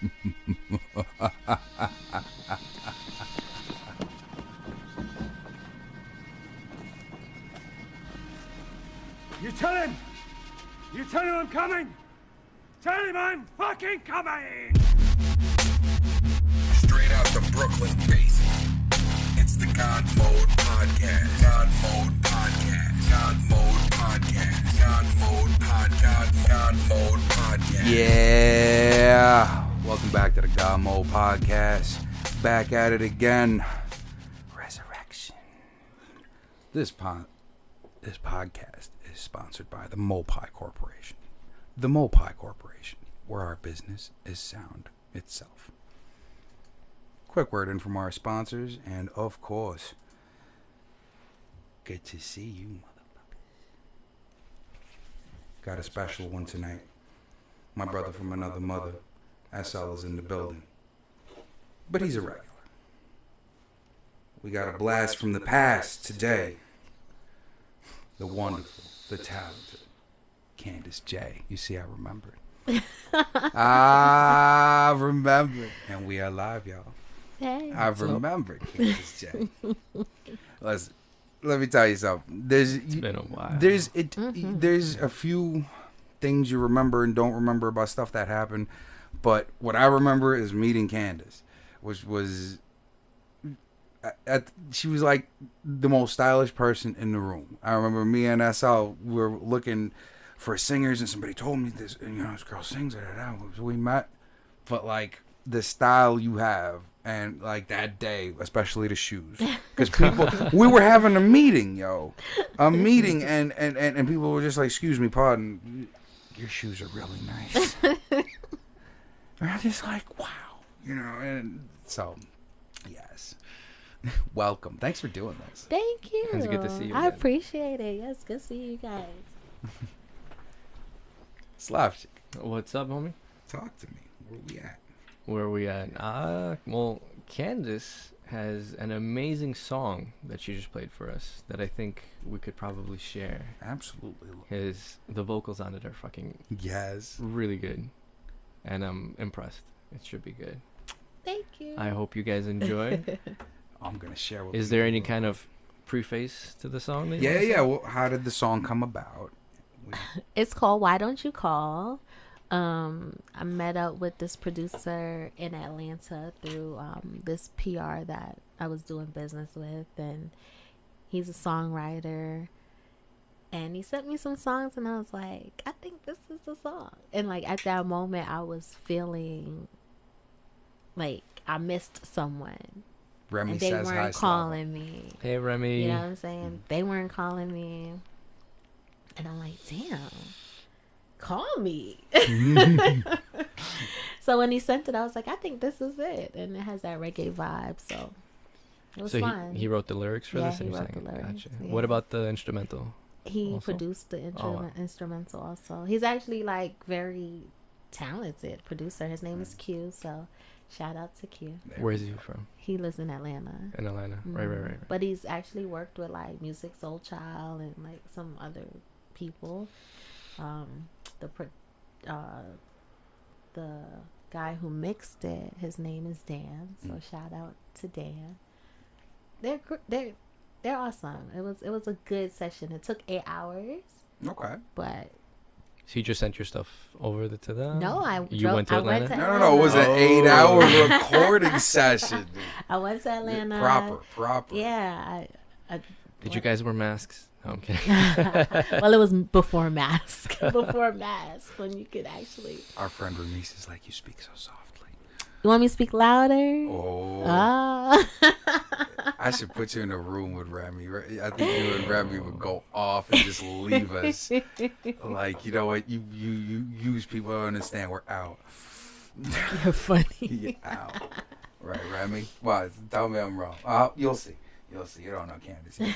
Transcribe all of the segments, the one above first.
You tell him! You tell him I'm coming! Tell him I'm fucking coming! Straight out the Brooklyn basement. It's the GodMode Podcast. GodMode Podcast. GodMode Podcast. GodMode Podcast. GodMode Podcast. Yeah. Welcome back to the GodMode Podcast. Back at it again. Resurrection. This podcast is sponsored by the Mopai Corporation. The Mopai Corporation, where our business is sound itself. Quick word in from our sponsors, and of course, good to see you, motherfuckers. Got a special one tonight. My brother from another mother, SL, is in the building. But he's a regular. We got a blast from the past today. The wonderful, the talented Candice J. You see, I remembered. I remember. And we are live, y'all. Hey. I remember Candice J. Let me tell you something. It's been a while. There's a few things you remember and don't remember about stuff that happened, but what I remember is meeting Candice, which was she was like the most stylish person in the room. I remember me and SL were looking for singers, and somebody told me this, and this girl sings it. So we met, but like the style you have. And like that day, especially the shoes, because we were having a meeting, and people were just like, "Excuse me, pardon, your shoes are really nice." And I'm just like, "Wow," and so, yes, welcome. Thanks for doing this. Thank you. It's good to see you. I appreciate it. Yes, good to see you guys. Slavchik, What's up, homie? talk to me. Where we at? Where are we at? Well, Candice has an amazing song that she just played for us that I think we could probably share. Absolutely. The vocals on it are fucking Yes. really good, and I'm impressed. It should be good. Thank you. I hope you guys enjoy. I'm gonna share. With Is there any kind of preface to the song? That you wanna say? Yeah. Well, how did the song come about? It's called Why Don't You Call? I met up with this producer in Atlanta through this PR that I was doing business with, and he's a songwriter, and he sent me some songs, and I was like, I think this is the song. And like at that moment I was feeling like I missed someone. Remy and they says hi, weren't calling me. Hey, Remy. You know what I'm saying? They weren't calling me, and I'm like, damn, call me. So when he sent it, I was like, I think this is it, and it has that reggae vibe, so it was fun. He wrote the lyrics for this, and he you wrote sang the it? lyrics. Gotcha. Yeah. What about the instrumental? He also? produced the instrumental also. He's actually like very talented producer. His name is Q, so shout out to Q. Where is he from? He lives in Atlanta. In Atlanta. Right. But he's actually worked with like Music Soul Child and like some other people. The guy who mixed it, his name is Dan. So shout out to Dan. They're awesome. It was a good session. It took 8 hours. Okay. But So you just sent your stuff over to them? no, went to Atlanta? No. It was an 8-hour recording session. I went to Atlanta. Proper. Yeah. Did you guys wear masks? No, I'm kidding. Well, it was before mask. When you could actually. Our friend Renice is like, you speak so softly. You want me to speak louder? Oh. Ah. I should put you in a room with Remy. I think you and Remy would go off and just leave us. Like, you know what? You use people to understand. We're out. You're funny. You're out. Right, Remy? Well, tell me I'm wrong. You'll see. You don't know Candice.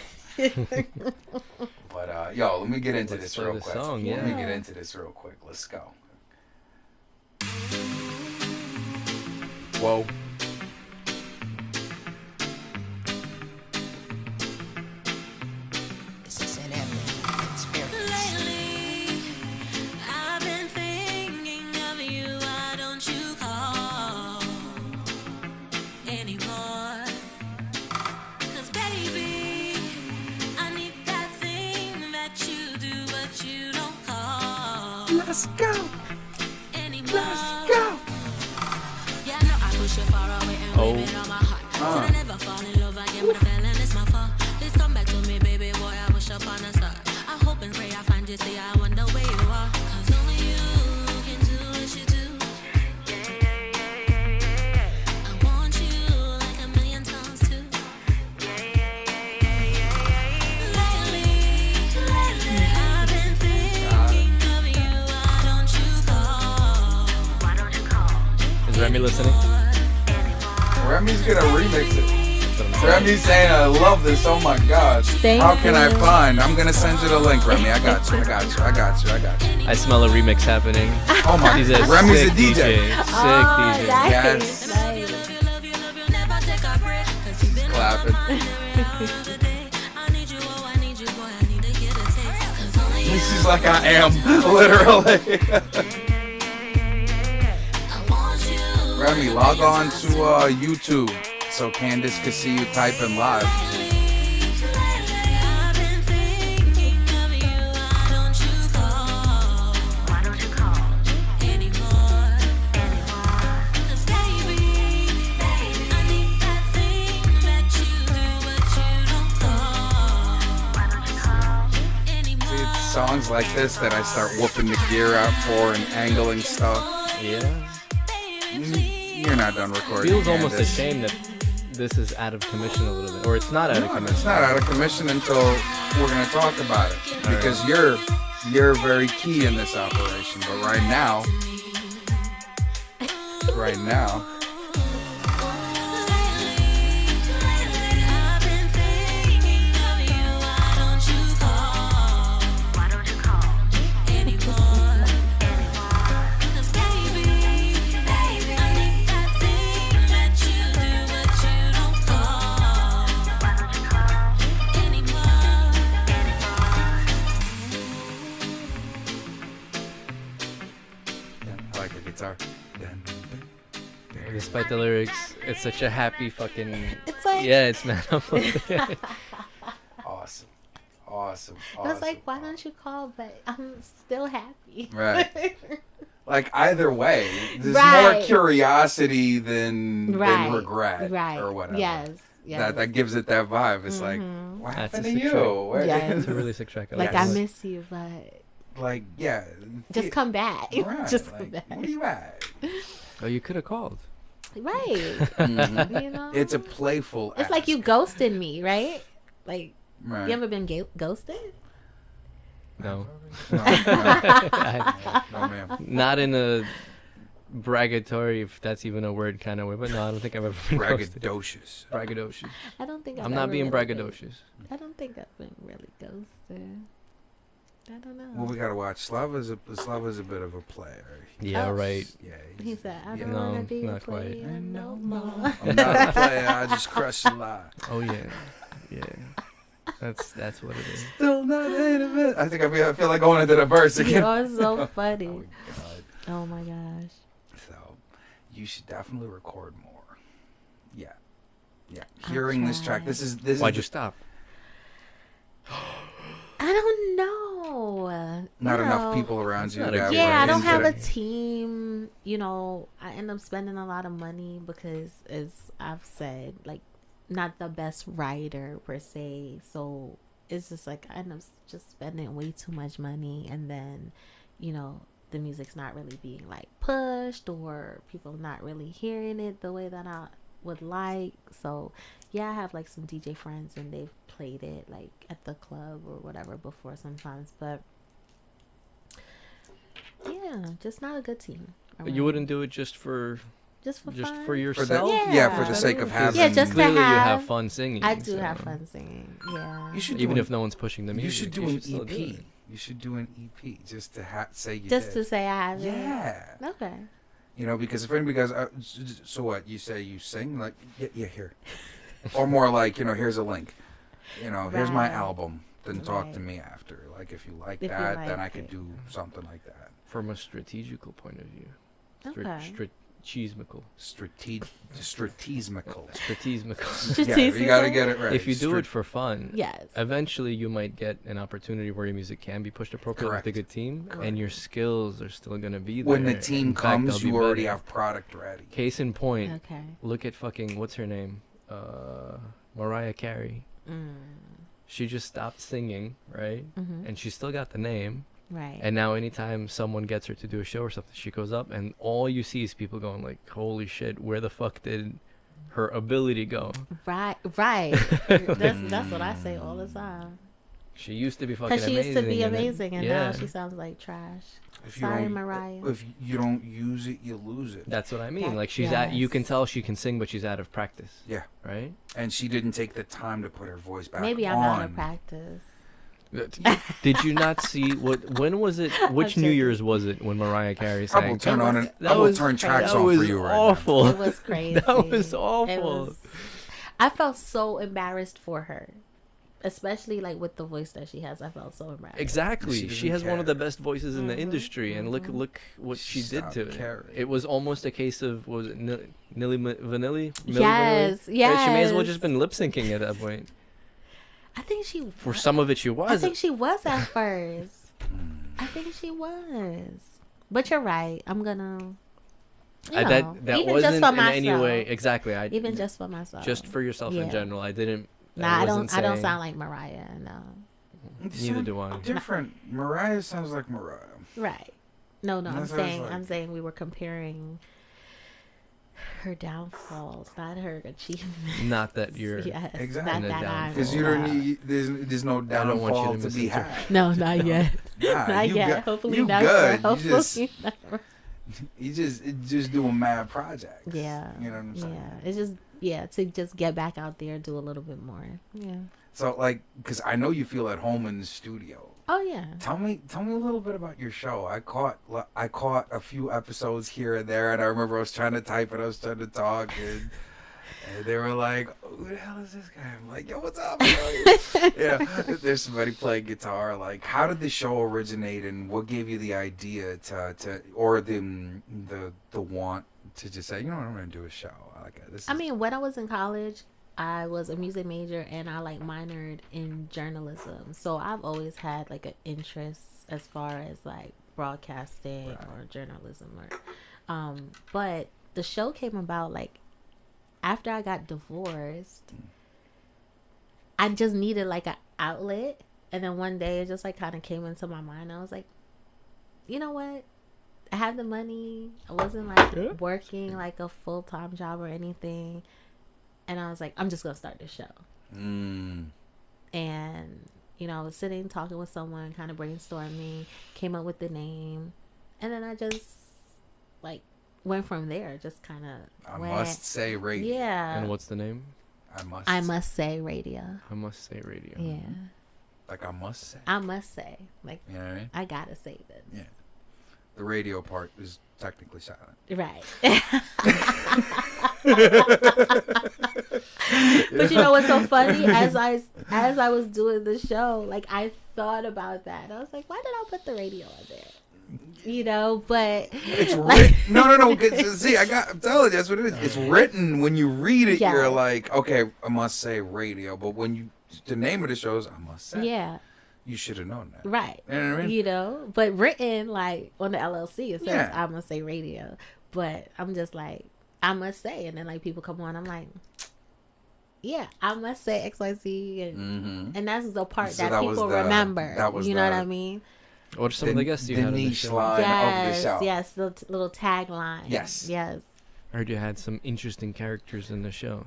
But, yo, let me get into this real quick. Let me get into this real quick. Let's go. Whoa. Lately, I've been thinking of you. Why don't you call? Let's go. Let's go. Oh, Never fall in love again, but feeling it's my fault. Please come back to me, baby boy. I wish upon a star. I hope and pray I find you. See, I wonder where you are. 'Cause only you can do what you do. I want you like a million times too. Lately, I've been thinking of you. Why don't you call? is Remy listening? Remy's gonna remix it. Remy's saying, I love this. Oh my God. Thank How can I you. find? I'm gonna send you the link, Remy. I got you. I smell a remix happening. Oh my He's a Remy's a sick DJ. Sick DJ. Yes. Nice. He's clapping. This is like I am, literally. Remy, log on to YouTube so Candice can see you typing live. See, it's songs like this that I start whooping the gear out for and angling stuff. Yeah. You're not done recording. Feels almost a Candice. shame that this is out of commission a little bit, or it's not out of No, commission. it's not out of commission until we're going to talk about it. Because you're very key in this operation. But right now, I like the guitar. Despite the lyrics, it's such a happy fucking. It's like, Yeah, it's man. Awesome. Awesome. I was like, why don't you call? But I'm still happy. Right. Like either way, there's Right. more curiosity than Right. regret Right. or whatever. Yes. Yes. That gives it that vibe. It's like, what That's happened a to sick you? track. Where- Yes. It's a really sick track. I like like I it. miss you, but Like, yeah. just come back. Right. Just come Like, back. where you at? Oh, you could have called. Right. Mhm. You know. It's a playful. It's like you ask. ghosted me, right? Like Right. you ever been ghosted? No. No, I- no, ma'am. Not in a bragatory, if that's even a word, kind of way. But no, I don't think I've ever been ghosted. Braggadocious. Braggadocious. I don't think I'm not ever being really been- braggadocious. I don't think I've been really ghosted. I don't know. Well, we gotta watch. Slava's a bit of a player. Yeah, Oh. right. Yeah. He said, I yeah. don't No, want to be a not quite. player no more. I'm not a player. I just crush a lot. Oh yeah, yeah. That's what it is. Still not in it. I think I feel like going into the verse again. You're so Oh funny. God. Oh my gosh. So, you should definitely record more. Yeah. Yeah. I'll Hearing this try. track. This is Why'd the- you stop? I don't know. not You enough know, people around It's you. not a that good were Yeah, I don't into have a that. team. You know, I end up spending a lot of money because, as I've said, like, not the best writer per se. So it's just like I end up just spending way too much money, and then, you know, the music's not really being like pushed, or people not really hearing it the way that I would like. So yeah, I have like some DJ friends, and they've played it like at the club or whatever before sometimes, but yeah, just not a good team. You wouldn't do it just for just for just fun. for For the, yourself. yeah, for the Yeah. sake of having. Yeah, just to Clearly, you have- have fun singing. I do so have fun singing. Yeah. You should Even do if no one's pushing the You music. should do an still EP. do it. You should do an EP just to say you Just to did. say I have it. Yeah. Okay. You know, because if anybody goes, so what? You say you sing? Like, yeah, here. Or more like, you know, here's a link. You know, here's my Right. album. Then talk to Right. me after. Like, if you like If you that, then like I could it. do something like that. From a strategical point of view. Okay. strategical. Strategical. Strategical. Yeah, you gotta get it right. If you do it for fun, Yes. eventually you might get an opportunity where your music can be pushed appropriately with a good team, and your skills are still gonna be there. When the team In fact, comes, they'll be you already better. have product ready. Case in point, Okay. look at fucking what's her name, Mariah Carey. She just stopped singing, right? And she still got the name. Right. And now anytime someone gets her to do a show or something, she goes up, and all you see is people going like, "Holy shit, where the fuck did her ability go?" Right. That's what I say all the time. She used to be fucking Because she amazing. used to be and then- amazing, and yeah. now she sounds like trash. If you Sorry, don't- Mariah. If you don't use it, you lose it. That's what I mean. That- Like she's at. You can yes. tell she can sing, but she's out of practice. Yeah. Right. And she didn't take the time to put her voice back Maybe I'm on. out of practice. Did you not see what? When was it? Which New joking. Year's was it when Mariah Carey I sang? will turn It on was- an, that I will was turn tracks that on was for you right awful. It was crazy. That was It awful. was- I felt so embarrassed for her, especially like with the voice that she has. I felt so embarrassed. Exactly. She She didn't has one of the care. best voices in the industry, and look what she did Stop to it. caring. It was almost a case of was it Nilly Vanilli? Yes, She may as well yes. just been lip syncing at that point. I think she. For some of it, she I was. think she was at first. I think she was. But you're right. I'm gonna. You know, that even wasn't just for in any myself. way exactly. Even just for myself. just for yourself in Yeah. general. I didn't. Nah, I wasn't don't. I don't saying- sound like Mariah. No. You Neither sound do I. Different. Mariah sounds like Mariah. Right. No. I'm That's what I was saying. like. I'm saying we were comparing her downfalls, not her achievements. Not that you're. Yes. Exactly. Not that I'm Because you don't allowed. need. There's no don't want you downfall to to miss be the trick. had. No, not yet. Nah, Not you yet. good. Hopefully You never. good. Hopefully never. You just doing mad projects. Yeah. You know what I'm saying? Yeah. It's just to just get back out there, do a little bit more. Yeah. So like, because I know you feel at home in the studio. Oh yeah. Tell me a little bit about your show. I caught a few episodes here and there, and I remember I was trying to type and I was trying to talk, and they were like, "Who the hell is this guy?" I'm like, "Yo, what's up?" Yeah, there's somebody playing guitar. Like, how did the show originate, and what gave you the idea to or the want to just say, you know what, I'm gonna do a show? This. I mean, when I was in college, I was a music major and I like minored in journalism. So I've always had like an interest as far as like broadcasting or journalism or but the show came about like after I got divorced. I just needed like an outlet, and then one day it just like kind of came into my mind. I was like, you know what? I had the money. I wasn't like working like a full-time job or anything. And I was like, I'm just going to start this show. And, you know, I was sitting, talking with someone, kind of brainstorming, came up with the name. And then I just, like, went from there. Just kind of I must say radio. Yeah. And what's the name? I must say radio. I must say radio. Yeah. Like I must say. I must say. Like, You know what I mean? I got to say this. Yeah. The radio part is technically silent. Right. But you know what's so funny? As I was doing the show, like I thought about that. I was like, why did I put the radio on there? You know, but It's written. No. 'Cause, see, I'm telling you, that's what it is. It's written. When you read it, Yes. you're like, okay, I must say radio. But when the name of the show is I must say. yeah, You should have known that. right. You know what I mean? You know, but written like on the LLC, it says Yeah. I must say radio. But I'm just like, I must say, and then like people come on, I'm like, yeah, I must say XYZ, and that's the part So that that was people the- remember. that was you know what the- I mean? What are some of the guests you had on the niche show? line of the Yes, show. yes, the little tagline. Yes. Yes. I heard you had some interesting characters in the show.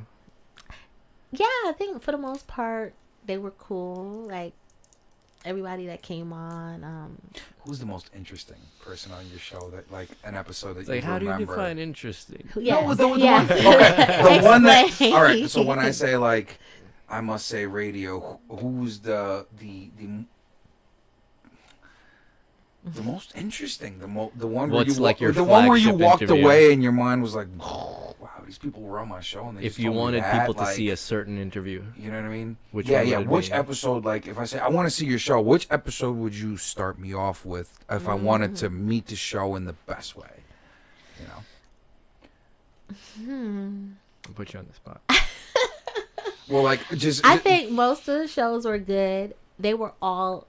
Yeah, I think for the most part they were cool. Like everybody that came on. Who's the most interesting person on your show that, like, an episode that It's like, you how do remember? you define interesting? Yeah, No, the one. yes. Okay, the one that. Explain. All right. So when I say like, I must say radio. Who's the most interesting? The one where What's you like your the one where you flagship walked interview? away and your mind was like, wow, these people were on my show. And they If just you told me wanted that, people to like, see a certain interview, you know what I mean? Which yeah, one yeah. would it Which be? episode? Like, if I say I want to see your show, which episode would you start me off with if I wanted to meet the show in the best way? You know. I'll put you on the spot. Well, like just I think most of the shows were good. They were all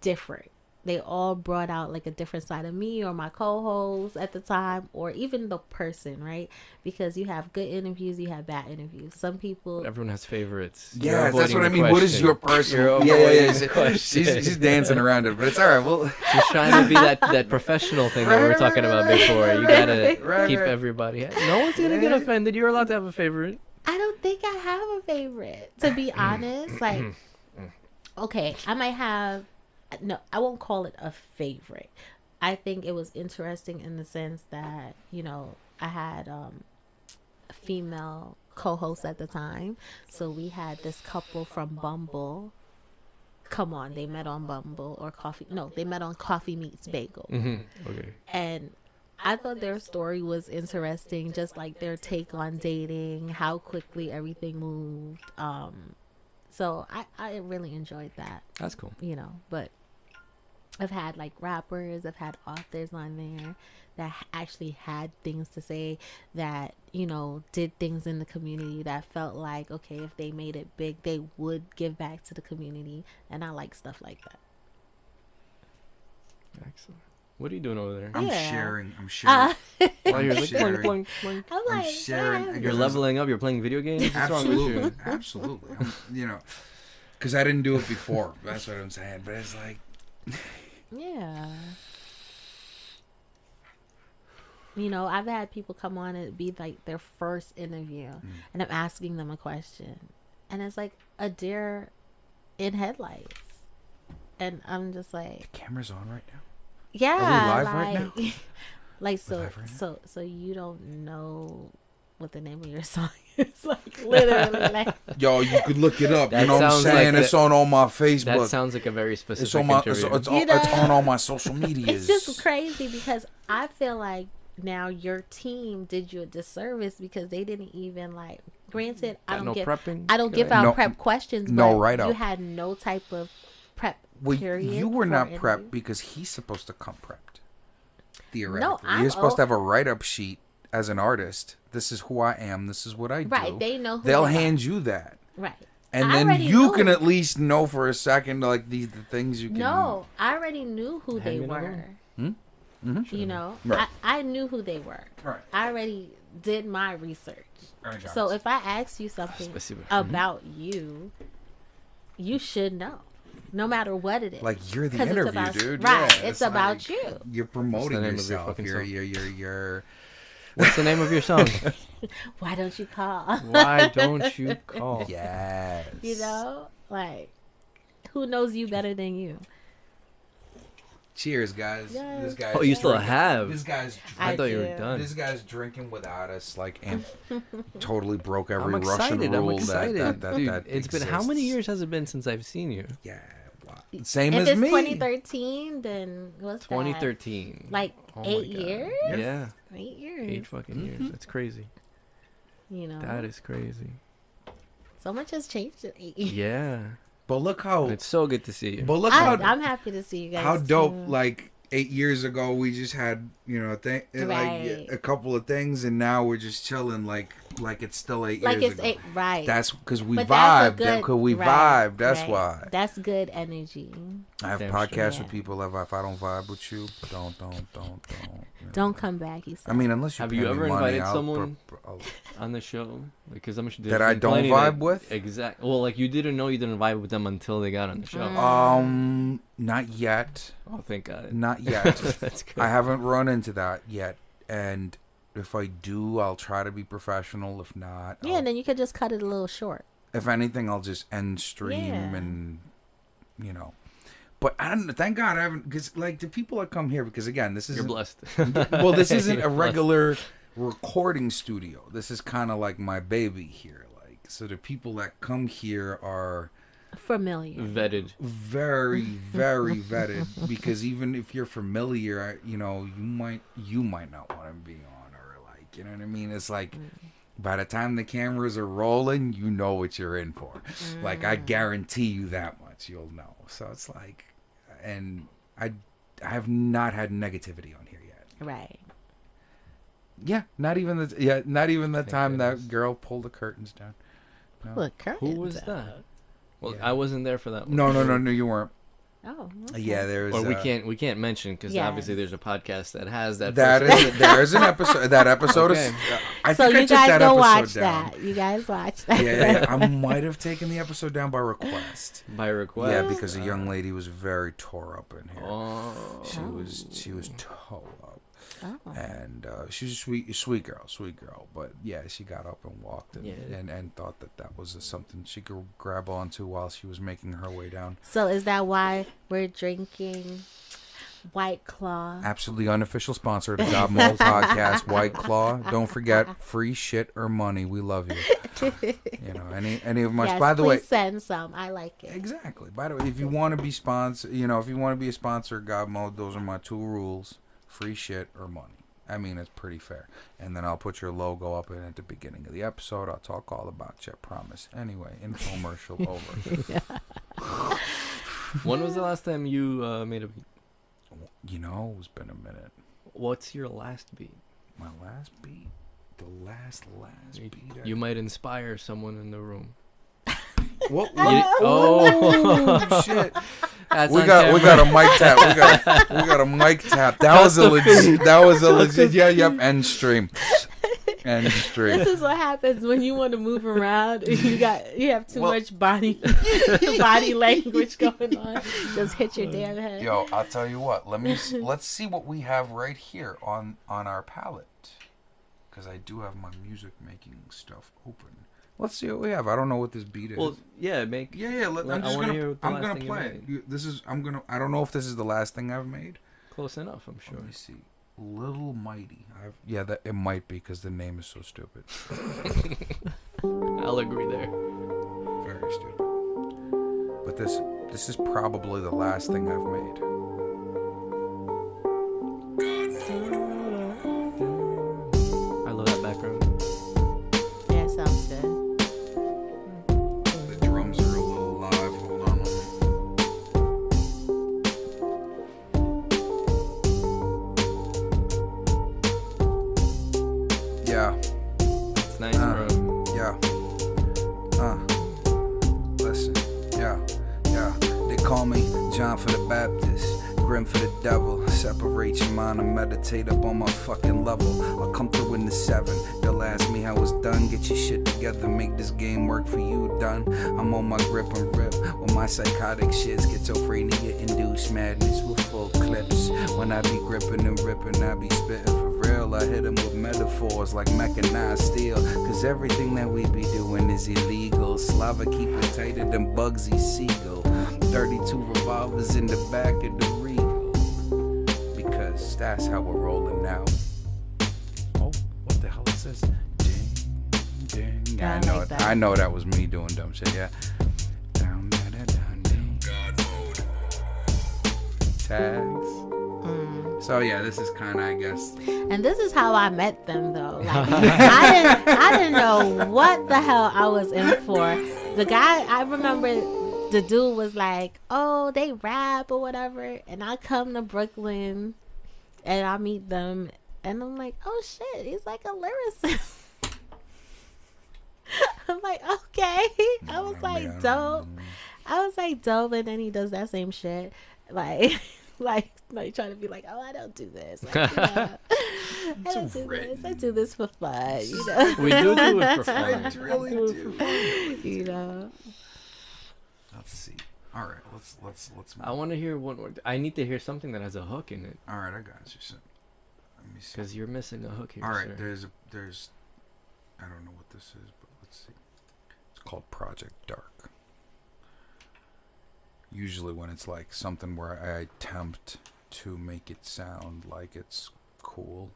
different. They all brought out like a different side of me or my co-host at the time, or even the person, right? Because you have good interviews, you have bad interviews. Some people, Everyone has favorites. yeah, You're that's what I avoiding mean. the What is question. your personal? You're Yeah, avoiding yeah. the question. She's dancing around it, but it's all right. Well, She's trying to be that professional thing that we were talking about before. You gotta Right, keep right. everybody. No one's gonna get offended. You're allowed to have a favorite. I don't think I have a favorite, to be honest. Like, okay, I might have, no, I won't call it a favorite. I think it was interesting in the sense that, you know, I had a female co-host at the time. So we had this couple from Bumble. Come on, they met on Bumble or Coffee. No, they met on Coffee Meets Bagel. Okay. And I thought their story was interesting, just like their take on dating, how quickly everything moved. So I really enjoyed that, That's cool. you know. But I've had like rappers, I've had authors on there that actually had things to say, that, you know, did things in the community that felt like, okay, if they made it big, they would give back to the community. And I like stuff like that. Excellent. What are you doing over there? I'm Yeah. sharing. I'm sharing. While you're like, sharing. boing, boing, boing. I'm I'm like, sharing. yeah. You're leveling up. You're playing video games. What's wrong with Absolutely, you? absolutely. You know, because I didn't do it before. That's what I'm saying. But it's like, Yeah. You know, I've had people come on and be like their first interview, and I'm asking them a question, and it's like a deer in headlights, and I'm just like, camera's on right now. yeah, live like, right now? like We're live right now? so you don't know what the name of your song is, like literally, like Yo, you could look it up. That You know what I'm sounds saying? like It's on all my That Facebook. sounds like a very specific It's on my. It's, interview. it's, You on, it's know? on all my social medias. it's just crazy because I feel like now your team did you a disservice because they didn't even like. Granted, I Got don't no give prepping? I don't give Good. out No- prep questions. no but write-up. You had no type of prep. Well, period you were for not interview. prepped because he's supposed to come prepped. Theoretically, I'm you're supposed to have a write-up sheet as an artist. This is who I am. This is what I do. Right, they know who They'll they are. hand you that, Right. and I then already you can knew. at least know for a second like the things you can. No, I already knew who they me another were. one. You know, Right. I knew who they were. Right. I already did my research. Right, So Johnson. if I ask you something Specific. about you, you should know, no matter what it is. Like you're the 'Cause it's interview, about- dude. Right, Yeah, it's about like, you. You're promoting name of your yourself. fucking You're, song? you're. What's the name of your song? Why don't you call? Why don't you call? Yes. You know, like, who knows you better than you? Cheers, guys. Yes. This guy. Oh, you still have? This guy's. I thought you were do. done. This guy's drinking without us, like, and totally broke every I'm Russian excited. rule I'm excited. that Dude, that it's been how many exists. years has it been since I've seen you? Yeah, wow. Same If as it's me. 2013, then what's that? 2013. Like Oh my 8 God. years? Yeah, 8 years. 8 fucking years. That's crazy. You know, That is crazy. so much has changed in 8 years. Yeah, But look how. it's so good to see you. But look how. I'm happy to see you guys. How dope! too. Like 8 years ago, we just had Right. like a couple of things, and now we're just chilling like it's still 8 like years it's ago. 8, right? That's because we But that's a vibed. good- Because we right, vibed. That's right. why. That's good energy. I have Damn podcasts straight. with people that if I don't vibe with you, don't. Don't come back, he said. I mean, unless you Have pay you me ever money, invited I'll someone I'll- on the show? Because I'm sure That I don't vibe with? Exactly. Well, like you didn't know you didn't vibe with them until they got on the show. not yet. Oh, thank God. Not yet. That's good. I haven't run into that yet, and if I do, I'll try to be professional. If not, yeah, and then you could just cut it a little short. if anything, I'll just end stream Yeah. and But I don't. Thank God I haven't, because like the people that come here, because again, this You're isn't. blessed. Well, this isn't You're a blessed. regular recording studio. This is kind of like my baby here. Like, so the people that come here are Familiar. Vetted. very, very vetted, because even if you're familiar, you might not want to be on, or like, you know what I mean? It's like by the time the cameras are rolling, you know what you're in for. Like, I guarantee you that much, you'll know. So it's like, and I have not had negativity on here yet. Right. Yeah, not even the time that girl pulled the curtains down. No. Look, Who was that? Well, I wasn't there for that one. No, you weren't. Oh, okay. Yeah, there's. Or we can't mention because Yes. obviously there's a podcast that has that. That person. is there's an episode. That episode Okay. is. I So think I you took guys that go episode watch down. that. You guys watch that. Yeah, I might have taken the episode down by request. By request. Yeah, because a young lady was very tore up in here. Oh. She was tore up, Oh. and she was a sweet girl. But yeah, she got up and walked and Yeah. and thought that was something she could grab onto while she was making her way down. So is that why we're drinking White Claw? Absolutely unofficial sponsor of the GodMode podcast, White Claw. Don't forget, free shit or money. We love you. You know, any of my. Yes, by the way, please send some. I like it. exactly. By the way, if you want to be sponsor, if you want to be a sponsor of GodMode, those are my 2 rules: free shit or money. I mean, it's pretty fair. And then I'll put your logo up at the beginning of the episode. I'll talk all about you, I promise. Anyway, infomercial over. When was the last time you made a beat? It's been a minute. What's your last beat? My last beat, the last beat. You might inspire someone in the room. What? Oh Shit! That's We on got camera. a mic tap. We got a mic tap. That was a legit. Yeah, yep. End stream. This is what happens when you want to move around and you have too much body language going on. Just hit your damn head. Yo, I'll tell you what. Let's see what we have right here on our palette, because I do have my music making stuff open. Let's see what we have. I don't know what this beat is. Well, yeah, make. Yeah. I wanna hear what the last thing you play made. it. I don't know if this is the last thing I've made. Close enough, I'm sure. Let me see. Little Mighty. That it might be because the name is so stupid. I'll agree there. Very stupid. But this is probably the last thing I've made. I love that background. Yeah, sounds good. The drums are a little live. Hold on. Yeah. It's nice, bro. Yeah. Listen. Yeah. They call me John for the Baptist, grim for the devil. Separate your mind and meditate up on my fucking level. I'll come through in the 7. They'll ask me how it's done. Get your shit together, make this game work for you, done. I'm on my grip and rip when my psychotic shit. Schizophrenia induced madness with full clips. When I be gripping and ripping, I be spitting for real. I hit them with metaphors like mechanized steel. Cause everything that we be doing is illegal. Slava keep it tighter than Bugsy Siegel. 32 revolvers in the back of the Regal. Because that's how we're rolling now. Oh, what the hell is this? Ding, ding. Yeah, I know like it. that. I know that was me doing dumb shit, yeah. Down, ding. Tags. So yeah, this is kind of, I guess. And this is how I met them, though. Like, I didn't know what the hell I was in for. The guy, I remember, the dude was like, "Oh, they rap or whatever," and I come to Brooklyn, and I meet them, and I'm like, "Oh shit, he's like a lyricist." I'm like, okay. I was like, dope. I was like, dope, and then he does that same shit, like trying to be like, oh, I don't do this. Like, I don't do this. I do this for fun, you know. We do it for fun. I really do. You know. Let's see. All right, let's. I want to hear one more. I need to hear something that has a hook in it. All right, I got you. So, let me see. Because you're missing a hook here. All right, sir. there's. I don't know what this is, but let's see. It's called Project Dark. Usually, when it's like something where I attempt to make it sound like it's cool,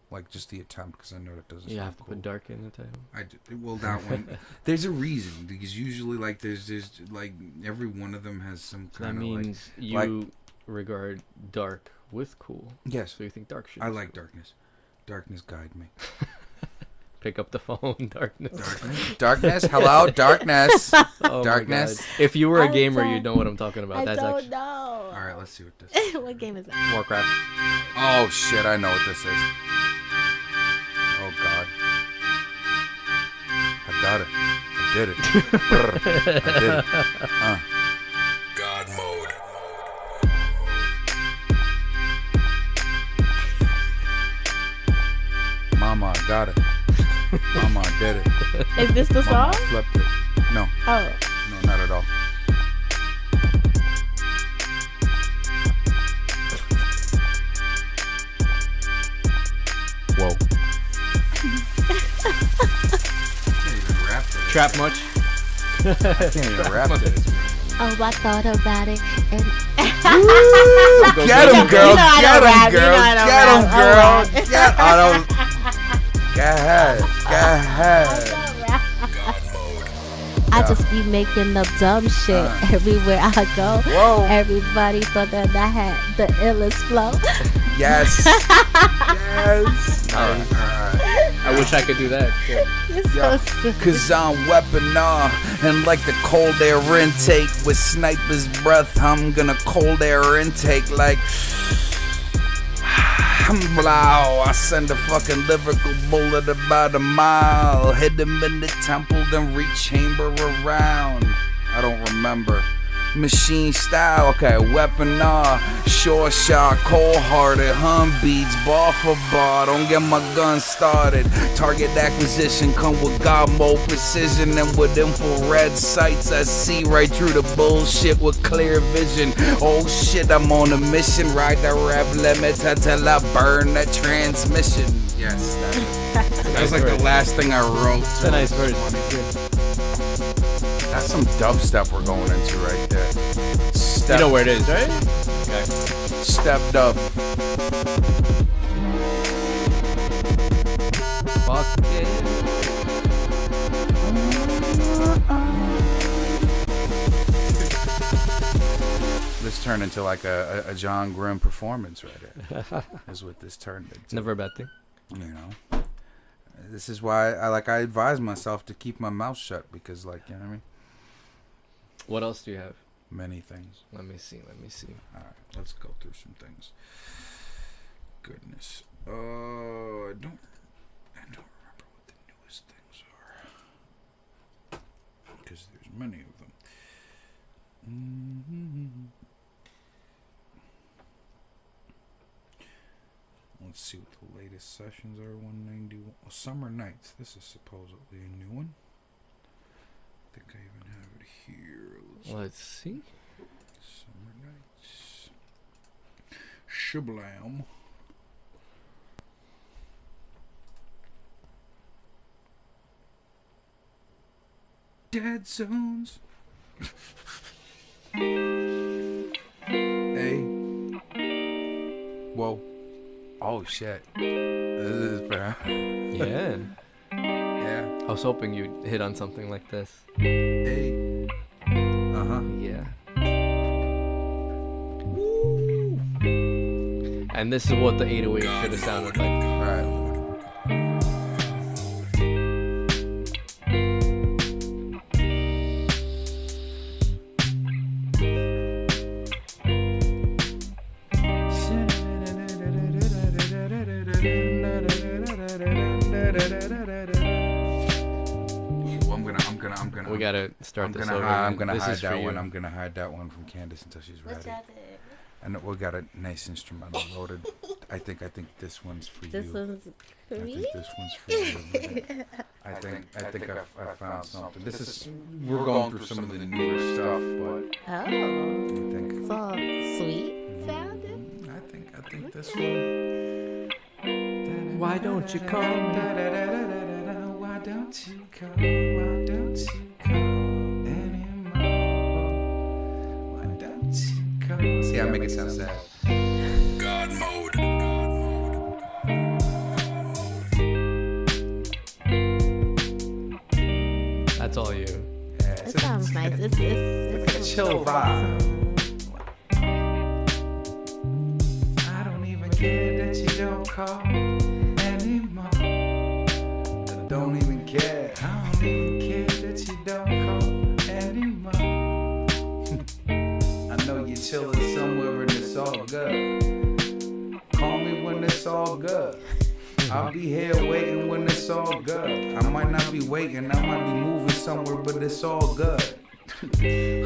like just the attempt, because I know it doesn't. You sound have to cool. put dark in the title. I do, well, that one. There's a reason, because usually, like, there's like every one of them has some That kind of means like. you regard dark with cool. Yes, So you think dark should. I be like cool. darkness. Darkness guide me. Pick up the phone, darkness. Darkness. Hello, darkness. Oh my Darkness. God. If you were a I gamer, don't- you'd know what I'm talking about. I That's don't actually know. All right, let's see what this is. What game is that? Warcraft. Oh shit, I know what this is. got it. I did it. I did it. God mode. Mama, I got it. Mama, I did it. Is this the Mama, song? I flipped it. No, Oh. no, not at all. Whoa. Can't even rap to this. Trap much? I can't even rap to this. Oh, I thought about it. And Get him, girl. You know I Get don't him, rap. You girl. know I don't Get him, rap. girl. All right. Get Go ahead. Go ahead. God mode. I just be making up dumb shit everywhere I go. Whoa. Everybody thought that I had the illest flow. Yes. Yes. I wish I could do that. Yeah. You're so stupid. Cause I'm weaponar and like the cold air intake with sniper's breath, I'm gonna cold air intake like blow. I send a fucking lyrical bullet about a mile, hit him in the temple, then rechamber around. I don't remember. Machine style, okay, weaponar, short shot, cold hearted, hum beats, bar for bar, don't get my gun started. Target acquisition come with GodMode precision and with infrared sights, I see right through the bullshit with clear vision. Oh shit, I'm on a mission, ride the rev limit until I burn the transmission. Yes, that was like the last thing I wrote. It's a nice version. That's some dubstep we're going into right there. You know where it is, right? Okay. Step dub. Fuck it. This turned into like a John Grimm performance right here. Is what this turned into. Never a bad thing. You know. This is why I advise myself to keep my mouth shut because, like, you know what I mean? What else do you have? Many things. Let me see. All right, let's go through some things. Goodness. I don't remember what the newest things are because there's many of them. Let's see what the latest sessions are. 191. Oh, Summer Nights. This is supposedly a new one. I think I even have it here. Let's see. Summer Nights. Shablam. Dead Zones. Hey. Whoa. Oh shit. This is fair. Yeah. Yeah. I was hoping you'd hit on something like this. Hey. Uh-huh. Yeah. And this is what the 808 should have sounded like. Right. We gotta start this over. I'm gonna This hide is for that you. one. I'm gonna hide that one from Candice until she's ready. And we got a nice instrumental loaded. I think this one's for This you. one's for I me? think this one's for you. I think I found something. This is we're going through some of the newer stuff, but Oh. I think It's all sweet sounding. I think this one. Why don't you call me? Why don't you call? Why don't you call anymore? Why don't you call? See, I make it sound sad. God mode. That's all you. Yeah, It sounds nice. It's a chill vibe. I don't even care that you don't call anymore. I don't even care. I don't even care that you don't call anymore. I know you're chilling somewhere and it's all good. Call me when it's all good. I'll be here waiting when it's all good. I might not be waiting, I might be moving somewhere, but it's all good.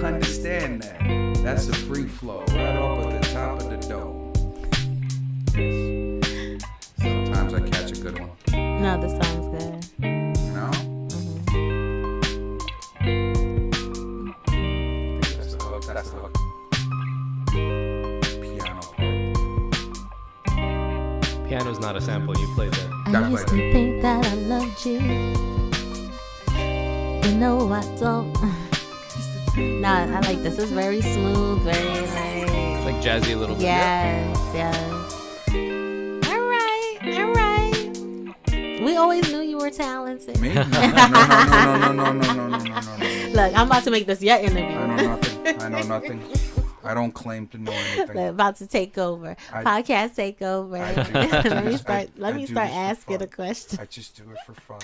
Understand that. That's a free flow, right up at the top of the dome. Sometimes I catch a good one. No, this sounds good. You know? That's the hook. That's the hook. Piano part. Piano's not a sample. You played that. I used to think that I loved you. You know I don't. Nah, I like this. It's very smooth, very like. It's like jazzy a little bit. Yes, yes. All right. We always knew you were talented. Me? No. Look, I'm about to make this your interview. I know nothing. I don't claim to know anything. They're about to take over. Podcast take over. Let me start asking the question. I just do it for fun.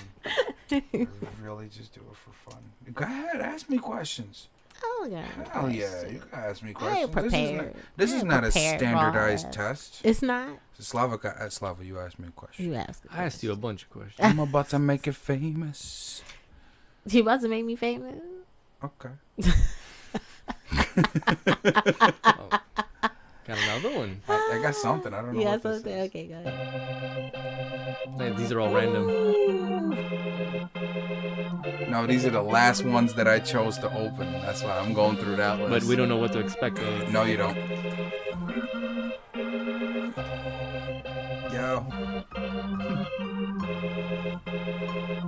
I really just do it for fun. Go ahead, ask me questions. Oh, yeah. Hell yeah, you can ask me I questions. ain't prepared. This is not a standardized test. It's not? Slava, you asked me a question. You asked. I asked you a bunch of questions. I'm about to make it famous. You about to make me famous? Okay. Got another one. I got something. I don't know. Yeah, what this something. is. Okay, go ahead. These are all random. No, these are the last ones that I chose to open. That's why I'm going through that list. But we don't know what to expect. No, you don't. Yo.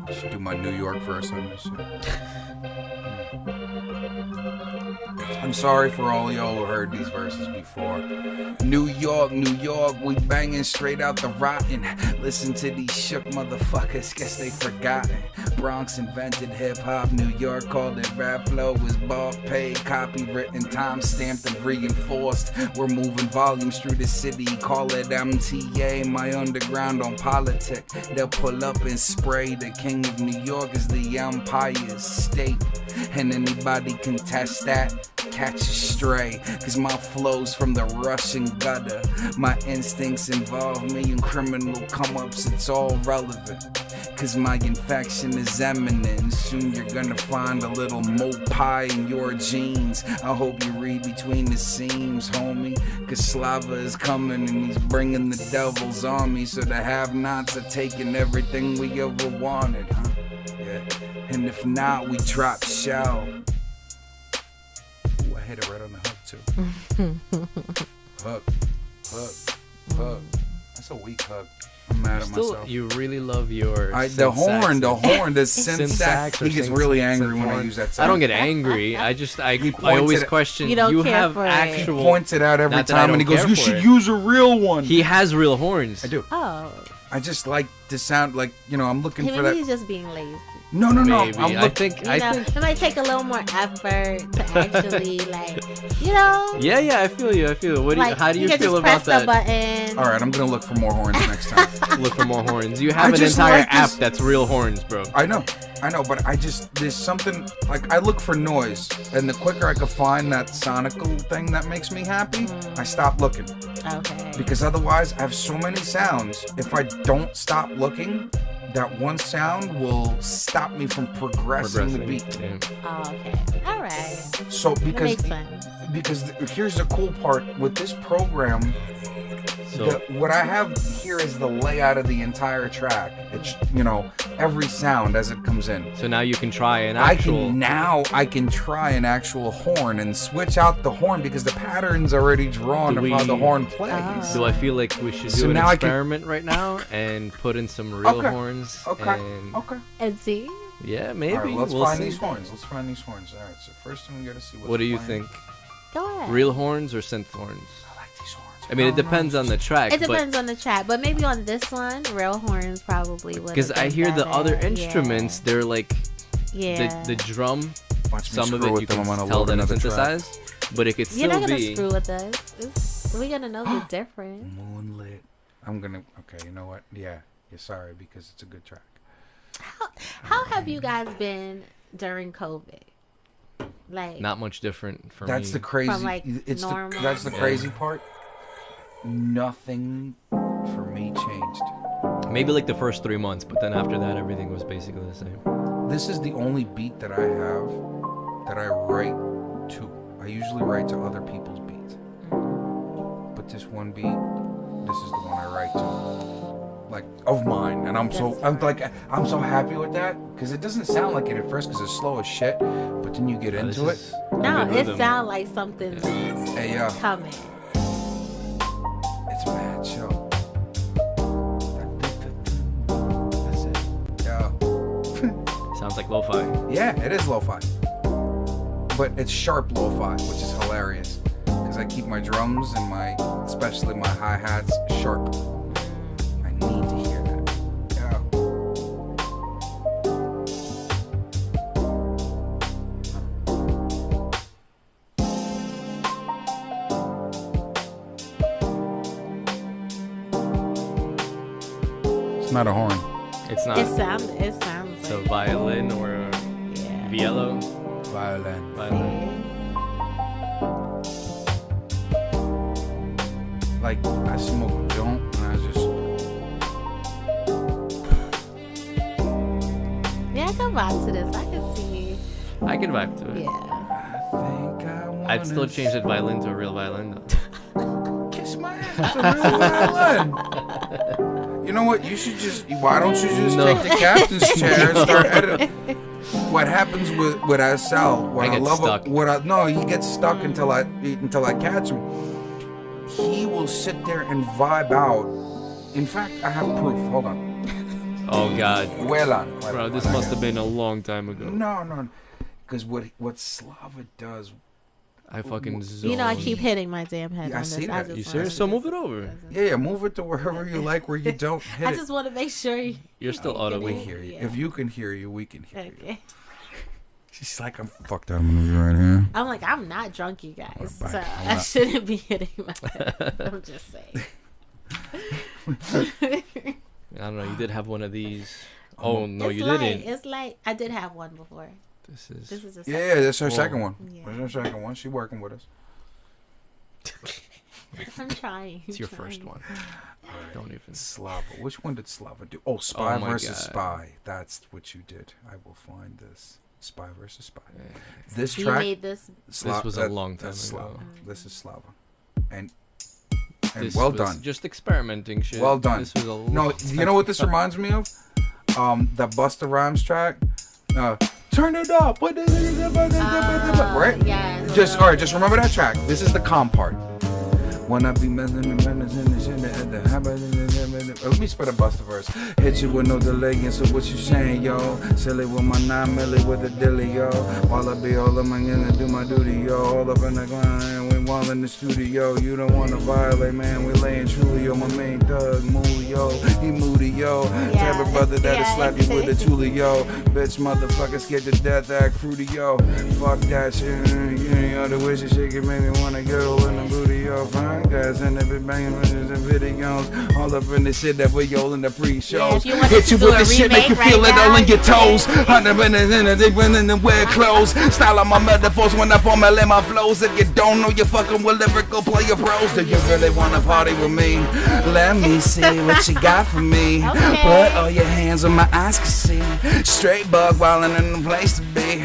I should do my New York verse on this shit. I'm sorry for all y'all who heard these verses before. New York, we banging straight out the rotten. Listen to these shook motherfuckers, guess they forgotten. Bronx invented hip-hop, New York called it rap flow. Was bought, paid, copywritten, time-stamped and reinforced. We're moving volumes through the city, call it MTA, my underground on politic. They'll pull up and spray, the king of New York is the Empire State. And anybody can test that, catch a stray. Cause my flow's from the Russian gutter. My instincts involve me in criminal come-ups, it's all relevant. Cause my infection is imminent. Soon you're gonna find a little mo pie in your jeans. I hope you read between the seams, homie. Cause Slava is coming and he's bringing the devil's army. So the have-nots are taking everything we ever wanted, huh? Yeah. And if not, we drop shell. Ooh, I hit it right on the hook too. Hook. That's a weak hook. I'm mad at myself. You really love your the horn, the synth sax. He gets really angry when I use that sax. I don't get angry. I always question. You have actual. He points it out every time and he goes, "You should use a real one." He has real horns. I do. Oh. I just like to sound like, I'm looking for that. Maybe he's just being lazy. No. Maybe. I think it might take a little more effort to actually, Yeah, I feel you. How do you feel about that? Button. All right, I'm gonna look for more horns next time. Look for more horns. You have an entire app that's real horns, bro. I know, but there's something, I look for noise, and the quicker I can find that sonical thing that makes me happy, I stop looking. Okay. Because otherwise, I have so many sounds. If I don't stop looking, that one sound will stop me from progressing the beat. Yeah. Oh, okay. All right. So that makes sense. Because here's the cool part with this program. What I have here is the layout of the entire track. It's every sound as it comes in. So now you can try an actual. I can try an actual horn and switch out the horn because the pattern's already drawn of how the horn plays. Do I feel like we should do an experiment right now and put in some real horns? Okay. And see. Yeah, maybe. All right, let's we'll find see. these horns. All right. So first thing we gotta see. What do you think? Go ahead. Real horns or synth horns? I like these horns. I mean, it depends on the track. It depends on the track, but maybe on this one, real horns probably would. Because I hear the other instruments, they're like, the drum. Some of it you can tell that it's synthesized, but it could still be. You're not gonna screw with us. We're gonna know the difference. Moonlit. I'm gonna. Okay, you know what? Yeah, you're sorry because it's a good track. How have you guys been during COVID? Not much different for me. That's the crazy. From, normal. That's the crazy part. Nothing for me changed. Maybe like the first 3 months, but then after that, everything was basically the same. This is the only beat that I have that I write to. I usually write to other people's beats. But this one beat, this is the one I write to. Like, of mine. And I'm so happy with that. Because it doesn't sound like it at first because it's slow as shit. But then you get into it. No, it sounds like something's Hey, yo. coming. It's mad chill. That's it. Yo. Sounds like lo-fi. Yeah, it is lo-fi. But it's sharp lo-fi, which is hilarious. Because I keep my drums and especially my hi-hats, sharp. I need to hear that. Yeah. It's not a horn. It's not. It sounds It's a like violin or a yeah. violin. Violin. Like, I smoke a joint and I just... Yeah, I can vibe to this. I can see. I can vibe to it. Yeah. I think I wanna I'd still change that violin to a real violin though. kiss my ass. It's a real violin. You know what? Why don't you just take the captain's chair and start editing? What happens with SL? What I get love stuck. No, he gets stuck until I catch him. He will sit there and vibe out. In fact, I have proof. Hold on. Oh God, bro, this must have been a long time ago. No, because what Slava does. I fucking zone. You know, I keep hitting my damn head Yeah, I on see this. that. You serious? So move it over. Yeah, move it to wherever you like, where you don't hit I it. just want to make sure. You're still auto. We hear you. Yeah. If you can hear you, we can hear you. Okay. She's like, I'm fucked up. I'm gonna be right here. I'm like, I'm not drunk, you guys, Back. so I'm I not- shouldn't be hitting my head. I'm just saying. I don't know. You did have one of these. Oh no, It's you light. didn't. It's like I did have one before. This is. This is a Yeah, that's her Whoa. second one. Yeah. That's her second one. She working with us. I'm trying. It's your first one. Don't even. Slava. Which one did Slava do? Oh, Spy my versus God. Spy. That's what you did. I will find this. Spy versus Spy. This You track. made this. This was a long time that's ago. Slava. This is Slava. And This well was done. Just experimenting shit. Well done. This was a No, long you know what this reminds me of? That Busta Rhymes track. Turn it up. Right? Yeah. Just all right. Just remember that track. This is the calm part. When I be messing and let me spit a Busta verse. Hit you with no delay, and so what you saying, yo? Silly with my 9 milli with the dilly, yo. While I be all up my and do my duty, yo. All up in the grind, we while in the studio. You don't wanna violate, man. We laying truly, yo. My main thug, moody, yo. He moody, yo. Type of brother that'll slap you with a toolie, yo. Bitch, motherfucker, scared to death, act fruity, yo. Fuck that shit. You know the way she shake it made me wanna go in the booty, yo. Fine guys and they be banging bitches and videos. All up in the shit that we all in the pre-shows. Yeah, if you want Hit to you do with a the shit, make you remake feel right it all now, in your you toes. can. 100 in they win and wear clothes. Style of my metaphors when I formulate my flows. If you don't know, you're fucking with lyrical player pros. Do you really wanna party with me? Let me see what you got for me. Okay. Put all your hands on my eyes can see. Straight bug wildin' in the place to be.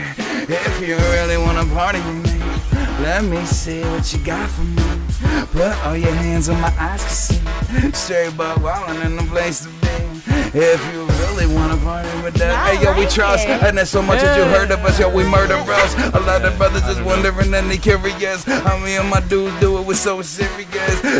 If you really wanna party with me, let me see what you got for me. Put all your hands on my eyes can see. Straight bug wildin' in the place to be. If you really wanna party with that, I hey yo, we like trust, it. and there's so much that you heard of us, yo, we murder bros. A lot of brothers is wondering and they curious. How me and my dudes do it, we're so serious.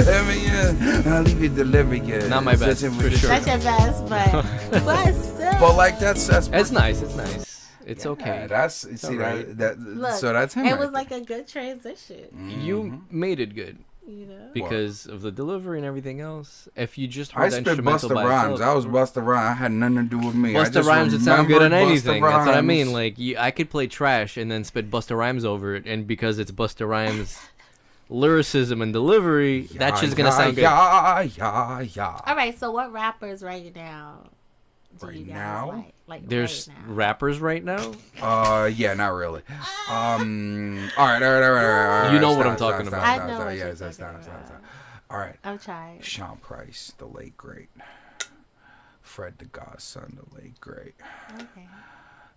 Every year, I'll leave you delirious. Not my best, for sure. That's your best, but still. But like that's It's nice. It's nice. It's yeah, okay. That's see alright. that Look, so that's him. It right was there. like a good transition, You made it good you know. because of the delivery and everything else. If you just I heard the spit instrumental Busta by Rhymes. itself, I was Busta Rhymes. I had nothing to do with me. I Busta just Rhymes would sound good on remembered Busta anything. That's what I mean. Rhymes. Like I could play trash and then spit Busta Rhymes over it, and because it's Busta Rhymes lyricism and delivery, that's just gonna sound good. Yeah. All right, so what rappers right now do Right you guys now? like There's right now? rappers right now. Yeah, not really. All right. You know what I'm Stop, talking stop, about. I stop, know stop, what yeah, you're stop, talking stop, about. stop. All right. I'm trying. Sean Price, the late great. Fred the Godson, the late great. Okay.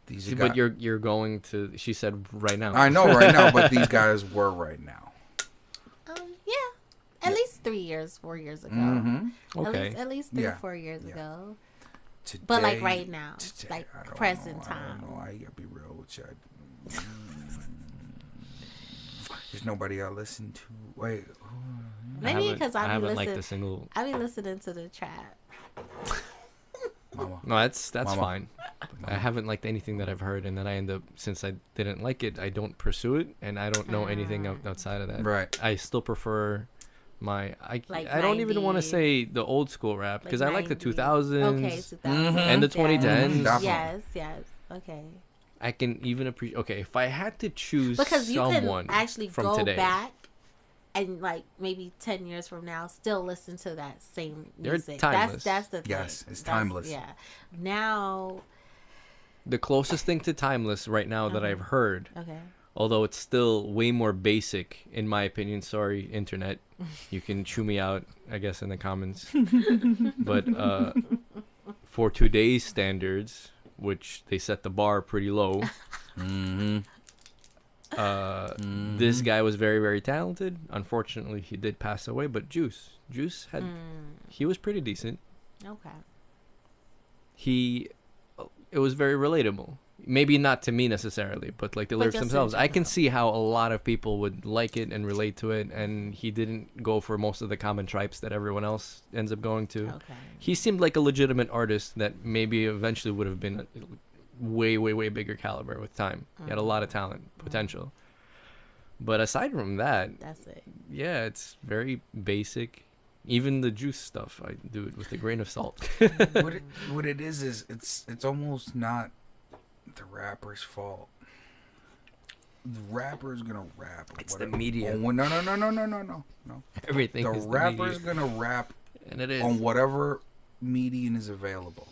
These are But you're going to. She said right now. I know right now, but these guys were right now. Yeah. At least 4 years ago. Mm-hmm. Okay. At least 3 or 4 years ago. Today, But like right now, today, like I don't present know, time. I don't know. I gotta be real with you. There's nobody I listen to. Wait. Maybe because I I be haven't liked listening. the single. I be listening to the trap. Mama. No, that's Mama. fine. I haven't liked anything that I've heard, and then I end up, since I didn't like it, I don't pursue it, and I don't know anything outside of that. Right. I still prefer Like I don't even want to 90s. say the old school rap because I like the 90s. 2000s Okay, 2000s. and the 2010s. Definitely. Yes. Okay. I can even appreciate. Okay, if I had to choose Because you someone can actually from go today, back and like maybe 10 years from now still listen to that same They're music. timeless. That's the thing. Yes, it's That's- timeless. Yeah. Now, the closest thing to timeless right now that I've heard, okay. although it's still way more basic in my opinion. Sorry, internet, you can chew me out, I guess, in the comments. But for today's standards, which they set the bar pretty low, this guy was very, very talented. Unfortunately, he did pass away. But Juice had, he was pretty decent. Okay. It was very relatable. Maybe not to me necessarily, but like the lyrics just in themselves. I can general. see how a lot of people would like it and relate to it, and he didn't go for most of the common tripes that everyone else ends up going to. Okay. He seemed like a legitimate artist that maybe eventually would have been way, way, way bigger caliber with time. He had a lot of talent, potential. But aside from that, That's it. yeah, it's very basic. Even the Juice stuff, I do it with a grain of salt. What it is it's almost not the rapper's fault. The rapper's gonna rap. Or It's the whatever. media. Oh, no. Everything The is rapper's the media. gonna rap And it is. on whatever medium is available.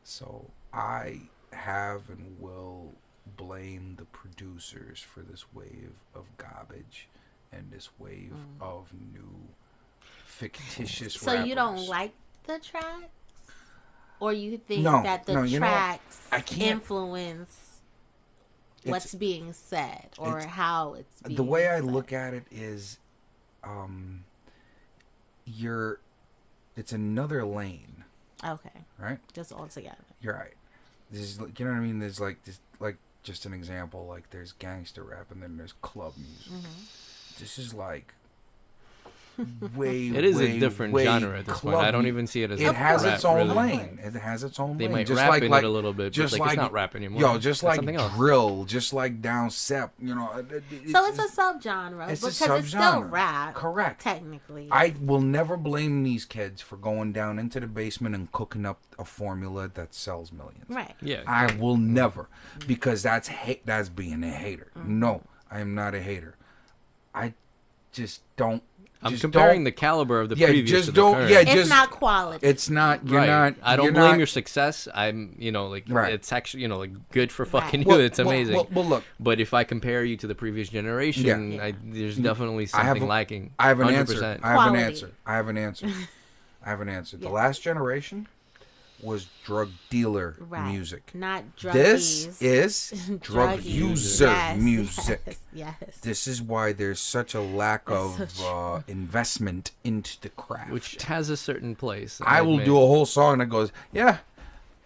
So I have and will blame the producers for this wave of garbage and this wave of new fictitious So you don't rappers. like the tracks? Or you think No, that the no, you know what? tracks I can't- influence what's It's- being said or it's- how it's being The way I said? look at it is it's another lane, Okay. right? Just all together. You're right. This is, you know what I mean? There's like this, like just an example. Like there's gangster rap and then there's club music. This is like way. It is way, a different way genre at this point. I don't even see it as It a has rap, its own really. lane. It has its own They lane. might Just rap like, in like it a little bit, just but like, like it's not rap anymore. Yo, just It's like something else. drill, just like down sep. You know. So it's a subgenre it's a because it's still subgenre. rap. Correct. Technically. I will never blame these kids for going down into the basement and cooking up a formula that sells millions. Right. Yeah. I will never, because that's that's being a hater. No, I am not a hater. I just don't. I'm just comparing don't- the caliber of the Yeah, previous just to the don't- current. yeah, It's just- not quality. It's not. You're Right. not. I don't you're blame not- your success. I'm, like, Right. it's actually, like, good for fucking Right. you. Well, It's amazing. Well, look, But if I compare you to the previous generation, Yeah. there's definitely I have something a- lacking. I have an 100%. answer. I have an Quality. answer. I have an answer. I have an answer. The Yeah. last generation was drug dealer right. music. Not druggies. This is drug Druggies. user Yes, music. Yes. Yes. This is why there's such a lack That's of so investment into the craft. Which has a certain place. I will admit. do a whole song that goes, yeah.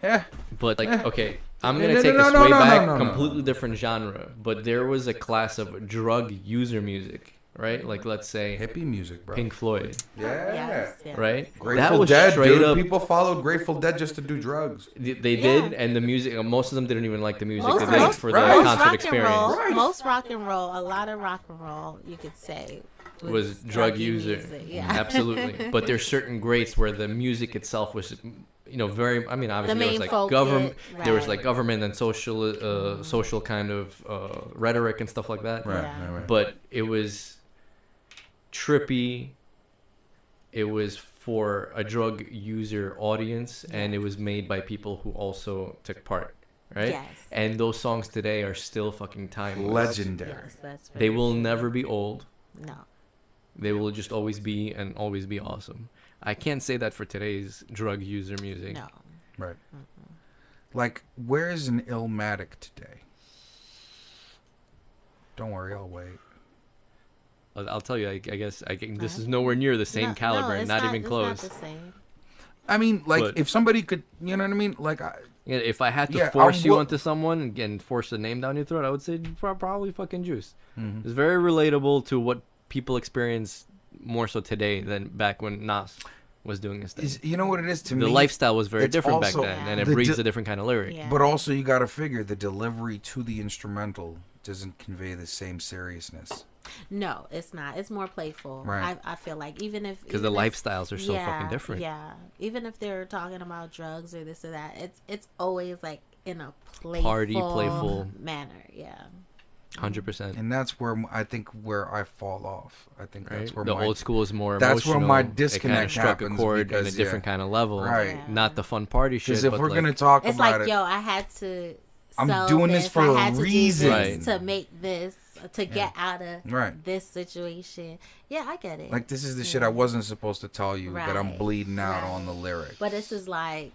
But like, okay, I'm No, gonna no, take no, this no, way no, back. no, no. Completely different genre. But there was a class of drug user music, right? Like, let's say Hippie music, bro. Pink Floyd, Yeah. Yes. Yes. right? Grateful that was Dead, straight dude. up. People followed Grateful Dead just to do drugs. They did, and the music. Most of them didn't even like the music. Most, They did it most, for the most concert rock experience. and roll, most rock and roll, a lot of rock and roll, you could say, Was drug druggy user. music, Yeah. Absolutely. But there's certain greats where the music itself was, very. I mean, obviously there was main like focus, government. There was right. like government and social kind of rhetoric and stuff like that. Yeah. But it was trippy. It was for a drug user audience, and it was made by people who also took part, right? Yes. And those songs today are still fucking timeless. Legendary. Yes, that's They very will true. never be old. No. They will just always be and always be awesome. I can't say that for today's drug user music. No. Right. Like, where is an Illmatic today? Don't worry, I'll wait. I'll tell you. I guess this is nowhere near the same caliber. it's not even close. It's not the same. I mean, like, But- if somebody could, you know what I mean? Like, Yeah, if I had to Yeah, force you will- onto someone and force a name down your throat, I would say probably fucking Juice. Mhm. It's very relatable to what people experience more so today than back when Nas was doing his thing. you know what it is to The me? lifestyle was very it's different back also then, and it the breeds di- a different kind of lyric. Yeah. But also, you got to figure the delivery to the instrumental doesn't convey the same seriousness. No, it's not. It's more playful. Right. I feel like even if Because the even if- lifestyles are so fucking different. Yeah, even if they're talking about drugs or this or that, it's always like in a playful, Playful. manner. Yeah. 100%. And that's where I think where I fall off. I think Right? that's where The my old school is more that's where emotional. my It kind disconnect of struck a happens chord in because, a different kind of level. Right. Yeah. Not the fun party shit. because if but we're like, gonna talk It's about like, it, yo, I had to. I'm sell doing this for I a had to do reason. this Right. to make this to get out of Right. this situation. Yeah, I get it. like this is the shit I wasn't supposed to tell you, but I'm Right. bleeding out Right. on the lyric. But this is like,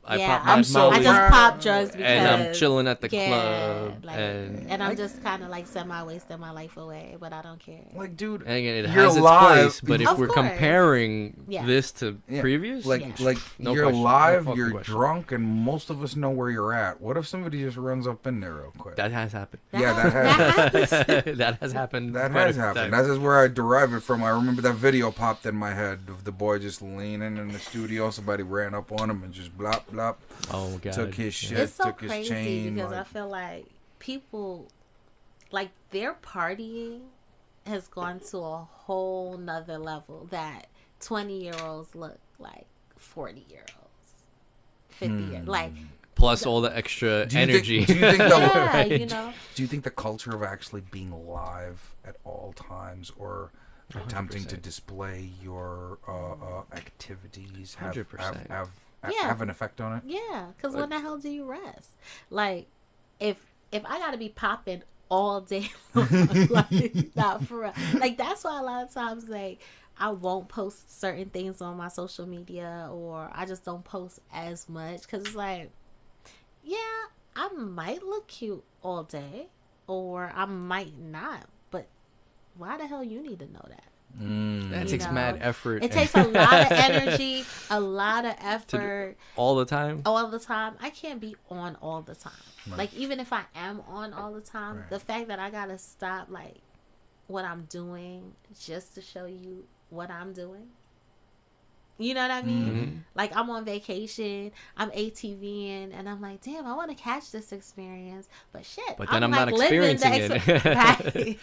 I yeah, pop my I'm so I Molly, just proud. pop drugs because and I'm chilling at the yeah, club, like, and I'm just kind of like semi-wasting my life away, but I don't care. Like, dude, And again, it you're has its live. place, but if Of we're course. comparing Yeah. this to Yeah. previous, like, Yeah. like No you're question. No live, fucking you're question. drunk, and most of us know where you're at. What if somebody just runs up in there real quick? that has happened. Yeah, that has. happens. That has happened. That quite a has few happened. times. That is where I derive it from. I remember that video popped in my head of the boy just leaning in the studio. Somebody ran up on him and just blop blop. Oh god. Took his shit. It's so took his crazy chain. because I like- feel like people, like their partying has gone to a whole nother level that 20-year-olds look like 40-year-olds, 50 years, like Plus all the extra Do you energy. Think, do you think the yeah, Right. you know. Do you think the culture of actually being live at all times or attempting to 100%. display your activities have 100%. Yeah. have an effect on it? Yeah, because when the hell do you rest? Like, if I gotta be popping all day long, like, not for real. Like, that's why a lot of times, like, I won't post certain things on my social media, or I just don't post as much, because it's like, yeah, I might look cute all day, or I might not, but why the hell you need to know that? That You takes know, mad effort. It and- takes a lot of energy, a lot of effort. all the time. All the time. I can't be on all the time. Right. Like, even if I am on all the time, Right. the fact that I gotta stop like what I'm doing just to show you what I'm doing. You know what I mean? Mhm. Like, I'm on vacation, I'm ATVing, and I'm like, damn, I want to catch this experience, but shit. But then I'm like not living the experiencing it. Right.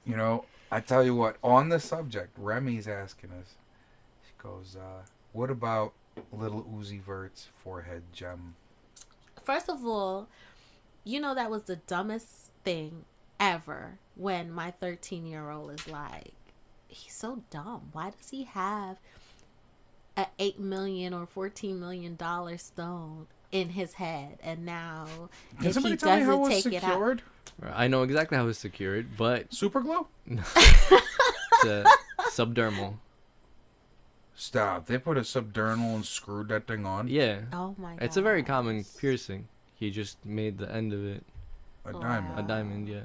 You know, I tell you what, on the subject, Remy's asking us, she goes, what about Little Uzi Vert's forehead gem? First of all, you know that was the dumbest thing ever when my 13-year-old is like, he's so dumb. Why does he have a $8 million or $14 million stone in his head? And now Can if he somebody tell me how it doesn't was take it out, secured? I know exactly how it's secured, but Super glue? it's subdermal. Stop. They put a subdermal and screwed that thing on? Yeah. oh my god, It's a very common piercing. He just made the end of it A Wow. diamond. a diamond, yeah.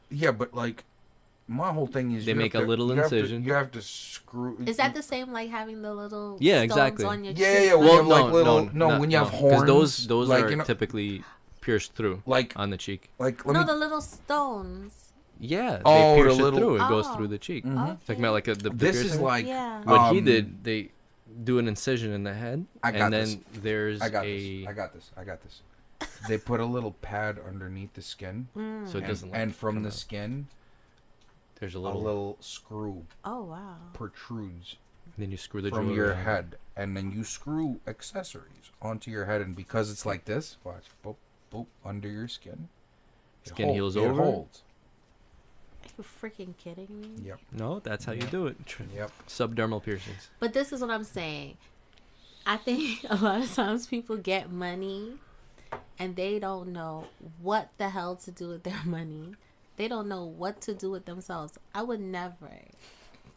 Yeah, but like, my whole thing is They you make have a little you have to- incision. you have to screw. Is that the same like having the little Yeah, stones exactly. on your Yeah, cheek? yeah. When Well, you have like little, no, when you have because horns. those like, are you know, typically pierced through like, on the cheek. like, let No, me. the little stones. Yeah, they Oh, the pierce it little- through. It goes Oh. through the cheek. Mhm. Talking about like the This is piercing. like. Yeah. What he um, did. They do an incision in the head, I got and this. then there's I got a this. I got this. I got this. They put a little pad underneath the skin, so it and, doesn't. Like, and from come the out. skin, there's a a little. little screw Oh wow. protrudes Then you screw the from jewelry your on. head, and then you screw accessories onto your head, and because it's like this, watch, boop, boop, under your skin. it Skin hold- heals it over? holds. Are you freaking kidding me? Yep. No, that's how you do it. Yep. Subdermal piercings. But this is what I'm saying. I think a lot of times people get money and they don't know what the hell to do with their money. They don't know what to do with themselves. I would never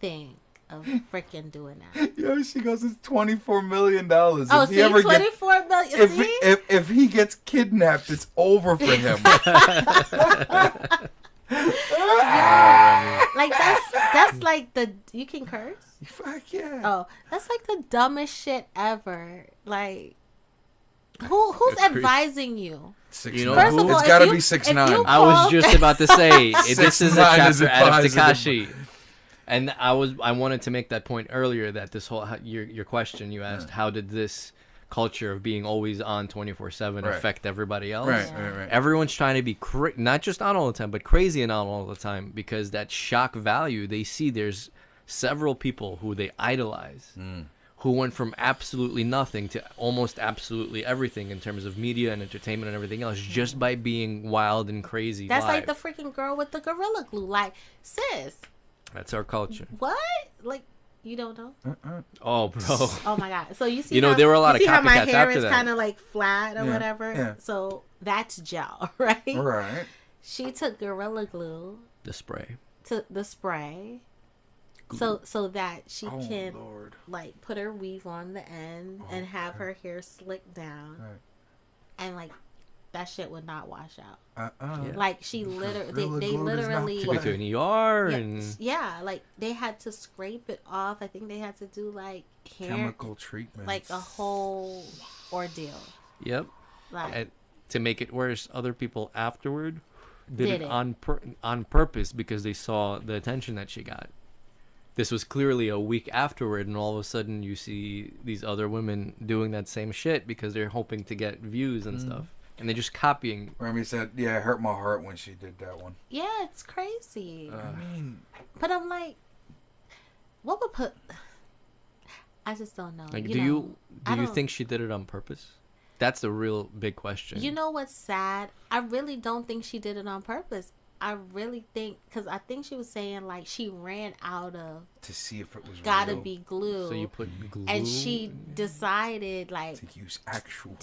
think of freaking doing that. Yo, she goes, it's $24 million. Oh, If see, he ever 24 million. See? if he gets kidnapped, it's over for him. Like that's like the you can curse. Fuck yeah. Oh, that's like the dumbest shit ever. Like, who's It's crazy. advising you? 6'9". You know First of who? all, It's if got to you- be if 6'9". you- I was just about to say this is a 6'9" is chapter out of advisable. Tekashi, and I wanted to make that point earlier that this whole your question you asked, how did this culture of being always on 24/7 Right. affect everybody else? Right, Yeah. right. Everyone's trying to be not just on all the time, but crazy and on all the time, because that shock value they see. There's several people who they idolize, who went from absolutely nothing to almost absolutely everything in terms of media and entertainment and everything else, just by being wild and crazy. That's live. like the freaking girl with the gorilla glue. Like, sis, That's our culture. what? Like, you don't know? Oh, bro. Oh my god! So you see, You know, how, there were a lot you of see how my copycats hair after is that. kind of like flat or Yeah, whatever. yeah. So that's gel, right? Right. She took gorilla glue The spray. to the spray, so that she Oh, can Lord. like put her weave on the end and have her hair slicked down, Right. and like that shit would not wash out. Yeah. Like she literally, Gorilla they glue does not literally. Took it to an ER and Yeah, like they had to scrape it off. I think they had to do like hair, Chemical treatment. like a whole ordeal. yep. Like And to make it worse, other people afterward did Did it it. on purpose because they saw the attention that she got. This was clearly a week afterward, and all of a sudden you see these other women doing that same shit because they're hoping to get views and stuff, and they're just copying. Remy said, yeah, it hurt my heart when she did that one. yeah, it's crazy. I mean, But I'm like, what would put? I just don't know. Like, you do know, you I do you don't- think she did it on purpose? That's the real big question. You know what's sad? I really don't think she did it on purpose. I really think, because I think she was saying like she ran out of to see if it was gotta real, be glue, So you put glue, and she decided like to use actual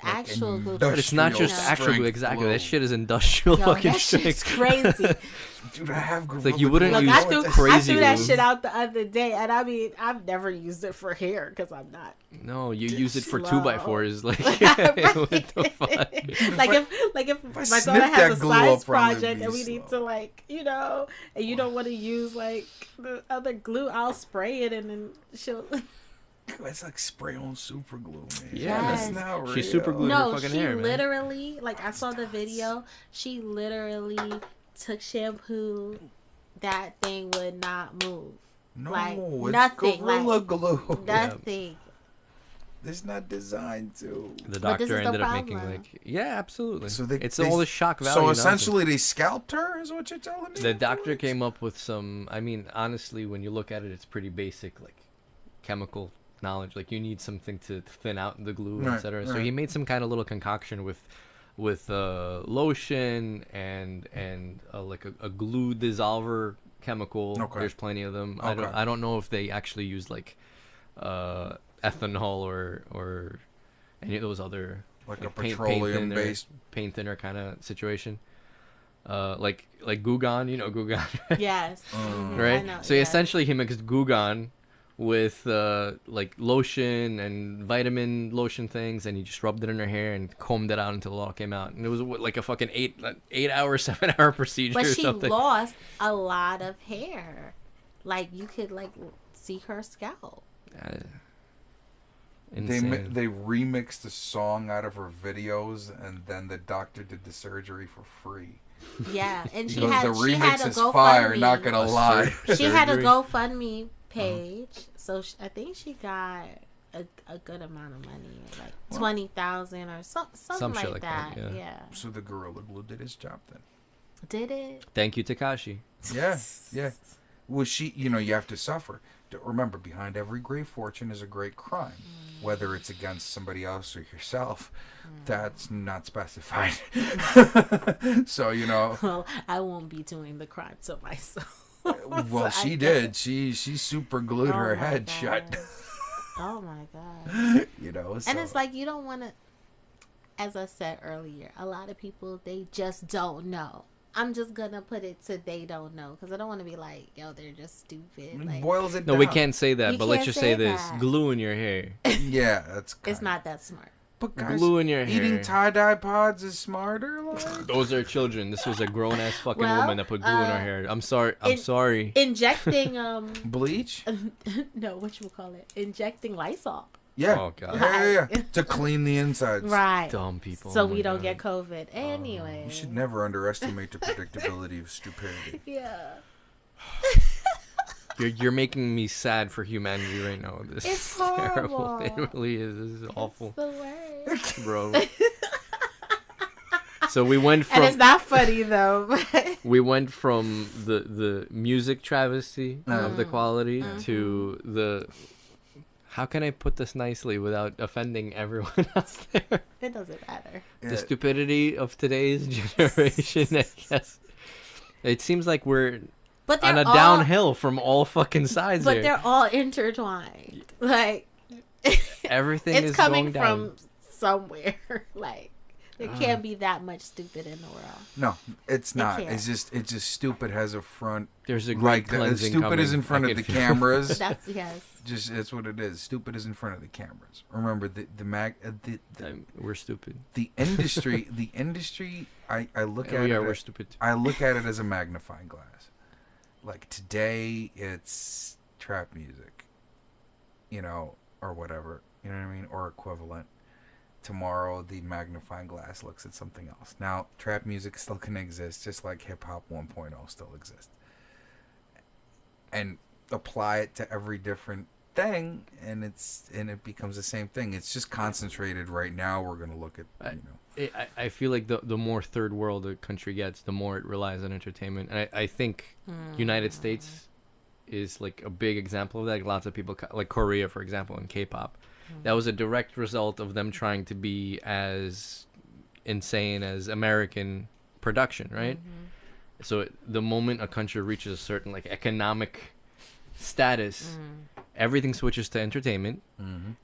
actual glue. But it's not just industrial actual glue. strength Exactly. glue. That shit is industrial Yo, fucking that shit's strength. crazy. Dude, I have like you wouldn't Look, use I threw, crazy I threw that glue. shit out the other day, and I mean, I've never used it for hair because I'm not. No, you use it for Slow. 2x4s. Like, Right. what the fuck? like if I my sniff daughter that has a glue, I'll science probably project be and we need slow. to like, you know, and you don't want to use like the other glue, I'll spray it and then she'll. It's like spray on super glue, man. Yeah, that's Yes. not real. She super glued her No, fucking she hair, man. literally, like I saw the video. She literally took shampoo. That thing would not move. No, like, it's nothing, Gorilla like, glue. Nothing. It's not designed to. The But this doctor is the ended up making problem. like, yeah, absolutely. So they, it's they- all the shock value. So nonsense. essentially, they scalped her. Is what you're telling me? The doctor came up with some. I mean, honestly, when you look at it, it's pretty basic, like chemical knowledge. Like you need something to thin out the glue, Right, etc. So right. he made some kind of little concoction with lotion and like a glue dissolver chemical. Okay. There's plenty of them. Okay. I don't know if they actually use like ethanol or any of those other Like a paint petroleum-based. paint thinner kind of situation. Like Gugan, you know Gugan, Yes. Mm. I right? know, So yes. essentially, he mixed Gugan with like lotion and vitamin lotion things, and he just rubbed it in her hair and combed it out until it all came out. And it was like a fucking 8-hour, 7-hour procedure But or she something. lost a lot of hair. Like you could like see her scalp. Insane. They remixed the song out of her videos, and then the doctor did the surgery for free. Yeah, and she Because had the she had remix a is fire, not GoFundMe. gonna A lie. sur- She had a surgery. GoFundMe page, so I think she got a good amount of money, like 20,000 or something Some shit like like that. that, yeah. Yeah. So the Gorilla Glue did his job then. Did it? Thank you, Tekashi. Yeah, yeah. Well, you have to suffer. Remember, behind every great fortune is a great crime. Whether it's against somebody else or yourself, that's not specified. So, Well, I won't be doing the crime to myself. well, So I she guess- did. She super glued Oh her my head God. shut. Oh my god. So. And it's like you don't want to, as I said earlier, a lot of people, they just don't know. I'm just gonna put it to they don't know because I don't want to be like, yo, they're just stupid. Like, Boils it No, down. we can't say that, You but let's can't just say say this: that. glue in your hair. Yeah, that's. it's not that smart. But guys, Glue in your hair. eating tie-dye pods is smarter. Like? Those are children. This was a grown ass fucking Well, woman that put glue in her hair. I'm sorry. I'm sorry. Injecting Bleach. no, what you call it? Injecting Lysol. Yeah. Oh god. Yeah. To clean the insides. Right. Dumb people. So Oh my we don't God. get COVID. Anyway. You should never underestimate the predictability of stupidity. Yeah. You're making me sad for humanity right now. This It's is terrible. horrible. It really is. This is awful, The worst. bro. So we went And it's from not funny though. But the music travesty of the quality to the. How can I put this nicely without offending everyone else there? it doesn't matter. The stupidity of today's generation, I guess. It seems like we're But on they're a all, downhill from all fucking sides But here. they're all intertwined. Like Everything it's is coming going down. from somewhere. Like there can't be that much stupid in the world. No, it's not. can't. It's just stupid has a front. There's a great Like cleansing stupid coming. is in front I of the can feel it. cameras. That's yes. Just it's what it is. Stupid is in front of the cameras. Remember the We're stupid. industry. The industry. I look at We're it. stupid. Too. I look at it as a magnifying glass. Like today, it's trap music, or whatever, you know what I mean, or equivalent. Tomorrow, the magnifying glass looks at something else. Now, trap music still can exist, just like hip hop 1.0 still exists, and apply it to every different thing, and it becomes the same thing. It's just concentrated right now. We're gonna look at I feel like the more third world a country gets, the more it relies on entertainment. And I think United States is like a big example of that. Like, lots of people, like Korea, for example, in K-pop. That was a direct result of them trying to be as insane as American production, right? So the moment a country reaches a certain like economic status, everything switches to entertainment,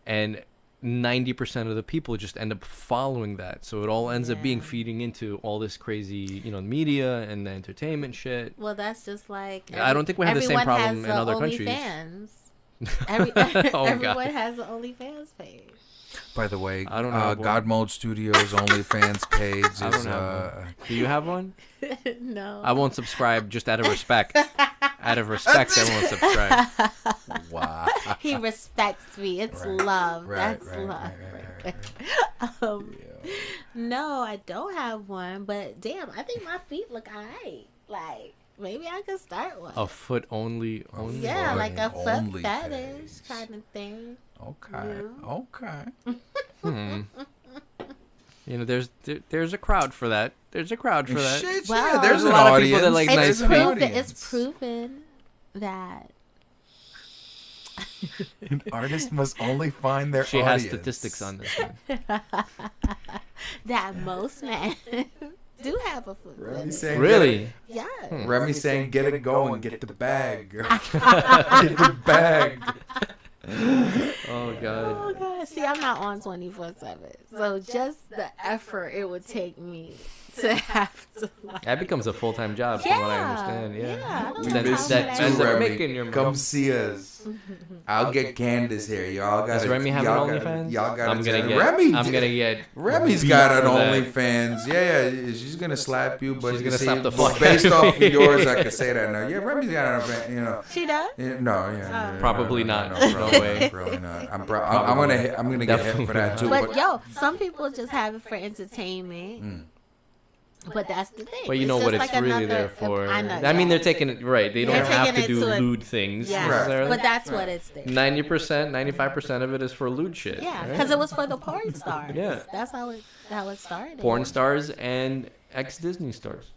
and 90% of the people just end up following that. So it all ends up being feeding into all this crazy, media and the entertainment shit. Well, that's just like I don't think we have the same everyone problem has in a other countries. OnlyFans. Oh, Everyone God. has an OnlyFans page. By the way, I don't have one. GodMode Studios OnlyFans page is I don't have one. Do you have one? No. I won't subscribe just out of respect. Out of respect, I won't subscribe. wow. He respects me. It's love. That's love. Right. No, I don't have one. But damn, I think my feet look alright. Like maybe I could start one. A foot only. Yeah, foot like a foot only fetish page. kind of thing. Okay. There's a crowd for that. There's a crowd for that. Shit, Well, yeah, there's a an lot of audience. people that like There's nice an feet. audience. It's proven that An artist must only find their She has audience. statistics on this one. that most men do have a foot Remy fetish. saying, Really? Yeah. Remy saying, get it going, get the bag. Get the bag. Oh god. Oh god. See, I'm not on 24/7. So just the effort it would take me to have to like, That becomes a full-time job from what I understand. Yeah. I don't We know miss how you that too, ends up Remy. making your Come money. see us. I'll get Candice here. Y'all got Does Remy have an OnlyFans? Y'all got I'm gonna get. Remy. I'm gonna get. Remy's beat got an for that. OnlyFans. Yeah, she's gonna slap you, but She's you gonna see, slap the but fuck based out of off of me. yours, I could say that now. Yeah, Remy's got an She does? yeah, Probably not. No, No way. Probably not. I'm gonna get hit for that too. But yo, some people just have it for entertainment. But that's the thing. But you know what just it's like really another- there for. I know. I mean, they're yes. taking it right. They don't They're have to taking it do to a- lewd things. Yeah, necessarily. but that's what it's there. 90%, 95% of it is for lewd shit. Yeah, right? because it was for the porn stars. Yeah. That's how it started. Porn stars and ex-Disney stars.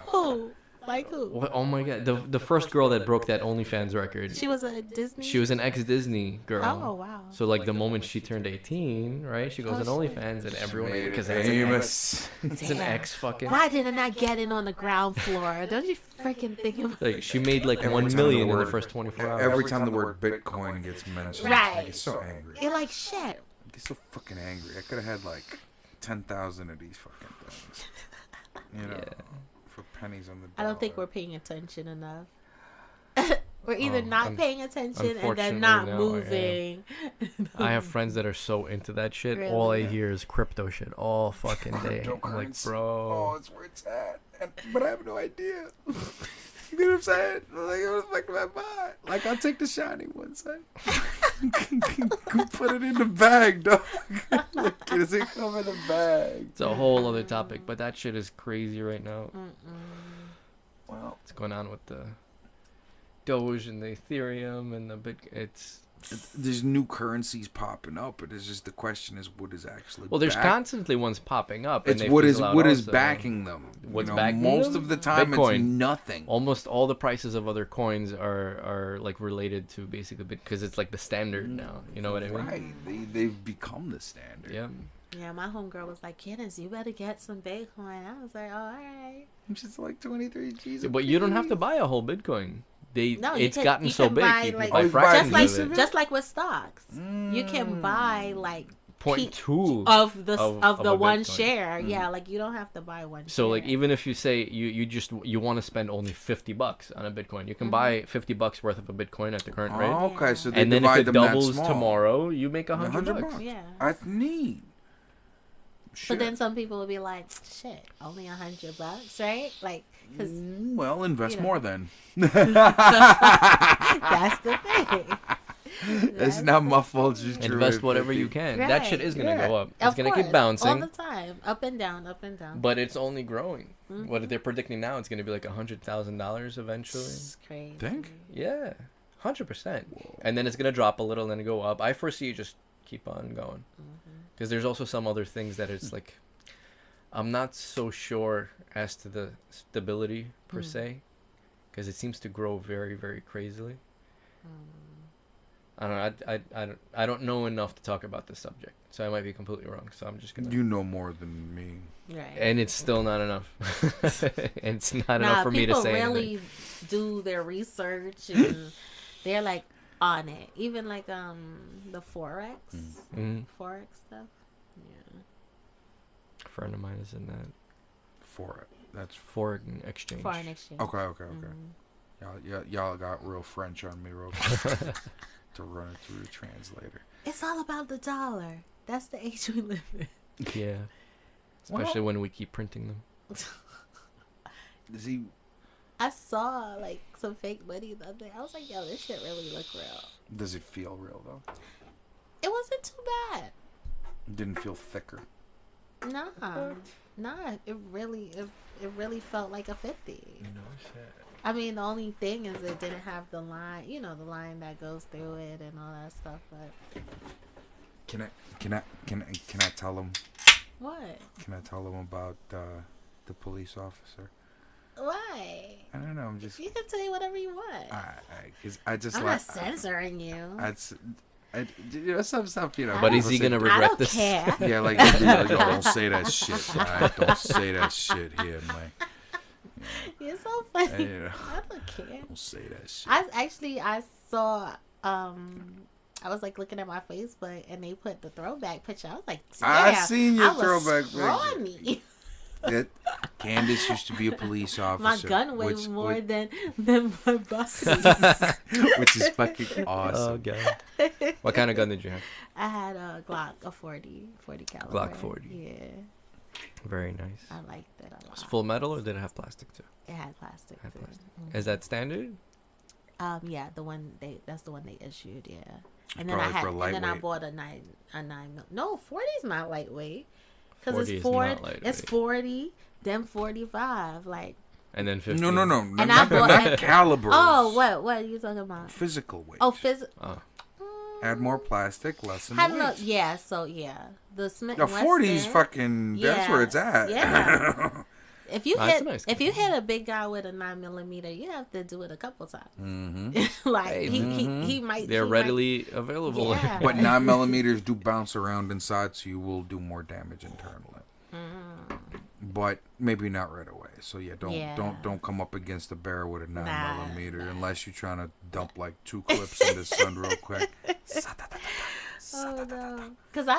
Who? Like who? What? Oh my god, the first girl that broke that OnlyFans record. She was a Disney. She was an ex-Disney girl. Oh wow. So like the moment she turned 18, right? She goes on OnlyFans and everyone because it's an ex. famous. It's an Damn. ex fucking. Why did I not get in on the ground floor? Don't you freaking think about Like she made like Every 1 time million the in the word- first 24 hours. Every time the word Bitcoin gets mentioned, Right. I get so angry. You're like shit. I get so fucking angry. I could have had like 10,000 of these fucking things. You know, Yeah. for pennies on the dollar. I don't think we're paying attention enough. We're either Oh, not paying attention and then not unfortunately, moving. I have friends that are so into that shit. All I hear is crypto shit all fucking day. I'm like, Cryptocurrency. bro. Oh, it's where it's at. But I have no idea. You know what I'm saying? Like, what the fuck do I buy? Like, I'll take the shiny one, son. Put it in the bag, dog. Like, does it come in a bag? It's a whole other topic, but that shit is crazy right now. Well, What's going on with the Doge and the Ethereum and the there's new currencies popping up, but it's just the question is what is actually. Well, there's constantly ones popping up. It's and what they is fizzle out what is also. backing them. What's you know, backing most them? of the time Bitcoin. it's nothing. Almost all the prices of other coins are like related to basically because it's like the standard now. You know what I mean? Right. They've become the standard. Yeah. Yeah, my homegirl was like, Candice, you better get some Bitcoin. I was like, oh, all right. Which is like 23 G's. But you don't have to buy a whole Bitcoin. No, It's gotten so big. buy, You can like, buy Oh, you buy fractions a piece of of it. it? just like with stocks. You can buy like 0.2 of the of the a one Bitcoin. share. Yeah, like you don't have to buy one. So like share. even if you say you want to spend only $50 on a Bitcoin, you can buy $50 worth of a Bitcoin at the current rate. Oh, okay, so they And then if divide it them that doubles small. tomorrow, you make $100. bucks. Yeah. That's neat. But Shit. then some people will be like, shit, only $100, right? Like, because Well, invest you know. more then. that's the thing. It's not my fault. It's just Invest whatever you can. That shit Right. is gonna Yeah. go up. It's Of gonna course, keep bouncing. all the time, up and down, up and down. But it's only growing. What they're predicting now, it's gonna be like $100,000 eventually. It's crazy. Think? Yeah, 100%. And then it's gonna drop a little, and then go up. I foresee it just keep on going. Because there's also some other things that it's like, I'm not so sure as to the stability per se, because it seems to grow very, very crazily. I don't know. I don't know enough to talk about this subject, so I might be completely wrong. So I'm just gonna. You know more than me. Right. And it's still not enough. And it's not enough for me to say people really anything. do their research and they're like on it. Even like the forex, forex stuff. Yeah. A friend of mine is in that For it. That's foreign exchange. Foreign exchange. okay. Y'all got real French on me real quick to run it through the translator. It's all about the dollar. That's the age we live in. Yeah. Especially when we keep printing them. Does he? I saw like some fake money the other day. I was like, yo, this shit really look real. Does it feel real though? It wasn't too bad. It didn't feel thicker. Nah. It really felt like a 50. I mean, the only thing is it didn't have the line, the line that goes through it and all that stuff. But Can I tell him? what? Can I tell him about the police officer? Why? I don't know. I'm just. You can say whatever you want. Because I just I'm like. not censoring you. Some stuff, But is he gonna I regret don't this? care. Yeah, like, yo, don't say that shit, man. Don't say that shit here, man. You're so funny. Yeah. I don't care. Don't say that shit. I saw I was like looking at my Facebook and they put the throwback picture. I was like, damn, I seen your I was throwback picture. scrawny. Candice used to be a police officer. My gun weighs more than my body. which is fucking Oh awesome. god. What kind of gun did you have? I had a Glock, a 40 caliber. Glock 40. Yeah, Very nice. I liked it a lot. Was it full metal or did it have plastic too? It had plastic. Had too. plastic. Is that standard? Yeah, that's the one they issued. Yeah, and then Probably for I lightweight. bought a 9 mil. No, 40 is not lightweight. Because 40 it's is 40, not lightweight. it's 40, then 45. Like, And then 50. No. And I Not bought- caliber. oh, what are you talking about? Physical weight. Oh, physical. Oh. Add more plastic, less in Had weight. no, yeah, so yeah, the Smith. The 40's Wesson, fucking. That's where it's at. Yeah. If you That's hit, a nice if you hit a big guy with a 9mm, you have to do it a couple times. Mm-hmm. Like Hey, he might. They're he readily available. Yeah. But 9mm do bounce around inside, so you will do more damage internally. But maybe not right away. So yeah, don't come up against a bear with a 9mm unless you're trying to dump like 2 clips in the sun real quick. Oh no. Because I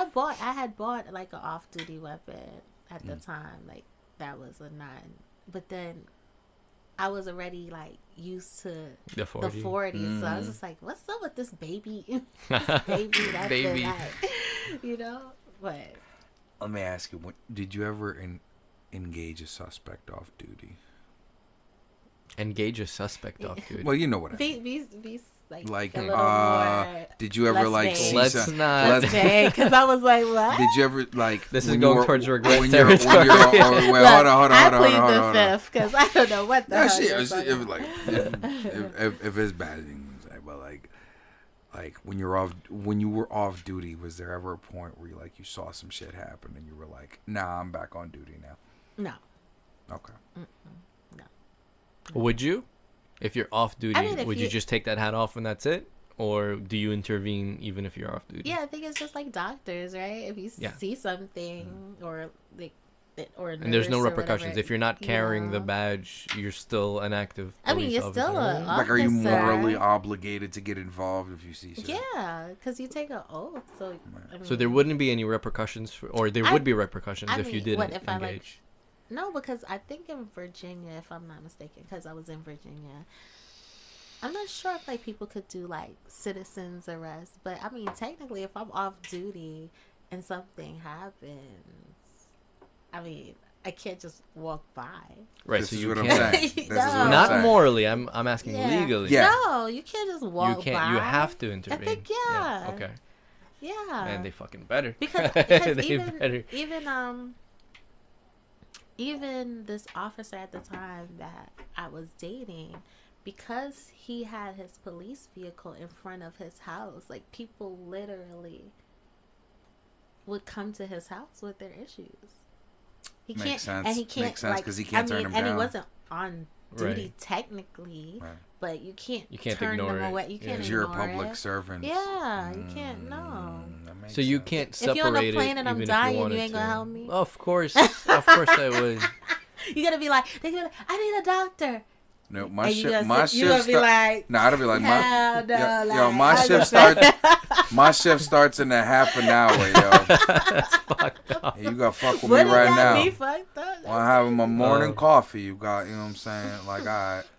had bought like an off-duty weapon at the time. Like that was a 9. But then I was already like used to The 40. the 40. So I was just like, what's up with this baby? This baby that's Baby. you know? But Let me ask you, did you ever engage a suspect off duty? Engage a suspect off duty. Well, you know what I mean. be Like, a little more. did you ever less like vague. see Let's some, not. Because I was like, what? Did you ever like? This is when going you were- towards regret when you're- territory. when you're- oh, wait, hold on, I hold plead on, the hold on. fifth because I don't know what the No, hell shit. you're It talking was like if it's bad, you can say, but like when you were off duty, was there ever a point where you saw some shit happen and you were like, nah, I'm back on duty now? No. Okay. Would you? If you're off duty, I mean, if would you you- just take that hat off and that's it? Or do you intervene even if you're off duty? Yeah, I think it's just like doctors, right? If you Yeah. see something or like, or a And there's no nurse or repercussions. whatever, If you're not carrying the know. badge, you're still an active I mean, police you're officer, still right? a Like, are you officer. morally obligated to get involved if you see shit? Yeah, because you take an oath. So, I mean, So there wouldn't be any repercussions, or there would be repercussions I if you mean, didn't what if I, like, engage. No, because I think in Virginia, if I'm not mistaken, because I was in Virginia, I'm not sure if like people could do like citizens arrest, but I mean technically, if I'm off duty and something happens, I mean I can't just walk by. Right, This so is you what I'm can't. saying. This is No. what I'm Not saying. morally. I'm asking Yeah. legally. Yeah. No, you can't just walk You can't. by. You have to intervene. I think yeah. Okay. Yeah. And they fucking better. because They better. even this officer at the time that I was dating, because he had his police vehicle in front of his house, like people literally would come to his house with their issues. He Makes can't, sense. and he can't Makes sense like, 'cause he can't turn them and down. he wasn't on duty Right. technically, Right. but you can't can't turn ignore them it. away. You Yeah. can't Because you're a ignore public it. servant. Yeah, you can't. No. That makes So you sense. can't If separate you're on a it plane and I'm even if dying, you you wanted ain't gonna to. help me? Of course I would. You gotta be like, they're gonna, I need a doctor. No, my And you shift. gonna My sit- you gonna shift. be like, No, I'd be like, hell no, yo, like, my I shift just- starts. My shift starts in a half an hour, yo. That's fucked up. You got fuck with me What right now. Me fucked up? While I'm having my morning Oh. coffee, you got, you know what I'm saying? Like,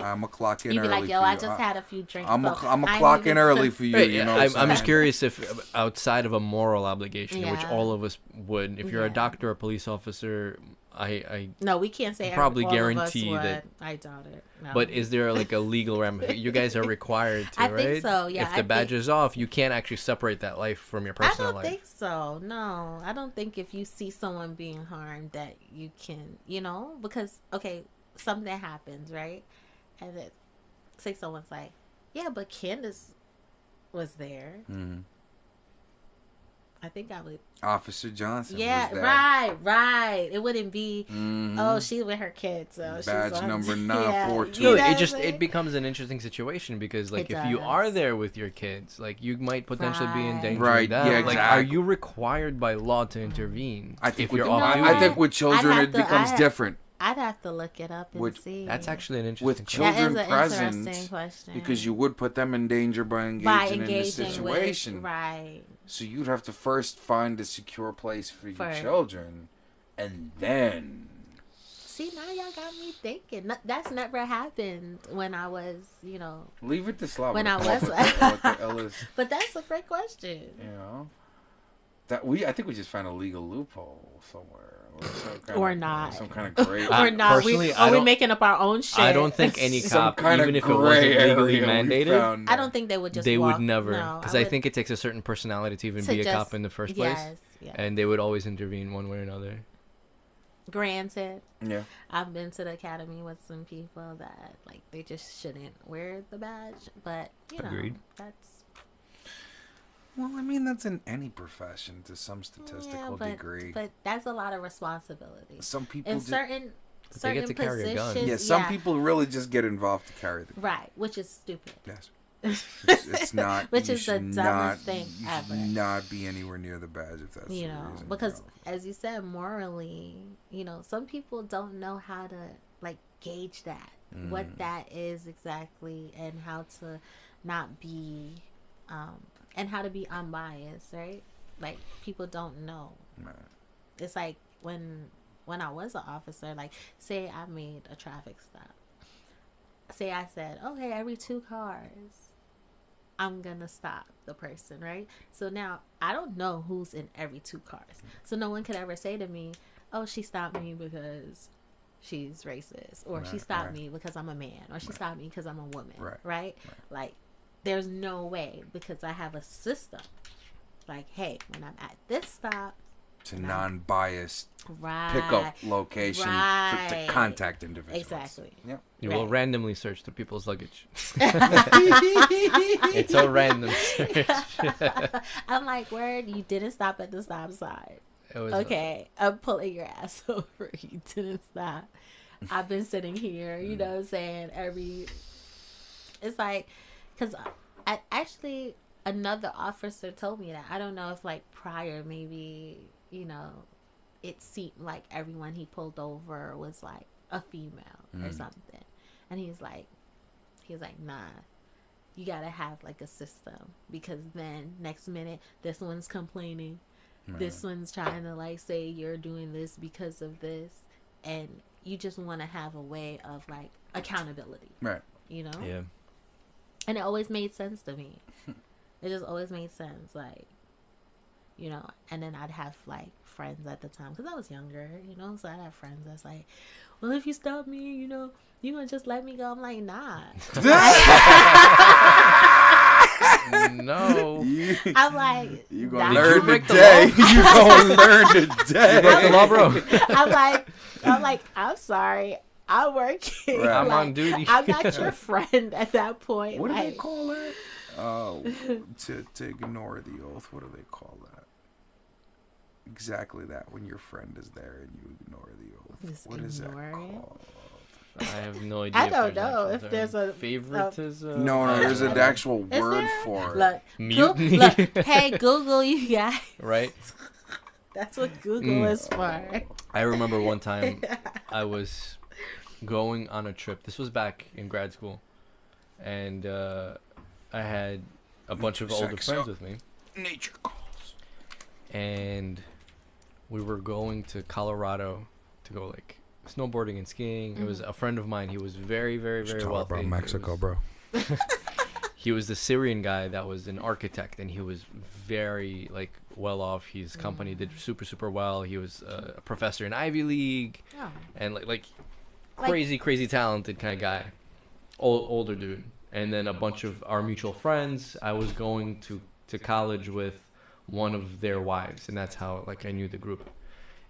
I'm a clock in You be early like, yo, for I you. just had a few drinks. I'm so a I ain't clock even in early feel- for you. Right, You know, I'm what I'm just saying? curious if outside of a moral obligation, which Yeah. all of us would, if you're a Yeah. doctor or a police officer, I No, we can't say probably all of us guarantee would. that- I doubt it. No. But is there like a legal ramification? You guys are required to, I right? think so, yeah, If I the badge think- is off, you can't actually separate that life from your I personal don't life. think so. No, I don't think if you see someone being harmed that you can, because okay, something happens, right? And it, say someone's like, yeah, but Candice was there. Mhm. I think I would. Officer Johnson. Yeah, was there. right. It wouldn't be. Mhm. Oh, she's with her kids. So Badge she's on, number Yeah, 942. No, you know it what just I'm it saying? becomes an interesting situation because like It if you are does. there with your kids, like you might potentially be in Right. danger. Right, of them. yeah, Like, are exactly. you required by law to intervene? I think if with you're the- off duty? I think with children I'd have it to- becomes I'd- different. I'd have to look it up and Which- see. That's actually an interesting. With question. That is children an present, interesting question. because you would put them in danger by engaging, by in the engaging situation. with right. So you'd have to first find a secure place for your For- children, and then See, now y'all got me thinking. That's never happened when I was, leave it to Slav. When to I come up was- with the illest, But that's a great question. you know, I think we just found a legal loophole somewhere, or, some kind Or of, not. some kind of great. Or not? personally, I Are we don't- making up our own shit? I don't think any Some cop, kind even of if it wasn't gray legally area we mandated, found I there. don't think they would just. they walk, would never. No, Because I would- think it takes a certain personality to even to be a just- cop in the first place, Yes. and they would always intervene one way or another. Granted, Yeah. I've been to the academy with some people that like they just shouldn't wear the badge, but Agreed. That's Well, I mean, that's in any profession to some statistical degree. But that's a lot of responsibility. Some people In just, certain they get to carry a gun. positions, yeah, some people really just get involved to carry the. right, which is stupid. Yes. It's not. Which you is the should dumbest not- thing you ever. should not be anywhere near the badge if that's You the know, reason, because you know. as you said, morally, some people don't know how to like gauge that, what that is exactly, and how to not be and how to be unbiased, right? Like, people don't know. Right. It's like when I was an officer, like, say I made a traffic stop. Say I said, okay, every 2 cars, I'm gonna stop the person, right? So now I don't know who's in every 2 cars. So no one could ever say to me, oh, she stopped me because she's racist, or she stopped me because I'm a man, or she stopped me because I'm a woman, right? Like, there's no way, because I have a system. Like, hey, when I'm at this stop, it's a non-biased pickup location to contact individuals. Exactly. Yep. You will randomly search through people's luggage. It's a random search. I'm like, word, you didn't stop at the stop sign. It was Okay, I'm pulling your ass over. You didn't stop. I've been sitting here, you know what I'm saying? It's like, because I actually, another officer told me that. I don't know if, like, prior, maybe, you know, it seemed like everyone he pulled over was, like, a female or something. And he's like, nah, you gotta have, like, a system, because then next minute, this one's complaining. This one's trying to, like, say you're doing this because of this. And you just want to have a way of, like, accountability. Right. You know? Yeah. And it always made sense to me. It just always made sense. Like, you know, and then I'd have, like, friends at the time, because I was younger, you know? So I'd have friends that's like, well, if you stop me, you know, you gonna just let me go? I'm like, nah. No. I'm like, you gonna learn today. You gonna learn today. You broke the law, bro. I'm like, I'm sorry. I'm working. Right. I'm like, on duty. I'm not your friend at that point. What do they call that? To ignore the oath. What do they call that? Exactly that. When your friend is there and you ignore the oath. Just what is that called? I have no idea. I don't know if there's a favoritism. No, there's an actual word for it. Look, mutiny. Look, hey, Google, you guys. Right. That's what Google is for. I remember one time I was going on a trip. This was back in grad school, and I had a bunch of older friends with me. Nature calls. And we were going to Colorado to go, like, snowboarding and skiing. It was a friend of mine. He was very, very, very wealthy. About Mexico, bro. He was the Syrian guy that was an architect, and he was very, like, well off. His company did super, super well. He was a professor in Ivy League, and like crazy talented kind of guy, older dude. And then a bunch of our mutual friends. I was going to college with one of their wives, and that's how, like, I knew the group.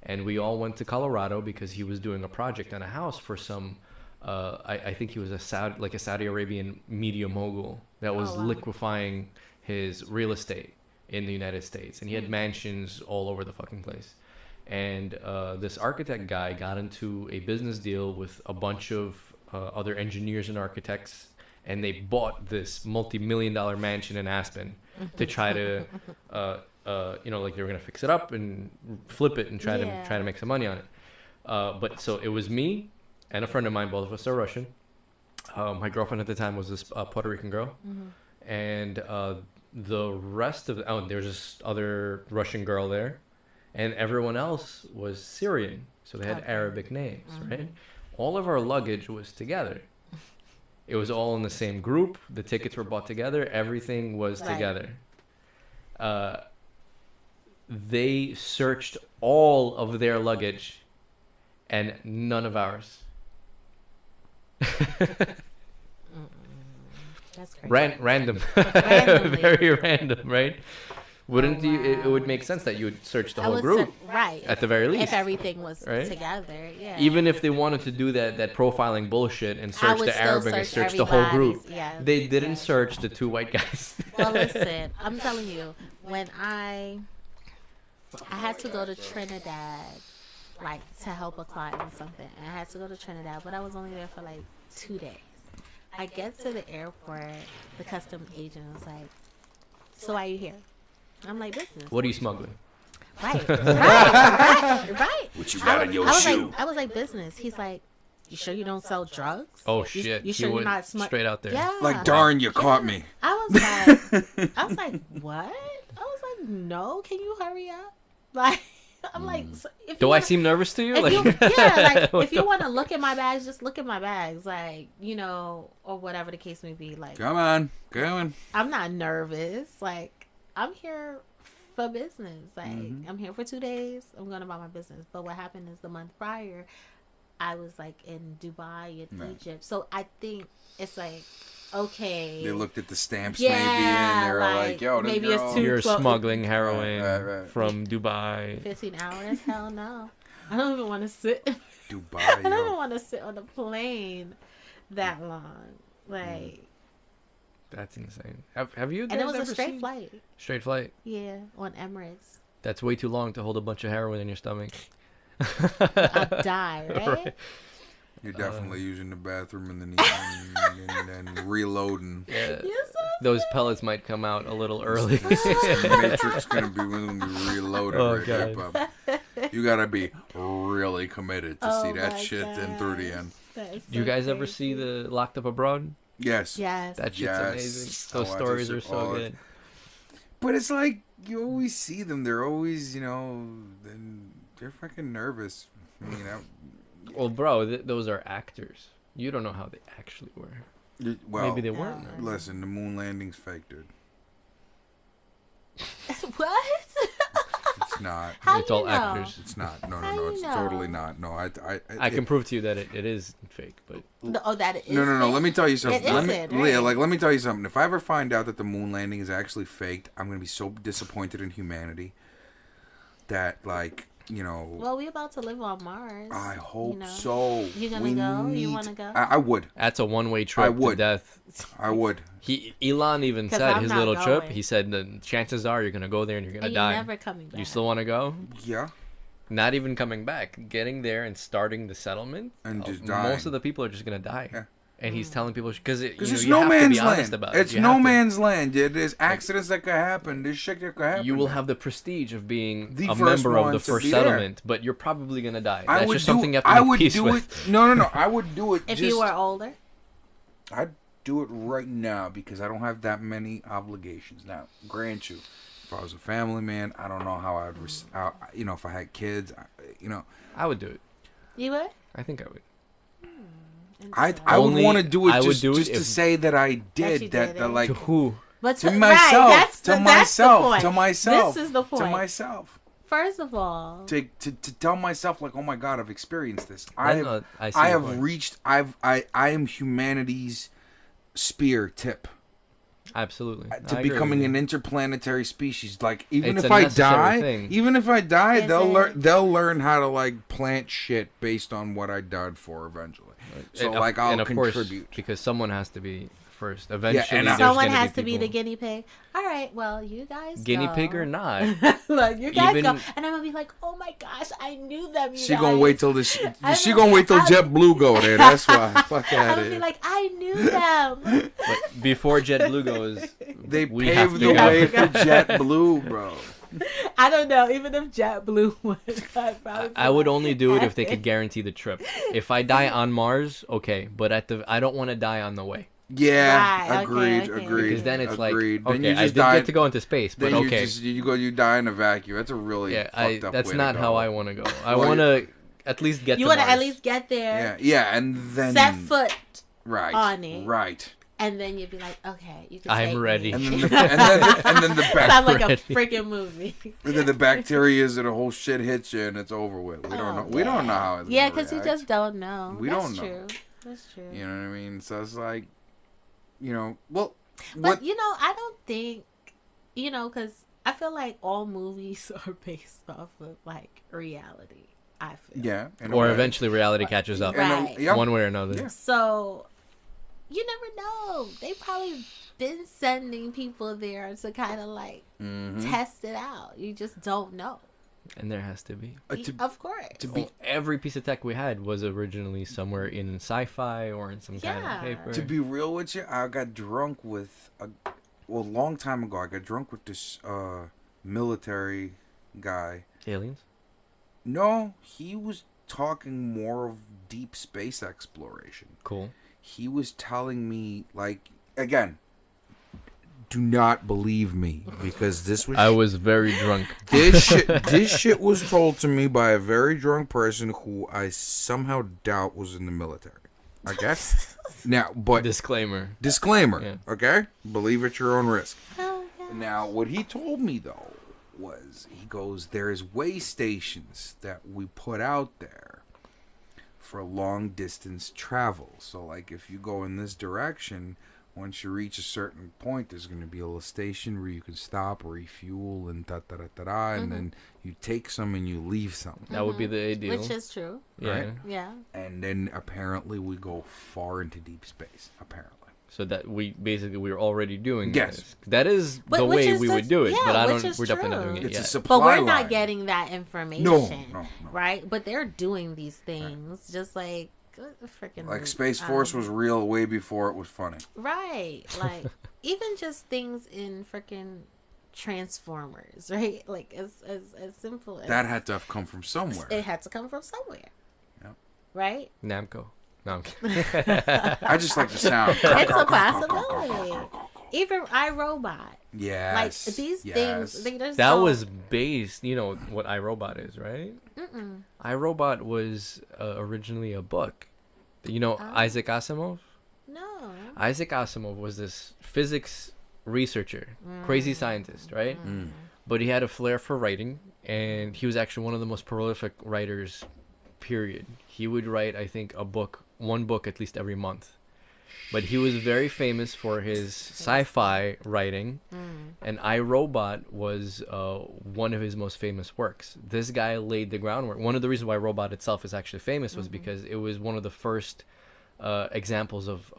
And we all went to Colorado because he was doing a project on a house for some. I think he was a Saudi Arabian media mogul that was liquefying his real estate in the United States, and he had mansions all over the fucking place. And this architect guy got into a business deal with a bunch of other engineers and architects, and they bought this multi-million-dollar mansion in Aspen to try to, like, they were gonna fix it up and flip it and try to make some money on it. But so it was me and a friend of mine. Both of us are Russian. My girlfriend at the time was this Puerto Rican girl, and the rest of there's this other Russian girl there, and everyone else was Syrian, so they had Arabic names, right? All of our luggage was together. It was all in the same group. The tickets were bought together. Everything was together. They searched all of their luggage and none of ours. That's crazy. Random. Very random, right? Wouldn't you? It would make sense that you would search the whole group, right? At the very least, if everything was together, yeah. Even if they wanted to do that profiling bullshit and search the Arabic and search the whole group, they didn't search the 2 white guys. Well, listen, I'm telling you, when I had to go to Trinidad, like, to help a client or something, and I had to go to Trinidad, but I was only there for like 2 days. I get to the airport, the customs agent was like, "So why are you here?" I'm like, "Business." What are you smuggling? Right. What you got in your shoe? I was like, "Business." He's like, "You sure you don't sell drugs?" Oh shit! You sure you're not straight out there? Yeah. Like, darn, you caught me. I I was like, what? I was like, no, can you hurry up? Like, I'm like, so if Do you I wanna- seem nervous to you? if Like, you, yeah, like if you What want to look at my bags, just look at my bags, like, you know, or whatever the case may be. Like, Come on, going. I'm not nervous. Like, I'm here for business. Like, I'm here for 2 days. I'm going about my business. But what happened is the month prior, I was like in Dubai and Right. Egypt. So I think it's like, okay. They looked at the stamps Yeah, maybe, and they were like, like, "Yo, this maybe it's girl." too- You're Well, smuggling heroin right. from Dubai. 15 hours? Hell no. I don't even want to sit. I Dubai, don't even yo. want to sit on a plane that long. Like, That's insane. Have you guys and it was ever a straight seen flight. Straight flight. Yeah, on Emirates. That's way too long to hold a bunch of heroin in your stomach. I'll die, right? Right. You're definitely using the bathroom and then reloading. Yeah. You're so Those pellets might come out a little early. The Matrix gonna be reloaded Oh, right there, God. bub. You gotta be really committed to see that my shit in through the end. That is Do you so guys ever crazy. see the Locked Up Abroad? Yes. Yes. That shit's Yes. amazing. Those Oh, I stories just- are so oh, good. But it's like you always see them. They're always, they're fucking nervous. I mean, Well, bro, those are actors. You don't know how they actually were. well, Maybe they weren't. listen, the moon landing's fake, dude. What? It's not. How It's you all know? actors. It's not. No, How no, you it's know? totally not. No, I can prove to you that it is fake, but No, oh, that is No. fake? Let me tell you something. It Let me, isn't, Leah, right? let me tell you something. If I ever find out that the moon landing is actually faked, I'm gonna be so disappointed in humanity. That, Well, we about to live on Mars. I hope you know? so. You gonna We go? You need- wanna go? I would. that's a one-way trip I would. to death. I would. Elon even 'Cause said I'm his not little trip. going. He said the chances are you're gonna go there and you're gonna And die. you're never coming back. You still want to go? Yeah. Not even coming back. Getting there and starting the settlement. And just most dying. of the people are just gonna die. Yeah. And he's telling people because Because you it's you no have to man's be honest land. about it. It's You no have to- man's land. There's accidents that could happen. There's shit that could happen. You will there. have the prestige of being The a first member of one the to first be there. settlement, but you're probably gonna die. I That's would just do. something you have to I make would peace do with. it. No. I would do it. If just, you were older. I'd do it right now because I don't have that many obligations. Now, grant you, if I was a family man, I don't know how I'd, if I had kids, I would do it. You would? I think I would. I would Only- want to do it I would just, do it just to if- say that I you did did that. it. Like To who? But to right, myself, that's to the myself, point. to myself. This is the point. To myself. First of all, To tell myself like, oh my god, I've experienced this. I see I your have point. reached. I am humanity's spear tip Absolutely. to I agree with becoming you. an interplanetary species. Like even It's if a I necessary die, thing. Is it? they'll learn how to like plant shit based on what I died for eventually. So And of- like I'll and of course, contribute. because someone has to be first. Eventually, and there's someone gonna has to be people- the guinea pig. All right, well, you guys guinea go. pig or not. Look, you guys Even- go, and I'm gonna be like, oh my gosh, I knew them. You She guys. gonna wait till this. I'm She gonna gonna be- wait till I'm- JetBlue go there. That's why. Fuck I'm out gonna of be here. like, I knew them. But before JetBlue goes, They we have paved to the go. way for JetBlue, bro. I don't know. Even if JetBlue would, I'd probably be I would like, only do it if they could "Heck guarantee the trip. If I die on Mars, okay, but I don't want to die on the way Yeah, Right, agreed, okay. agreed. because then it's agreed. like, Then you okay, I just did die- get to go into space, but Then okay, you die in a vacuum. That's a really yeah, fucked up that's way not to how go. I want to go. I Well, want to at least get You to want to Mars. at least get there, Yeah, and then set foot, right on it. right, and then you'd be like, okay, you can I'm take ready. me. and then the Sound like a ready. freaking movie. and then the bacteria is that the whole shit hits you and it's over with. We don't Oh, know. We don't know how it's Yeah, gonna because you react. just don't know. We That's don't know. True. That's true. You know what I mean? So it's like, well, But I don't think, because I feel like all movies are based off of like reality. I feel. yeah, in a or way. eventually reality catches up, Right. Yeah. one way or another. Yeah. So, you never know. They probably been sending people there to kind of like Mhm. test it out. You just don't know. And there has to be. Of course. to be Every piece of tech we had was originally somewhere in sci-fi or in some kind Yeah. of paper. To be real with you, I got drunk with a long time ago. I got drunk with this military guy. Aliens. No, he was talking more of deep space exploration. Cool. He was telling me, like, again, do not believe me because this was I was very drunk. this shit was told to me by a very drunk person who I somehow doubt was in the military. Okay? Now, but Disclaimer. disclaimer, okay? Believe at your own risk. Oh, yeah. Now, what he told me though was he goes, there's way stations that we put out there for long distance travel. So like if you go in this direction, once you reach a certain point, there's going to be a little station where you can stop, refuel, and and then you take some and you leave some. That would be the ideal. Which is true. Yeah. Right? Yeah. And then apparently we go far into deep space. Apparently. So that we're already doing Yes. this. That is But the which way is we the- would do it. yeah, but I which don't. is We're definitely not true. doing it It's a yet. supply But we're line. not getting that information. No. Right? But they're doing these things just like freaking. Like Space Force was real way before it was funny. Right. Like even just things in freaking Transformers, right? Like as simple as That had to have come from somewhere. it had to come from somewhere. Yep. Right? Namco. No, I'm kidding. I just like the sound. It's a possibility. Even iRobot. Yes. Like these things, they just That don't- was based. You know what iRobot is, right? iRobot was originally a book. You know Isaac Asimov? no. Isaac Asimov was this physics researcher, crazy scientist, right? But he had a flair for writing, and he was actually one of the most prolific writers, period. He would write, I think, one book at least every month. But he was very famous for his sci-fi writing, and iRobot was one of his most famous works. This guy laid the groundwork. One of the reasons why Robot itself is actually famous was because it was one of the first examples of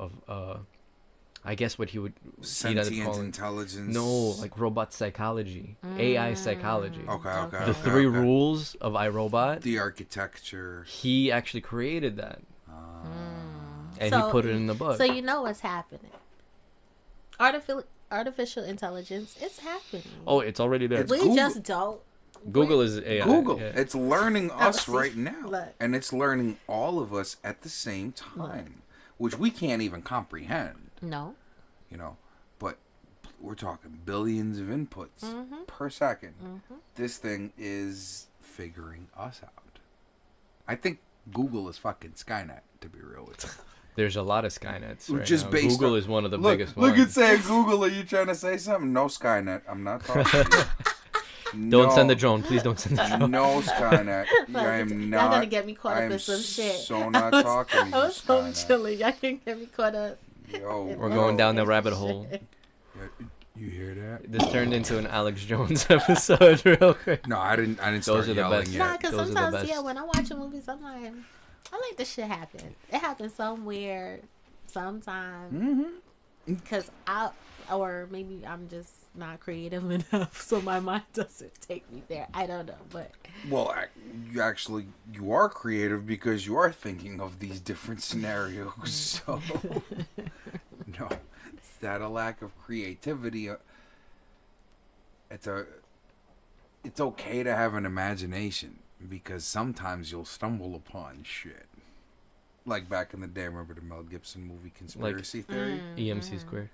I guess what he would Sentient intelligence. No, like robot psychology, AI psychology. Okay. The three rules of iRobot. The architecture. He actually created that, and So- he put it in the book. So you know what's happening. Artificial intelligence, it's happening. Oh, it's already there. It's we Google. just don't. Google is AI. Google. yeah. It's learning us see, right now. look. And it's learning all of us at the same time, which we can't even comprehend, No. you know. But we're talking billions of inputs per second. This thing is figuring us out. I think Google is fucking Skynet, to be real with you. There's a lot of Skynets right Just now. based Google on- is one of the Look, biggest look ones. at saying Google. Are you trying to say something? No Skynet. I'm not talking to you. Don't send the No. drone, please. Don't send the drone. No Skynet. I am not. Y'all gonna get me caught up I am in some shit. so not talking to you, I was so Skynet. chilling. Y'all can get me caught up. Yo, We're going down the rabbit hole. You hear that? This turned into an Alex Jones episode real quick. No, I didn't Those start are the yelling best. yet. Nah, because Those are the sometimes, best. yeah, when I'm watching movies, I'm like, I like this shit happen. It happens somewhere, sometime. Because or maybe I'm just not creative enough, so my mind doesn't take me there. I don't know, but Well, you are creative because you are thinking of these different scenarios. So, no, is that a lack of creativity? It's okay to have an imagination because sometimes you'll stumble upon shit. Like back in the day, remember the Mel Gibson movie Conspiracy Theory? EMC squared.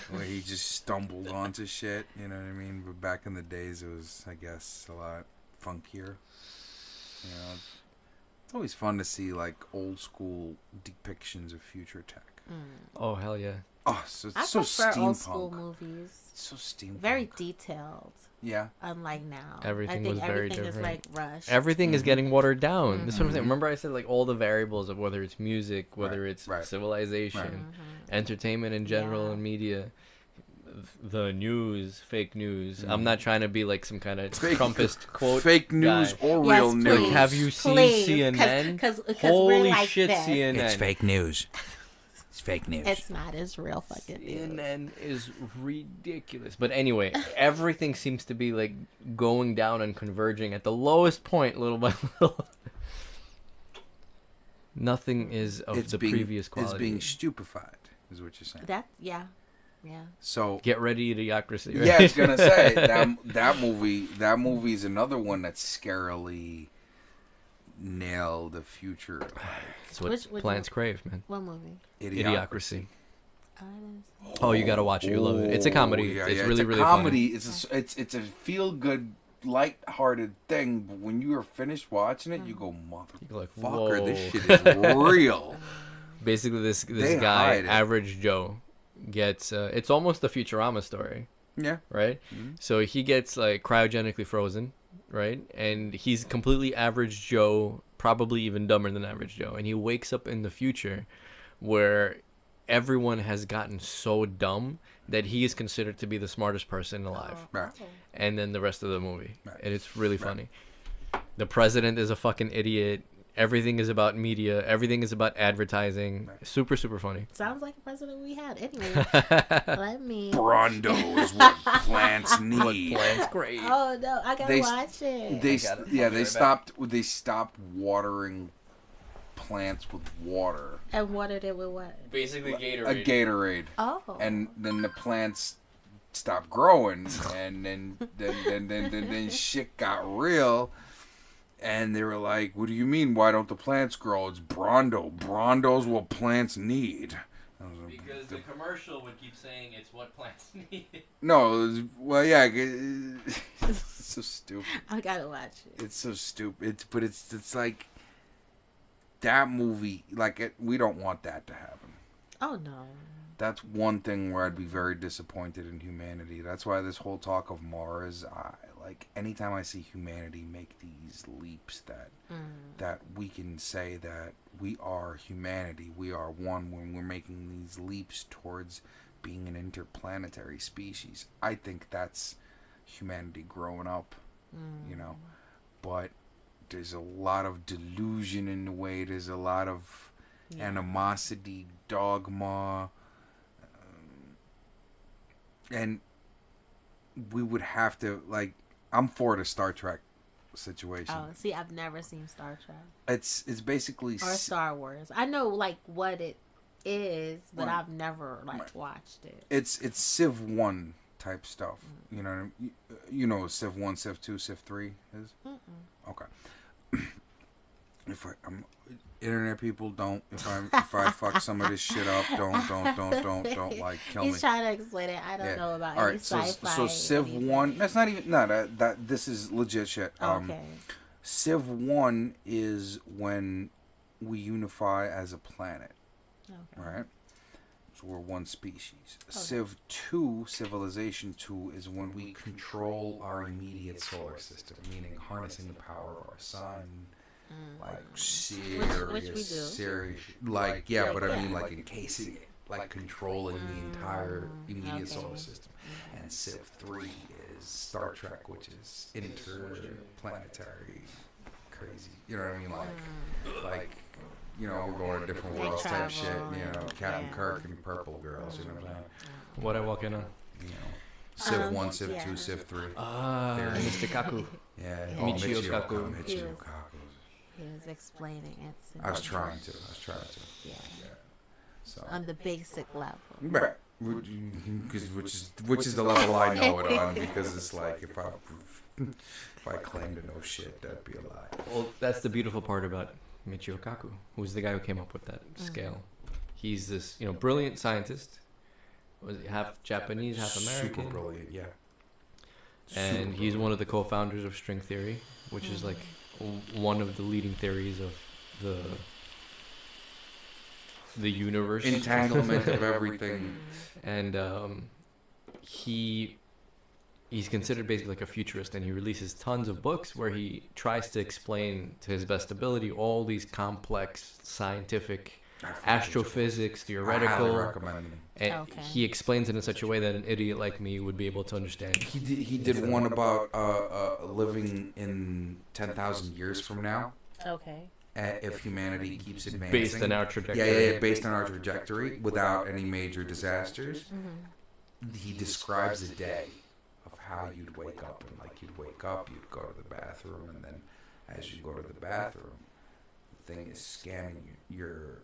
Where he just stumbled onto shit, you know what I mean? But back in the days, it was, I guess, a lot funkier. You know, it's always fun to see like old school depictions of future tech. Oh hell yeah! Oh, so I so prefer steampunk. old school movies. So steampunk. Very detailed, Yeah. unlike now. Everything I think was very everything is different. like rushed. Everything is getting watered down. This is what I'm saying. Remember, I said like all the variables of whether it's music, whether Right, it's right. civilization, entertainment in general, Yeah. and media. The news, fake news. I'm not trying to be like some kind of Trumpist quote. Fake news guy. or Yes, real please. news. Like, have you seen Please, CNN? 'cause Holy we're like shit, this. CNN. news. It's fake news. It's not as real fucking news. CNN is ridiculous. But anyway, everything seems to be like going down and converging at the lowest point, little by little. Nothing is of the previous quality. It's being stupefied, is what you're saying. Yeah. So Get ready, Idiocracy. Right? yeah, I was gonna say that movie's another one that scarily nailed the future. Like, It's what Which plants one? crave, man. What movie? Idiocracy. Oh, you gotta watch it. You love it. It's a comedy. Yeah, it's yeah, really, it's a really comedy. funny. It's a feel good, light-hearted thing. But when you are finished watching it, you go, You're like, motherfucker, this whoa. shit is real. Basically, this They guy, hide it. Average Joe, gets it's almost a Futurama story, Yeah. right? So he gets like cryogenically frozen, right? And he's completely average Joe, probably even dumber than average Joe. And he wakes up in the future where everyone has gotten so dumb that he is considered to be the smartest person alive. Right. And then the rest of the movie. Right. And it's really funny. The president is a fucking idiot. Everything is about media. Everything is about advertising. Right. Super, super funny. Sounds like a president we had. Anyway, let me. Brondo is what plants need. great. Oh no, I gotta They- watch it. They stopped watering plants with water. And watered it with what? Basically A Gatorade. Gatorade. Oh. And then the plants stopped growing, and then shit got real, and they were like, "What do you mean? Why don't the plants grow? It's Brondo. Brondo's what plants need." I was like, Because the commercial would keep saying it's what plants need. no, it was, well, yeah, it's so stupid. I gotta watch it. It's so stupid. But it's like that movie. Like we don't want that to happen. Oh no. That's one thing where I'd be very disappointed in humanity. That's why this whole talk of Mars, like anytime I see humanity make these leaps that we can say that we are humanity, we are one when we're making these leaps towards being an interplanetary species. I think that's humanity growing up, you know. But there's a lot of delusion in the way. There's a lot of animosity, dogma. And we would have to, like, I'm for the Star Trek situation. Oh, see, I've never seen Star Trek It's basically or Star Wars. I know like what it is, but Right. I've never like Right. watched it. it's Civ 1 type stuff. You know, you know what Civ 1, Civ 2, Civ 3 is? Okay. If I'm internet people, don't if I fuck some of this shit up, don't like kill me. He's trying to explain it. I don't know about All any right, so sci-fi. Civ anything. 1, that's not even that this is legit shit. Okay. Civ 1 is when we unify as a planet, Okay. right? So we're one species. Civ 2, Civilization 2, is when we control our immediate solar system, meaning harnessing the power of our sun. Like serious, Which we do. serious, like but I mean like encasing it, like controlling the entire immediate solar system. And Civ 3 is Star Trek, which is interplanetary, crazy. You know what I mean? Like you know, we're going to different They worlds type shit. travel, You know, Captain yeah. Kirk and Purple Girls. You know what I'm saying? What I walk in on? You know, Civ 1, Civ 2, yeah. Civ 3. Mr. Kaku. Yeah, Michio Kaku. Michio Kaku. He was explaining it. I was trying to. Yeah. So. On the basic level. Right. Which is the level I know it on, because it's like if I claim to know shit, that'd be a lie. Well, that's the beautiful part about Michio Kaku, who's the guy who came up with that scale. He's this, brilliant scientist. Was he half Japanese, half American? Super brilliant, yeah. And he's one of the co-founders of string theory, which is like one of the leading theories of the universe. Entanglement of everything. And he's considered basically like a futurist, and he releases tons of books where he tries to explain to his best ability all these complex scientific astrophysics, I highly theoretical, recommend them. and Okay. he explains it in such a way that an idiot like me would be able to understand. He did one about living in 10,000 years from now, Okay. if humanity keeps advancing. Based on our trajectory. Yeah, based on our trajectory, without any major disasters. He describes a day of how you'd wake up, and like you'd wake up, you'd go to the bathroom, and then as you go to the bathroom, the thing is scanning your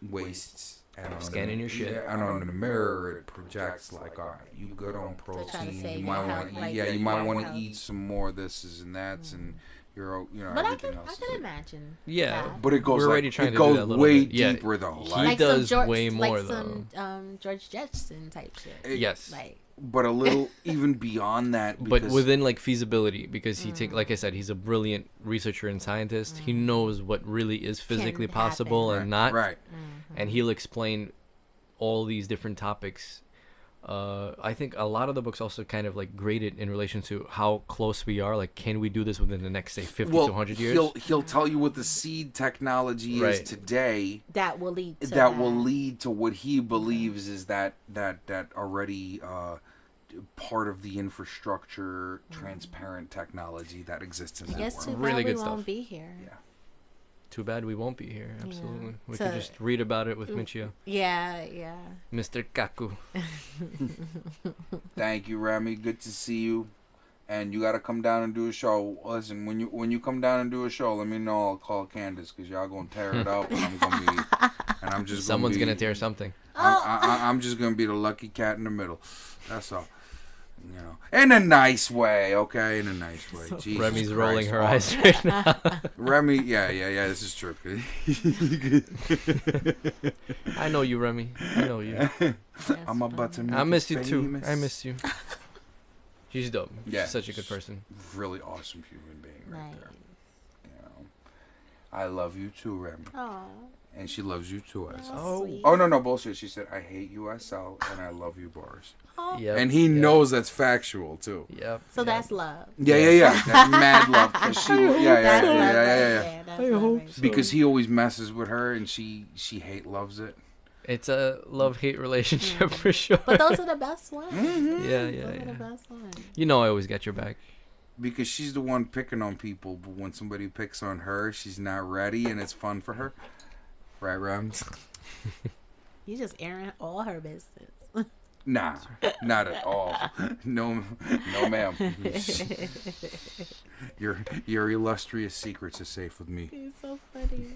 wastes, and on Scanning your shit. Yeah, and on the mirror it projects like, all right, you good on trying to protein. save You your might health, want to like eat. Yeah, you your might want to health. eat some more of this and that's, and But I everything can else. can imagine. Yeah. that. But it goes We're already trying it to do goes that a little way bit. Yeah, deeper though. he Like, does George, way more, like some George Jetson type shit. Yes. Like but a little even beyond that. But Because, within like feasibility, because like I said, he's a brilliant researcher and scientist. He knows what really is physically Can possible happen. and not, right. and he'll explain all these different topics. I think a lot of the books also kind of like grade it in relation to how close we are. Like, can we do this within the next, say, 50 to 100 years? He'll tell you what the seed technology is Right. today. that will lead to That will lead to what he believes is that already part of the infrastructure, transparent technology that exists in I that guess world. too bad Really we good won't stuff. be here. Yeah. Too bad we won't be here. Absolutely. We So- could just read about it with Michio. Yeah, yeah. Mr. Kaku. Thank you, Remy. Good to see you. And you got to come down and do a show. Listen, when you come down and do a show, let me know. I'll call Candice because y'all gonna tear it up, and I'm gonna be, and I'm just Someone's gonna going to tear something. I'm just gonna be the lucky cat in the middle. That's all. In a nice way, okay? In a nice way. Jesus Remmy's rolling Christ, her eyes right now. Remy, yeah, this is true. I know you, Remy. I know you. I'm about to make I miss you it too. famous. I miss you. She's dope. Yeah. She's such a good person. Really awesome human being right Nice. there. I love you too, Remy. Oh, And she loves you too, SL. sweet. Oh, no, bullshit. She said, I hate you, SL, and I love you, Boris. Yep. And he Yep. knows that's factual, too. Yep. So yep. that's love. Yeah. That's mad love. 'Cause she, That's love right yeah. there. That's love right there. Because he always messes with her, and she loves it. It's a love-hate relationship for sure. But those are the best ones. Yeah. Those are the best ones. You know I always got your back. Because she's the one picking on people, but when somebody picks on her, she's not ready, and it's fun for her. Right, Ram? You just airing all her business. Nah, not at all. No, ma'am. Your illustrious secrets are safe with me. He's so funny.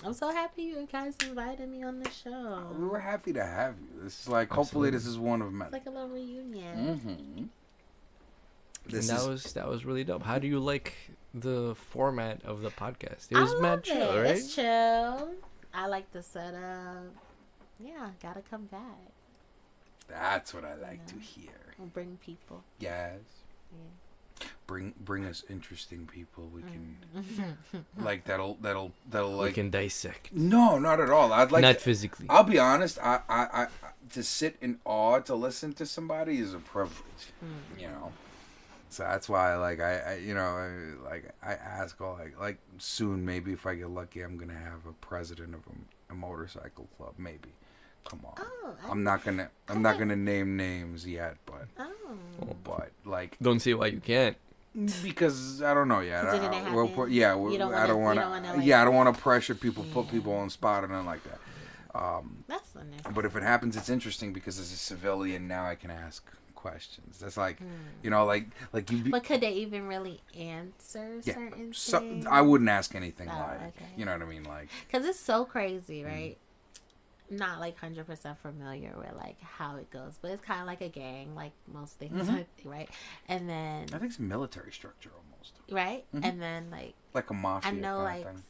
I'm so happy you guys invited me on the show. We were happy to have you. This is like, hopefully, this is one of It's many. like a little reunion. Mm-hmm. And that was really dope. How do you like the format of the podcast? It I was love mad it. chill, right? It's chill. I like the setup. Yeah, gotta come back. That's what I like to hear. We'll bring people. Yes. Yeah. Bring us interesting people. We can like that'll like. We can dissect. No, not at all. I'd like Not to- physically. I'll be honest. I to sit in awe to listen to somebody is a privilege. You know. So that's why I ask all like soon, maybe if I get lucky, I'm gonna have a president of a motorcycle club. Maybe. Come on. Oh, I'm not gonna name names yet, but like Don't see why you can't. because I don't know yet. 'Cause it didn't happen? You don't I don't wanna- want you don't to. wanna, like- Yeah, I don't want to pressure people, put people on the spot, or nothing like that. that's unnecessary. But if it happens, it's interesting because as a civilian now I can ask questions. That's like, like you. But could they even really answer Yeah. certain So things? I wouldn't ask anything Oh, like, okay. you know what I mean, like. Because it's so crazy, right? Not like 100% familiar with like how it goes, but it's kind of like a gang, like most things, right? And then, I think it's a military structure almost, right? And then like a mafia. I know kind like of thing.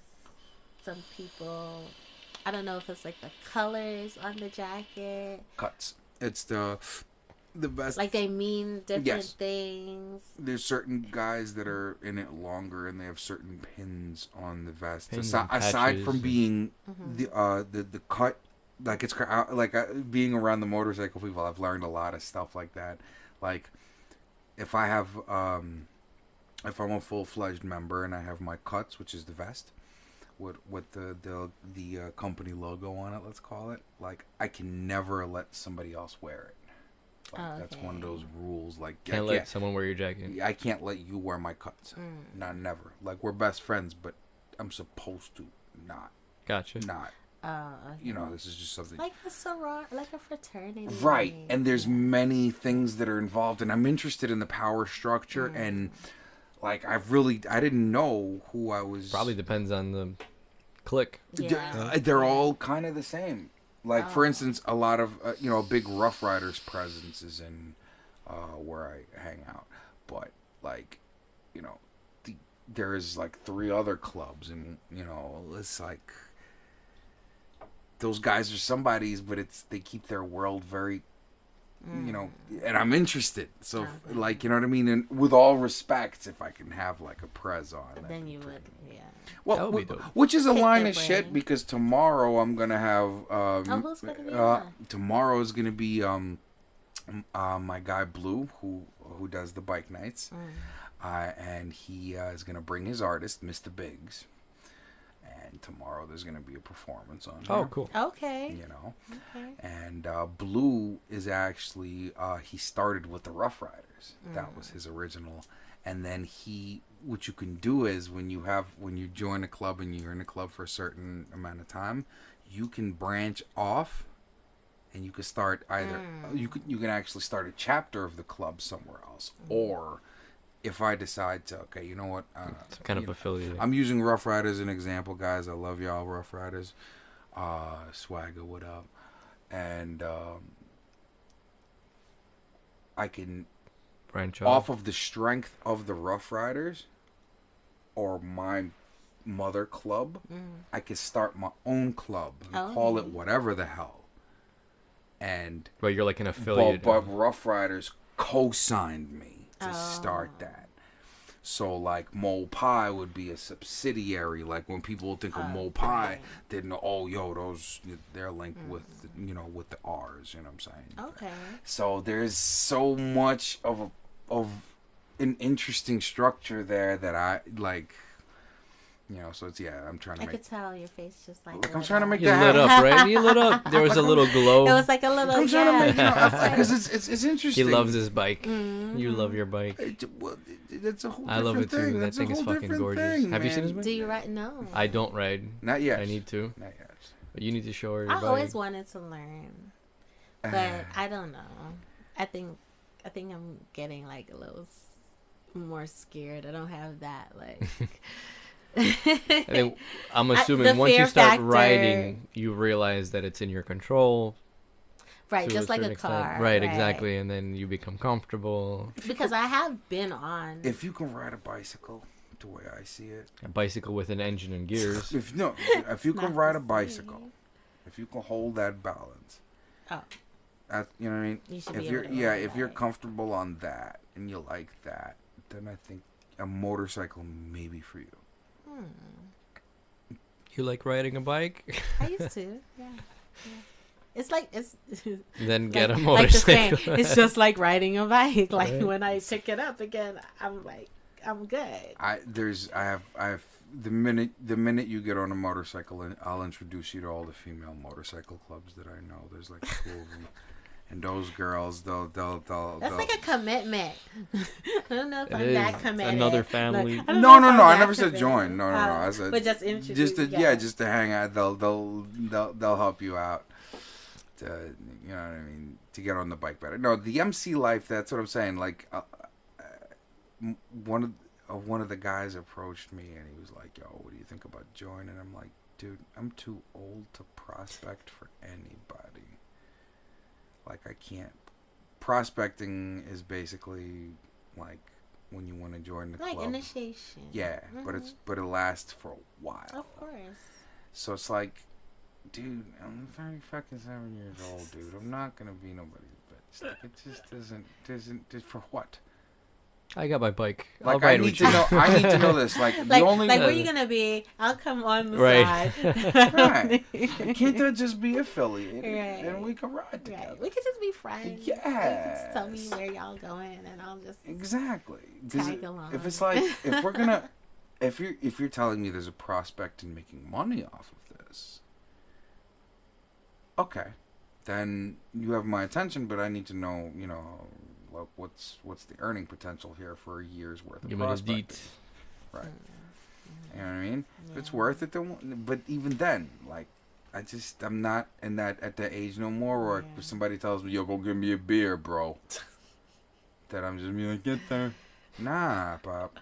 some people, I don't know if it's like the colors on the jacket, Cuts. It's the vest. like they mean different Yes. things. There's certain guys that are in it longer, and they have certain pins on the vest. Pins Aside and patches from and- being the cut, like it's being around the motorcycle people, I've learned a lot of stuff like that. Like if I have if I'm a full-fledged member and I have my cuts, which is the vest with the company logo on it, let's call it. Like I can never let somebody else wear it. Like, that's one of Okay. those rules. Like Can't let someone wear your jacket. I can't let you wear my cuts. Not never. Like we're best friends, but I'm supposed to not. Gotcha. You know, this is just something. Like a soror, like a fraternity, Right, and there's many things that are involved, and I'm interested in the power structure, and like I didn't know who I was. Probably depends on the clique. Yeah. They're all kind of the same. Like for instance, a lot of a big Rough Riders presence is in where I hang out, but like, there's like 3 other clubs, and you know, it's like those guys are somebody's, but they keep their world very, you know, and I'm interested. So like, you know what I mean? And with all respect, if I can have like a prez on, Then you would, yeah. well, That would be dope. which is a Pick line their of shit brain. because tomorrow I'm gonna have who's gonna be on? tomorrow is gonna be my guy Blue who does the bike nights, and he is gonna bring his artist Mr. Biggs, and tomorrow there's gonna be a performance on. Oh, here, cool. Okay. You know, Okay. and Blue is actually he started with the Rough Riders. That was his original, and then what you can do is when you join a club and you're in a club for a certain amount of time, you can branch off, and you can start either you can actually start a chapter of the club somewhere else, or if I decide to, okay, you know what, It's kind of affiliated. I'm using Rough Riders as an example, guys. I love y'all, Rough Riders. Swagger, what up? And I can, Branch off of the strength of the Rough Riders or my mother club, I can start my own club and call it whatever the hell. And But you're like an affiliate. but Rough Riders co-signed me to start that. So like Mole Pie would be a subsidiary. Like when people think of Mole Pie, they know, oh, yo, they're linked with, you know, with the R's. You know what I'm saying? Okay. So there's so much of an interesting structure there that I like. You know, so it's I'm trying to I make. could tell your face just like. I'm lit trying to up. make You that lit happen. up, right? You lit up. There was a little glow. It was like a little. I'm trying to make, yeah. because it's He interesting. loves his bike. You love your bike. That's a whole different I love it too. thing. That That's thing a is whole fucking different gorgeous. thing, Have you seen man. his bike? Do you right? No. I don't ride. Not yet. I need to. Not yet. But you need to show her your I bike. always wanted to learn, but I don't know. I think I'm getting like a little more scared. I don't have that like. I think, I'm assuming the once you fear start factor- riding, you realize that it's in your control. Right, to just like certain a extent. car. Right, exactly. And then you become comfortable. Because I have been on. If you can ride a bicycle, the way I see it, A bicycle with an engine and gears. if you can not ride the a bicycle, if you can hold that balance, Oh. you know what I mean. You should If be you're able to ride if you're that. comfortable on that and you like that, then I think a motorcycle may be for you. You like riding a bike? I used to, yeah. It's like it's Then get a like the motorcycle. saying, it's just like riding a bike. Like Right. when I pick it up again, I'm like, I'm good. I have the minute you get on a motorcycle, and I'll introduce you to all the female motorcycle clubs that I know. There's like 2 of them, and those girls, they'll That's like a commitment. I don't know if It I'm is. that It's committed. another family. Like, I don't No, know if no, I'm I that never said committed. join. No. I said but just introduce. just to hang out. They'll help you out. To, you know what I mean, to get on the bike better. No, the MC life. That's what I'm saying. Like one of the guys approached me and he was like, "Yo, what do you think about joining?" And I'm like, "Dude, I'm too old to prospect for anybody. Like, I can't. Prospecting is basically like when you want to join the Like club. initiation. Yeah, but it lasts for a while. Of course. So it's like, dude, I'm 37 years old, dude. I'm not gonna be nobody's bitch. Like, it just isn't for what? I got my bike. Like, I'll I ride need with to you. know. I need to know this. Like, the Like, only where you gonna be? I'll come on the Right. side. right. Can't that just be affiliated Right. and we can ride together? Right. We could just be friends. Yes. You can just tell me where y'all going, and I'll just. Exactly. 'Cause Tag along. if it's like, if we're gonna, if you're telling me there's a prospect in making money off of this, okay, then you have my attention. But I need to know, you know, what's the earning potential here for a year's worth of Give me the prospecting. deets. Right. You know what I mean? If it's Yeah. worth it, then. But even then, like, I'm not in that at that age no more. Where Yeah. if somebody tells me, "Yo, go give me a beer, bro," that I'm just be like, "Get there." Nah, Pop.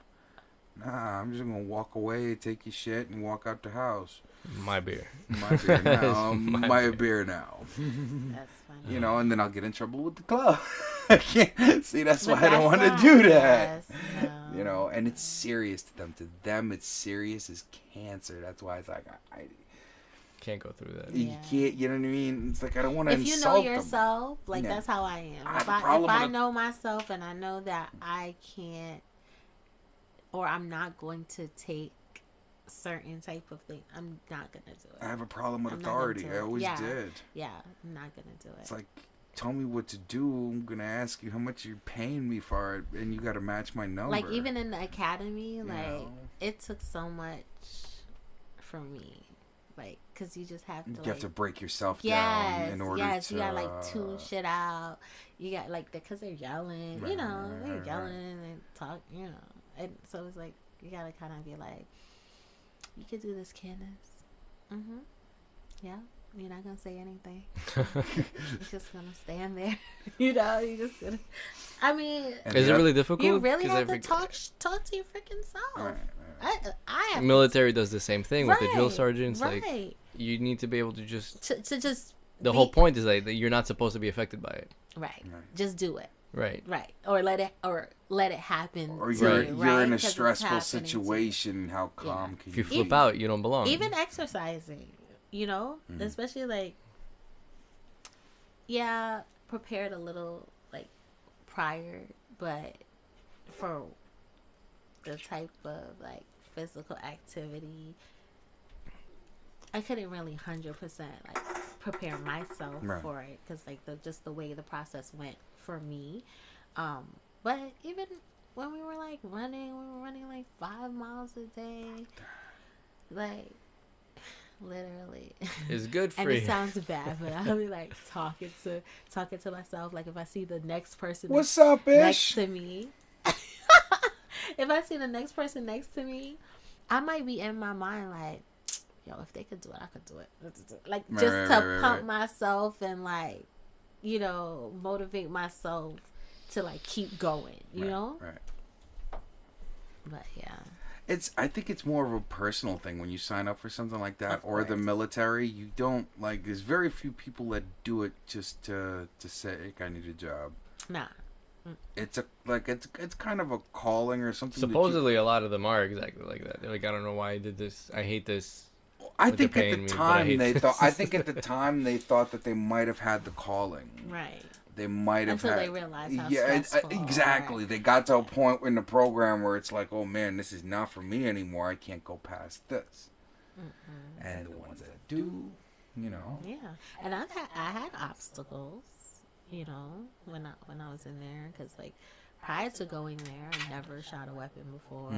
Nah, I'm just gonna walk away, take your shit, and walk out the house. My beer. My beer now. My my beer. beer now. That's funny. You know, and then I'll get in trouble with the club. I can't. See, that's But why I don't that's want to not- do that. yes, no. You you know, and it's serious to them. To them, it's serious as cancer. That's why it's like I Can't go through that. you can't. You know what I mean? It's like I don't want to If you insult know yourself, like Yeah. that's how I am. I have If a I, problem if I with a- know myself and I know that I can't, or I'm not going to take certain type of thing, I'm not gonna do it. I have a problem with I'm not gonna authority. do I it. always Yeah. did. Yeah, I'm not gonna do it. It's like, tell me what to do. I'm gonna ask you how much you're paying me for it, and you got to match my number. Like even in the academy, like know? it took so much for me, like because you just have to. you like, have to break yourself down Yes, in order yes, to. you gotta like tune shit out. You got like because they're yelling, you know, they're Right. yelling and talk, you know, and so it's like you gotta kind of be like, you could do this, Candice. Yeah, you're not gonna say anything. You're just gonna stand there, you know. You just gonna. I mean, And Is the it oth- really difficult? you really 'Cause have to every- talk to your freaking self. Right, I have Military does the same thing with the drill Right, sergeants. right. Like you need to be able to just. to just The be- whole point is that you're not supposed to be affected by it. right. Just do it. Right. Right. Or let it happen. Or to you're you, you're right? in a 'Cause it's stressful happening to you. situation. How calm can If you you flip be? out, you don't belong. Even exercising, you know, especially like, yeah, prepared a little like prior, but for the type of like physical activity, I couldn't really 100% like prepare myself Right. for it because like just the way the process went for me. But even when we were like running, we were running like 5 miles a day, like literally. It's good for And you. it sounds bad, but I'll be like talking to myself. Like if I see the next person What's up, next ish? to me, if I see the next person next to me, I might be in my mind like, yo, if they could do it, I could do it. Like Right, just right, to right, pump right. myself and like, you know, motivate myself to like keep going, you know? Right. But yeah. I think it's more of a personal thing when you sign up for something like that, Of or the course. military. You don't like. There's very few people that do it just to say, "I need a job." Nah. It's it's kind of a calling or something. that you- Supposedly, a lot of them are exactly like that. They're like, I don't know why I did this. I hate this. I but think they're at paying the me, but I time hate they this. thought. I think at the time they thought that they might have had the calling. Right. They might have Until had. they realized how yeah, stressful. exactly. They got to a point in the program where it's like, oh man, this is not for me anymore. I can't go past this. And the ones that do, you know. Yeah, and I had obstacles, you know, when I was in there, because like prior to going there, I never shot a weapon before,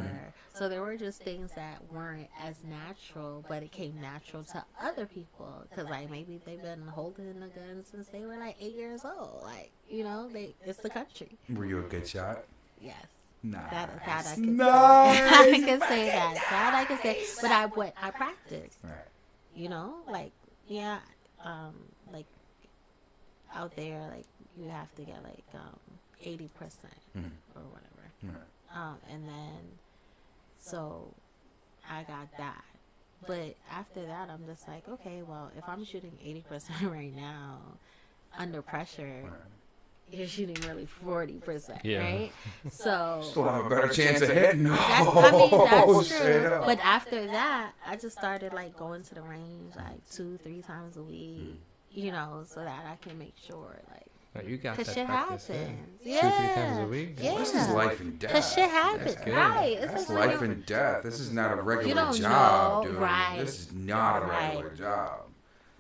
so there were just things that weren't as natural, but it came natural to other people, because like maybe they've been holding a gun since they were like 8 years old, like you know, it's the country. Were you a good shot? Yes. Nah. That I could Nice. say. I can say that I can say, but I practiced. Right. You know, like yeah, like out there, like you have to get like 80% or whatever. Right. And then so I got that, but after that, I'm just like, okay, well, if I'm shooting 80% right now under pressure. You're shooting really 40%, Yeah. right? So Still have a better chance of hitting. I mean, that's Straight true. up. But after that, I just started like going to the range like 2-3 times a week, you know, so that I can make sure like, Oh, you got cause that shit practice happens. in. Yeah. 2-3 times a week. Yeah. This is life and death. Cause shit happens, good. right? That's It's like life and death. This is not a regular don't job, know, dude. right. This is not a Right. regular job.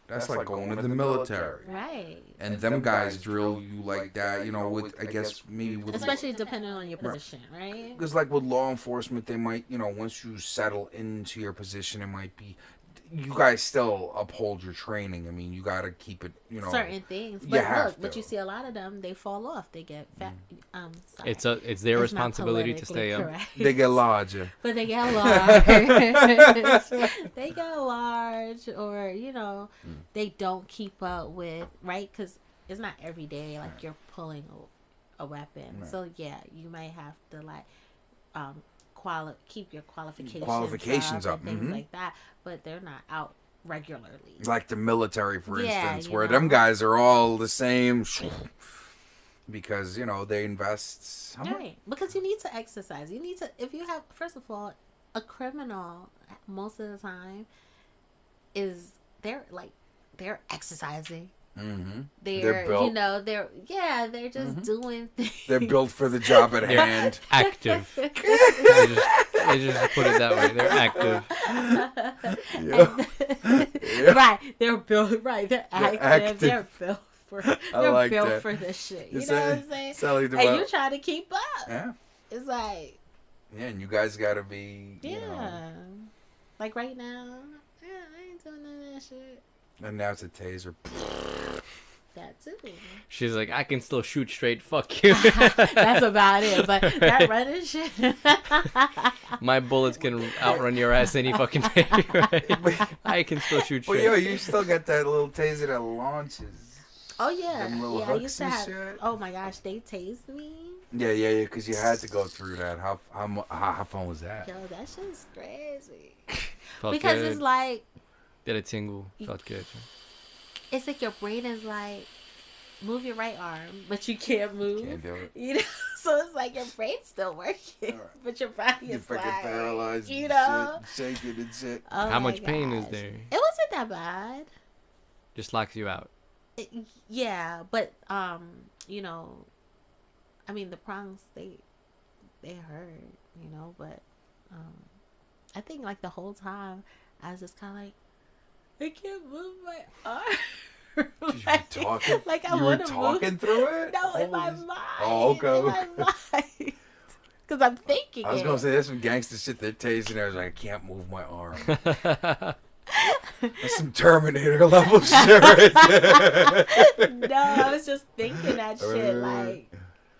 That's like going to the military. right. And them guys drill you like that, you know, with, I guess, maybe with... Especially depending on your position, right? Because like with law enforcement, they might, you know, once you settle into your position, it might be... You guys still uphold your training. I mean, you got to keep it, you know... Certain things, you but have look, but to. you see a lot of them, they fall off. They get fat. Sorry. It's their It's not responsibility to politically stay up. correct. They get larger. But they get large. They get large, or you know, they don't keep up with right because it's not every day like you're pulling a weapon. Right. So yeah, you might have to like keep your Qualifications up, and things mhm. like that. But they're not out regularly. Like the military, for Yeah, instance, you where know. them guys are all the same. because they invest. Right, because you need to exercise. You need to, if you have, first of all, a criminal most of the time they're exercising. Mm-hmm. They're built. They're just doing things. They're built for the job at hand. Active. they just put it that way. They're active. Right, they're built. Right, they're active. They're built for. They're built that. for this shit. You It's know a- what I'm saying? Sally And DeWell. you trying to keep up. Yeah. It's like, Yeah, and you guys got to be. yeah, like right now, I ain't doing none of that shit. And now it's a taser. That too. She's like, I can still shoot straight. Fuck you. That's about it. But that running shit. My bullets can outrun your ass any fucking day. Right? I can still shoot Well, straight. you still got that little taser that launches. Oh yeah, Them little yeah. I hooks used to and have. shit. Oh my gosh, they tased me. Yeah, because you had to go through that. How fun was that? Yo, that shit's crazy. Felt Because good. it's like, Did a tingle. Felt good. it's like your brain is like, move your right arm, but you can't move. Can't do it. You know, so it's like your brain's still working, but your body You're is freaking like, paralyzed. you and know. shit, shaking and shit. Oh How my much pain is gosh. there? It wasn't that bad. Just locks you out. Yeah, but I mean the prongs they hurt, but I think like the whole time I was just kind of like, I can't move my arm. You were talking. Like I You were want to talking move. through it. No, in my Holy- mind. Oh, okay. In my mind. Because I'm thinking. I was it. gonna say there's some gangster shit they're tasing. I was like, I can't move my arm. That's some Terminator level shit right there. No, I was just thinking that shit.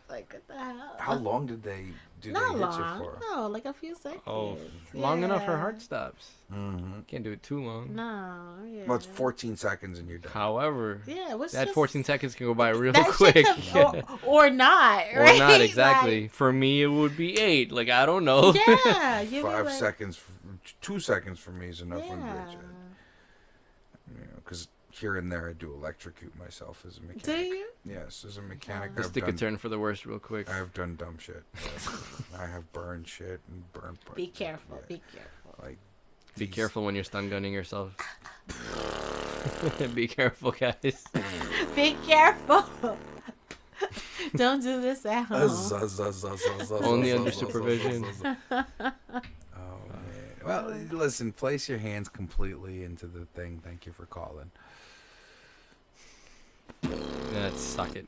Like what the hell? How long did they Not hit long. you for? No, like a few seconds. Oh, long enough her Yeah. heart stops. Mm-hmm. Can't do it too long. No, yeah. Well, it's 14 seconds and you're done. However, Yeah, what's that just, 14 seconds can go by real that quick. shit could- or not, Or right? not exactly. Like, For me, it would be 8. Like, I don't know. yeah, you'd be 5 like, seconds, 2 seconds for me is enough for Yeah. bitch. Because here and there I do electrocute myself as a mechanic. Do you? Yes, as a mechanic. Let's I've take a done, turn for the worst real quick. I've done dumb shit. Yes. I have burned shit and burnt. Be careful. Yeah. Be careful. Like, Be these- careful when you're stun gunning yourself. Be careful, guys. Be careful. Don't do this at home. Only under supervision. Oh man. Well, listen. Place your hands completely into the thing. Thank you for calling. Let's suck it.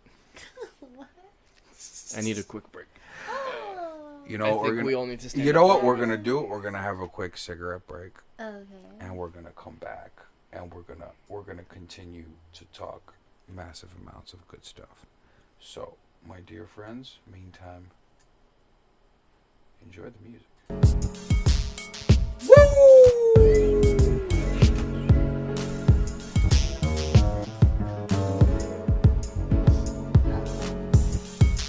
I need a quick break. You I know, think we all need to stand You know up. what we're gonna do? We're gonna have a quick cigarette break, Okay. and we're gonna come back, and we're gonna continue to talk massive amounts of good stuff. So, my dear friends, meantime, enjoy the music.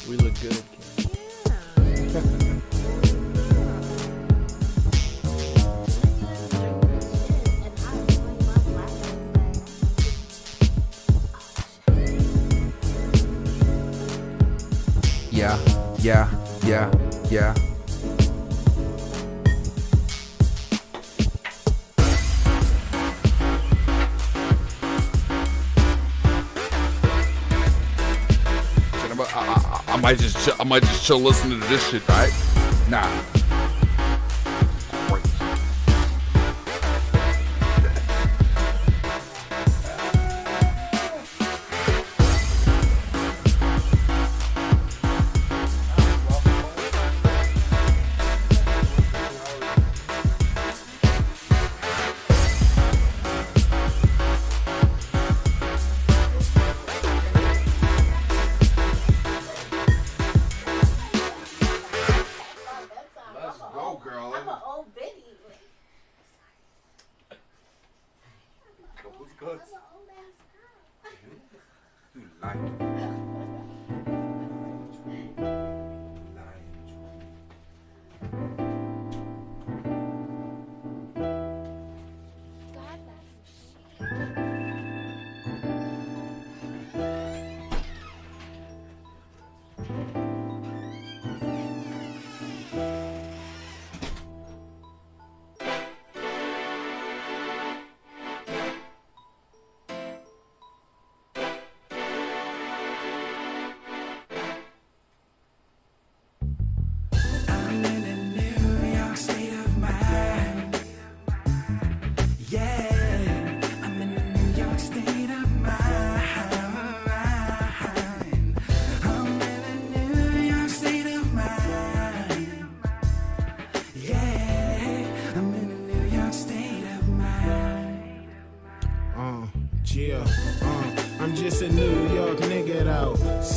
We look good. Kim. Yeah, yeah, yeah, yeah. I might just chill listening to this shit, right? Nah.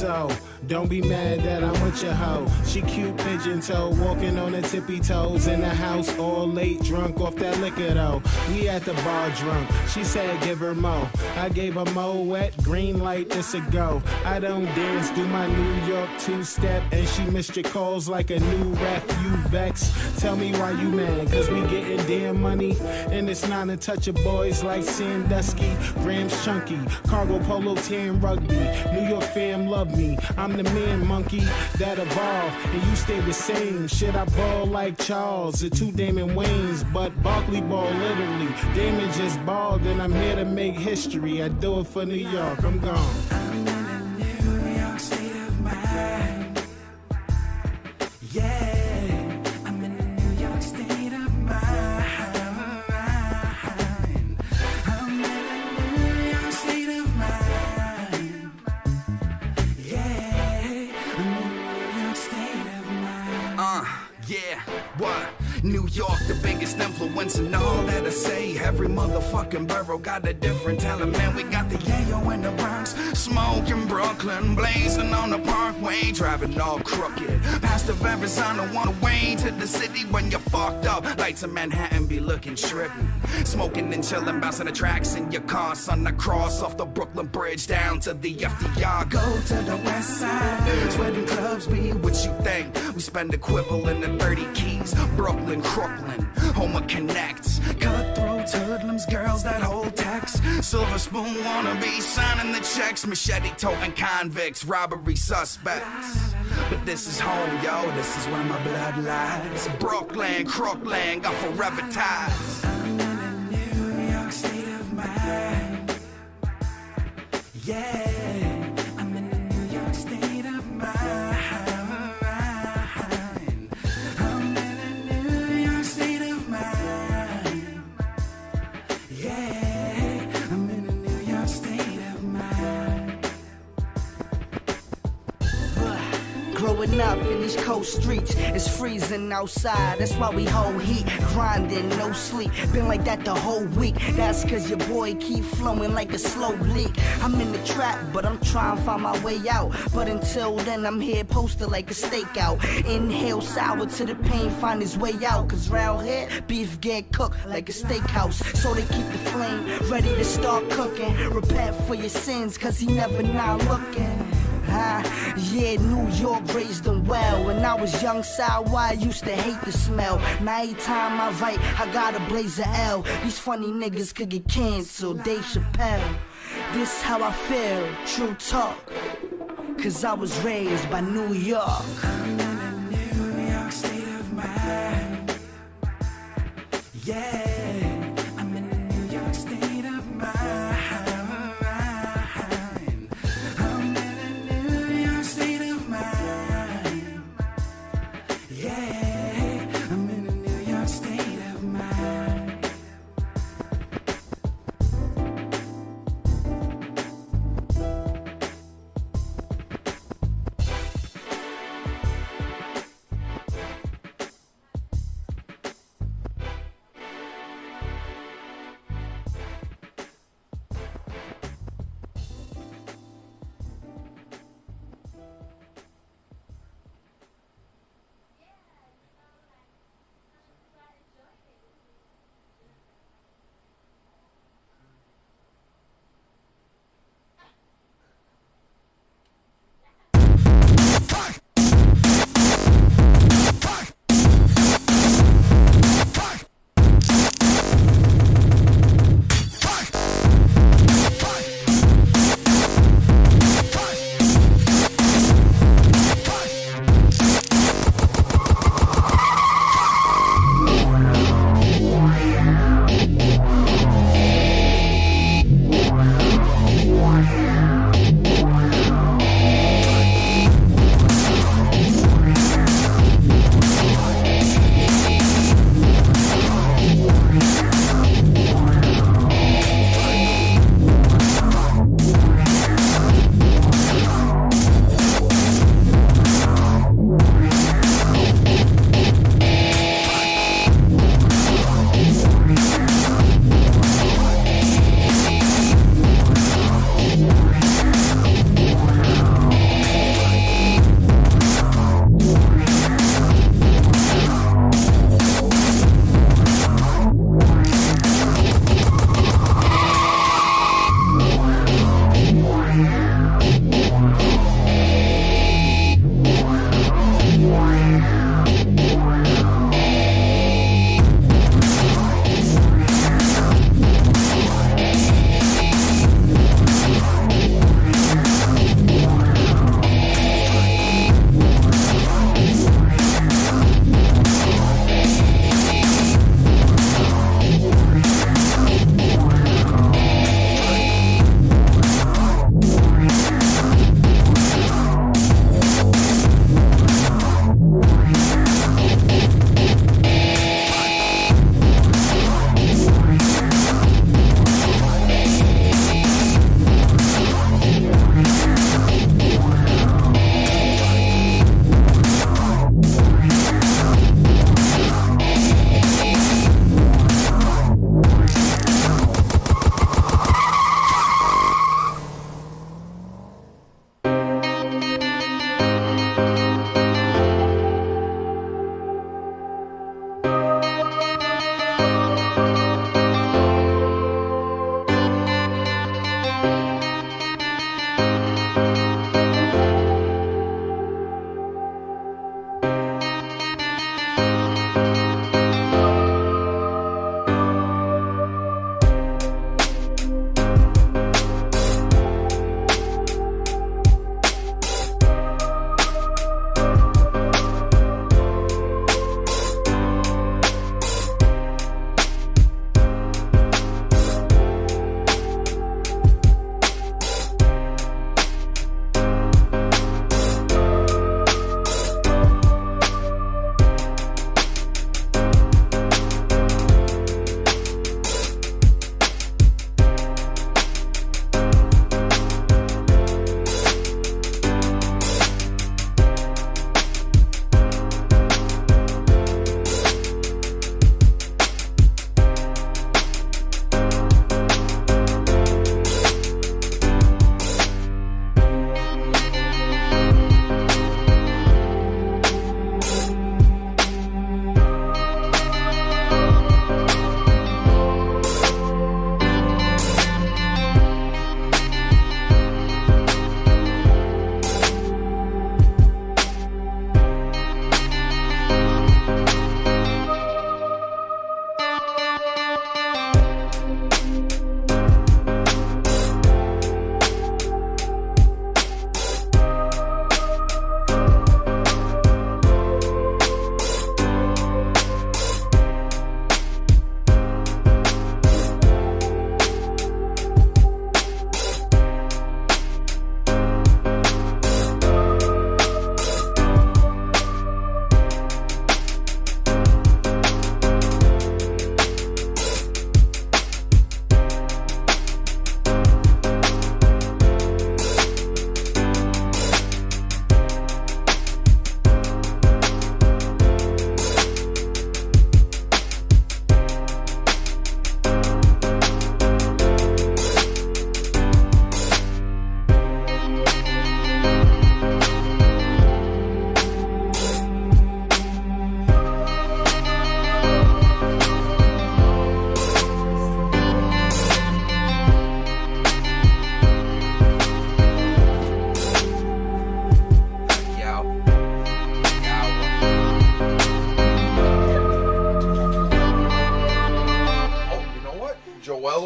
so don't be mad that I'm with your hoe. She cute pigeon toe, walking on her tippy toes in the house all late, drunk off that liquor though. We at the bar drunk, she said give her mo. I gave her mo wet, green light, it's a go. I don't dance, do my New York two-step, and she missed your calls like a new ref. You vex, tell me why you mad, cause we getting damn money, and it's not a touch of boys like Sandusky, Grams Chunky, Cargo Polo Tan Rugby, New York fam love me, I'm the man monkey that evolved, and you stay the same. Shit, I ball like Charles, the two Damon Waynes, but Barkley ball literally. Damon just balled, and I'm here to make history. I do it for New York, I'm gone. I'm in a New York state of mind. Yeah, I'm in a New York state of mind. I'm in a New York state of mind. Yeah, I'm in a New York state of mind. Yeah, what? New York, the biggest influence in all that I say. Every motherfucking borough got a different talent, man. We got the Yayo in the Bronx, smoking Brooklyn, blazing on the Parkway, driving all crooked. Past of Arizona, on the way to the city when you're fucked up. Lights in Manhattan be looking trippy. Smoking and chilling, bouncing the tracks in your car, on the cross off the Brooklyn Bridge down to the FDR. Go to the west side, sweating clubs be what you think. We spend equivalent of 30 keys. Brooklyn, Crooklyn, home of connects. Cutthroats, hoodlums, girls that hold tax. Silver spoon wannabe signing the checks. Machete toting convicts, robbery suspects. But this is home, yo, this is where my blood lies. Brooklyn, Crooklyn, got forever ties. I'm in a New York state of mind. Yeah, I'm in a New York state of mind. Growing up in these cold streets, it's freezing outside. That's why we hold heat, grinding, no sleep. Been like that the whole week. That's cause your boy keep flowing like a slow leak. I'm in the trap, but I'm trying to find my way out. But until then, I'm here posted like a stakeout. Inhale sour to the pain, find his way out. Cause round here, beef get cooked like a steakhouse. So they keep the flame ready to start cooking. Repent for your sins, cause he never not looking. Yeah, New York raised them well. When I was young, sour, I used to hate the smell. Now every time I write, I gotta blaze a L. These funny niggas could get canceled, Dave Chappelle. This how I feel, true talk. Cause I was raised by New York. I'm in a New York state of mind. Yeah, I'm in a New York state of mind.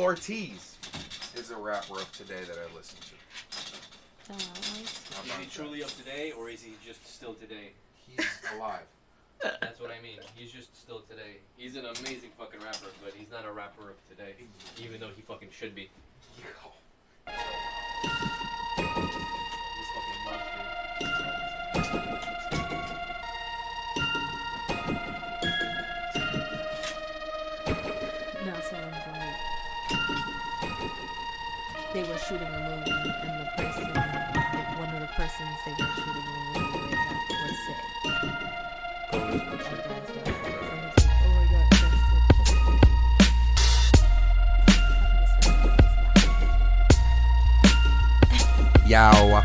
Ortiz is a rapper of today that I listen to. Is he truly up today, or is he just still today? He's alive. That's what I mean. He's just still today. He's an amazing fucking rapper, but he's not a rapper of today, even though he fucking should be. He's fucking monster. No, so like they were shooting a movie, and the person, like one of the persons they were shooting the movie with, was sick. And guys were like, oh my god, Yow.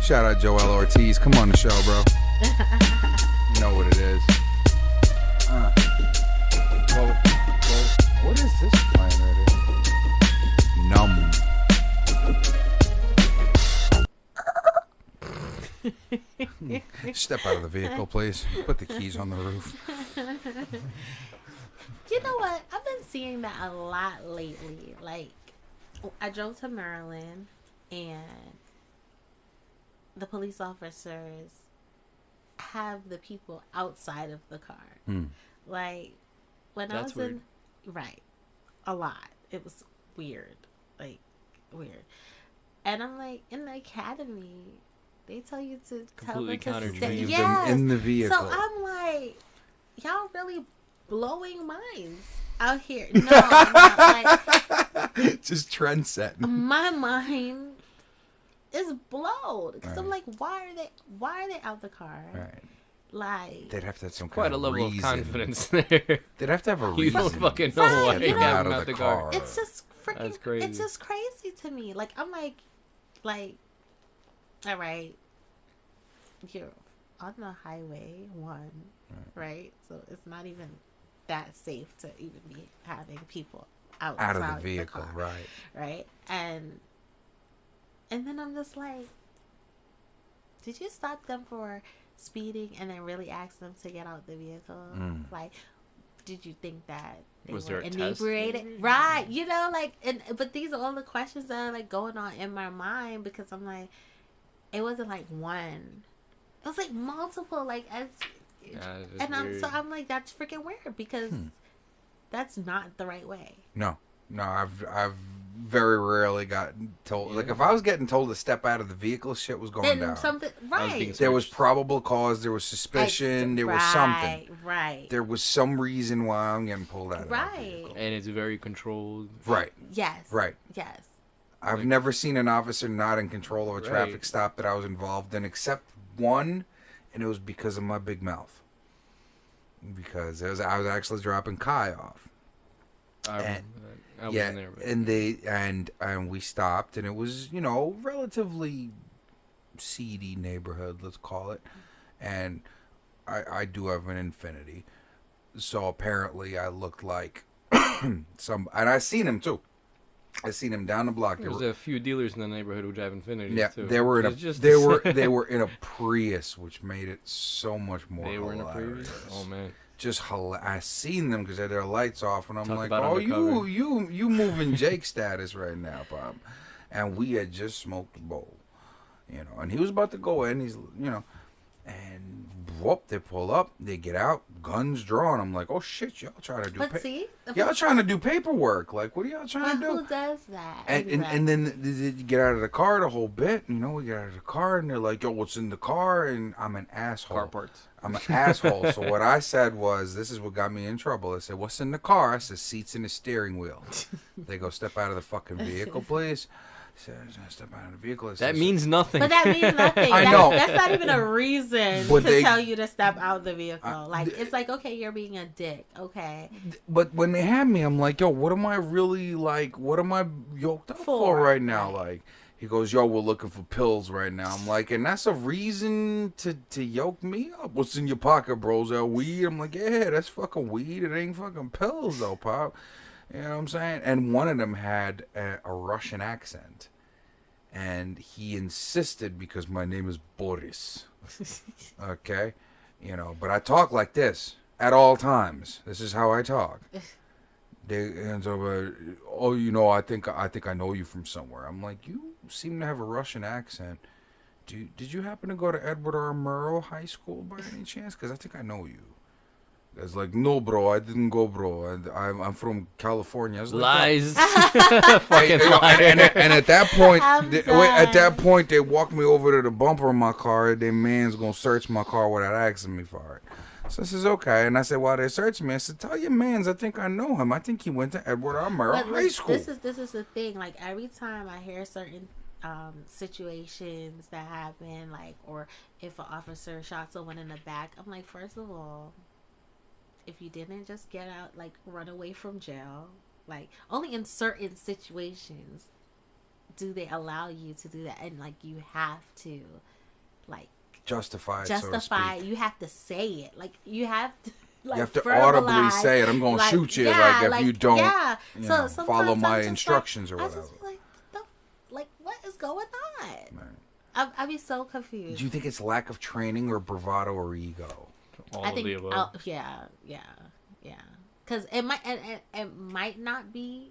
Shout out Joel Ortiz. Come on the show, bro. You know what it is. Well, what is this playing right here? Numb. Step out of the vehicle, please. Put the keys on the roof. You know what? I've been seeing that a lot lately. Like, I drove to Maryland, and the police officers have the people outside of the car. Like, when That's I was weird. right, a lot. It was weird. Like, weird. And I'm like, in the academy, they tell you to tell Completely them to counter stay. trained. Leave them in the vehicle. So I'm like, y'all really blowing minds out here. No, like, Just trend setting. my mind is blown because I'm like, why are they out the car? Right. Like, They'd have to have some Quite kind a of level reason. of confidence there. They'd have to have a reason. You don't fucking know Right, why you you know- have him Out out of the the car. car. it's just freaking. That's crazy. It's just crazy to me. Like, I'm like, all right, you're on the highway one, right? So it's not even that safe to even be having people outside Out of the vehicle, car, right? And then I'm just like, did you stop them for speeding and then really ask them to get out the vehicle? Like, did you think that they Was were there a test? inebriated? Right. You know, like, but these are all the questions that are like going on in my mind because I'm like, it wasn't like one. It was like multiple, like as Yeah, it's and weird. I'm like, that's freaking weird because that's not the right way. No, I've very rarely gotten told. Like, if I was getting told to step out of the vehicle, shit was going Then down. something being right. There was switched. probable cause. There was suspicion. There was something. Right. There was some reason why I'm getting pulled out of that Right. vehicle. And it's very controlled. Right. Yes. Right. Yes. I've never seen an officer not in control of a traffic Right. stop that I was involved in, except one, and it was because of my big mouth. Because I was actually dropping Kai off. I was Yeah, in there. But and we stopped, and it was, you know, relatively seedy neighborhood, let's call it. And I do have an Infinity, so apparently I looked like some, and I seen him too. I seen him down the block. There's a few dealers in the neighborhood who drive Infinities Yeah, too. they were in a It's just- they were in a Prius, which made it so much more. They were in a hilarious. Prius. Oh man. Just I seen them because they had their lights off, and I'm Talk like, about oh, undercover. you moving Jake status right now, Pop. And we had just smoked a bowl, you know, and he was about to go in. He's, you know, and whoop, they pull up, they get out, guns drawn. I'm like, oh shit, y'all trying to do? But see, y'all trying to do paperwork? Like, what are y'all trying but to do? who does that? And then they get out of the car the whole bit, you know, we get out of the car and they're like, yo, what's in the car? And I'm an asshole. Car parts. I'm an asshole. So what I said was, this is what got me in trouble. I said, what's in the car? I said, seats and the steering wheel. They go, step out of the fucking vehicle, please. I said, step out of the vehicle. I said, That means nothing. But that means nothing. I know. That's not even a reason But to they- tell you to step out the vehicle. Like, it's like, okay, you're being a dick. Okay. But when they had me, I'm like, yo, what am I really, like, what am I yoked up for For, right now? right. Like, he goes, yo, we're looking for pills right now. I'm like, and that's a reason to yoke me up? What's in your pocket, bro? Is that weed? I'm like, yeah, that's fucking weed. It ain't fucking pills, though, Pop. You know what I'm saying? And one of them had a Russian accent. And he insisted, because my name is Boris. Okay? You know, but I talk like this at all times. This is how I talk. And so, oh, you know, I think I know you from somewhere. I'm like, you seem to have a Russian accent. Did you happen to go to Edward R. Murrow High School by any chance? Because I think I know you. It's like, no, bro, I didn't go, bro. I'm from California. I was like, Lies. Fucking and at that point, I'm at that done. point, they walked me over to the bumper of my car. Their man's gonna search my car without asking me for it. So I says, okay. And I said, while they're searching me, I said, tell your mans, I think I know him. I think he went to Edward R. Murrow But High School. This is the thing. Like every time I hear certain situations that happen, like, or if an officer shot someone in the back, I'm like, first of all, if you didn't just get out, like, run away from jail, like, only in certain situations do they allow you to do that, and like, you have to, like, Justify it, so to justify. speak. You have to say it, like, you have to. Like, You have to audibly verbalize, say it. I'm going to like, shoot you, yeah, like, if you don't you know, follow sometimes my I'm just instructions like, or I whatever. just be like, what is going on? Right. I'd be so confused. Do you think it's lack of training or bravado or ego? All I of think, the above. yeah. Because it might not be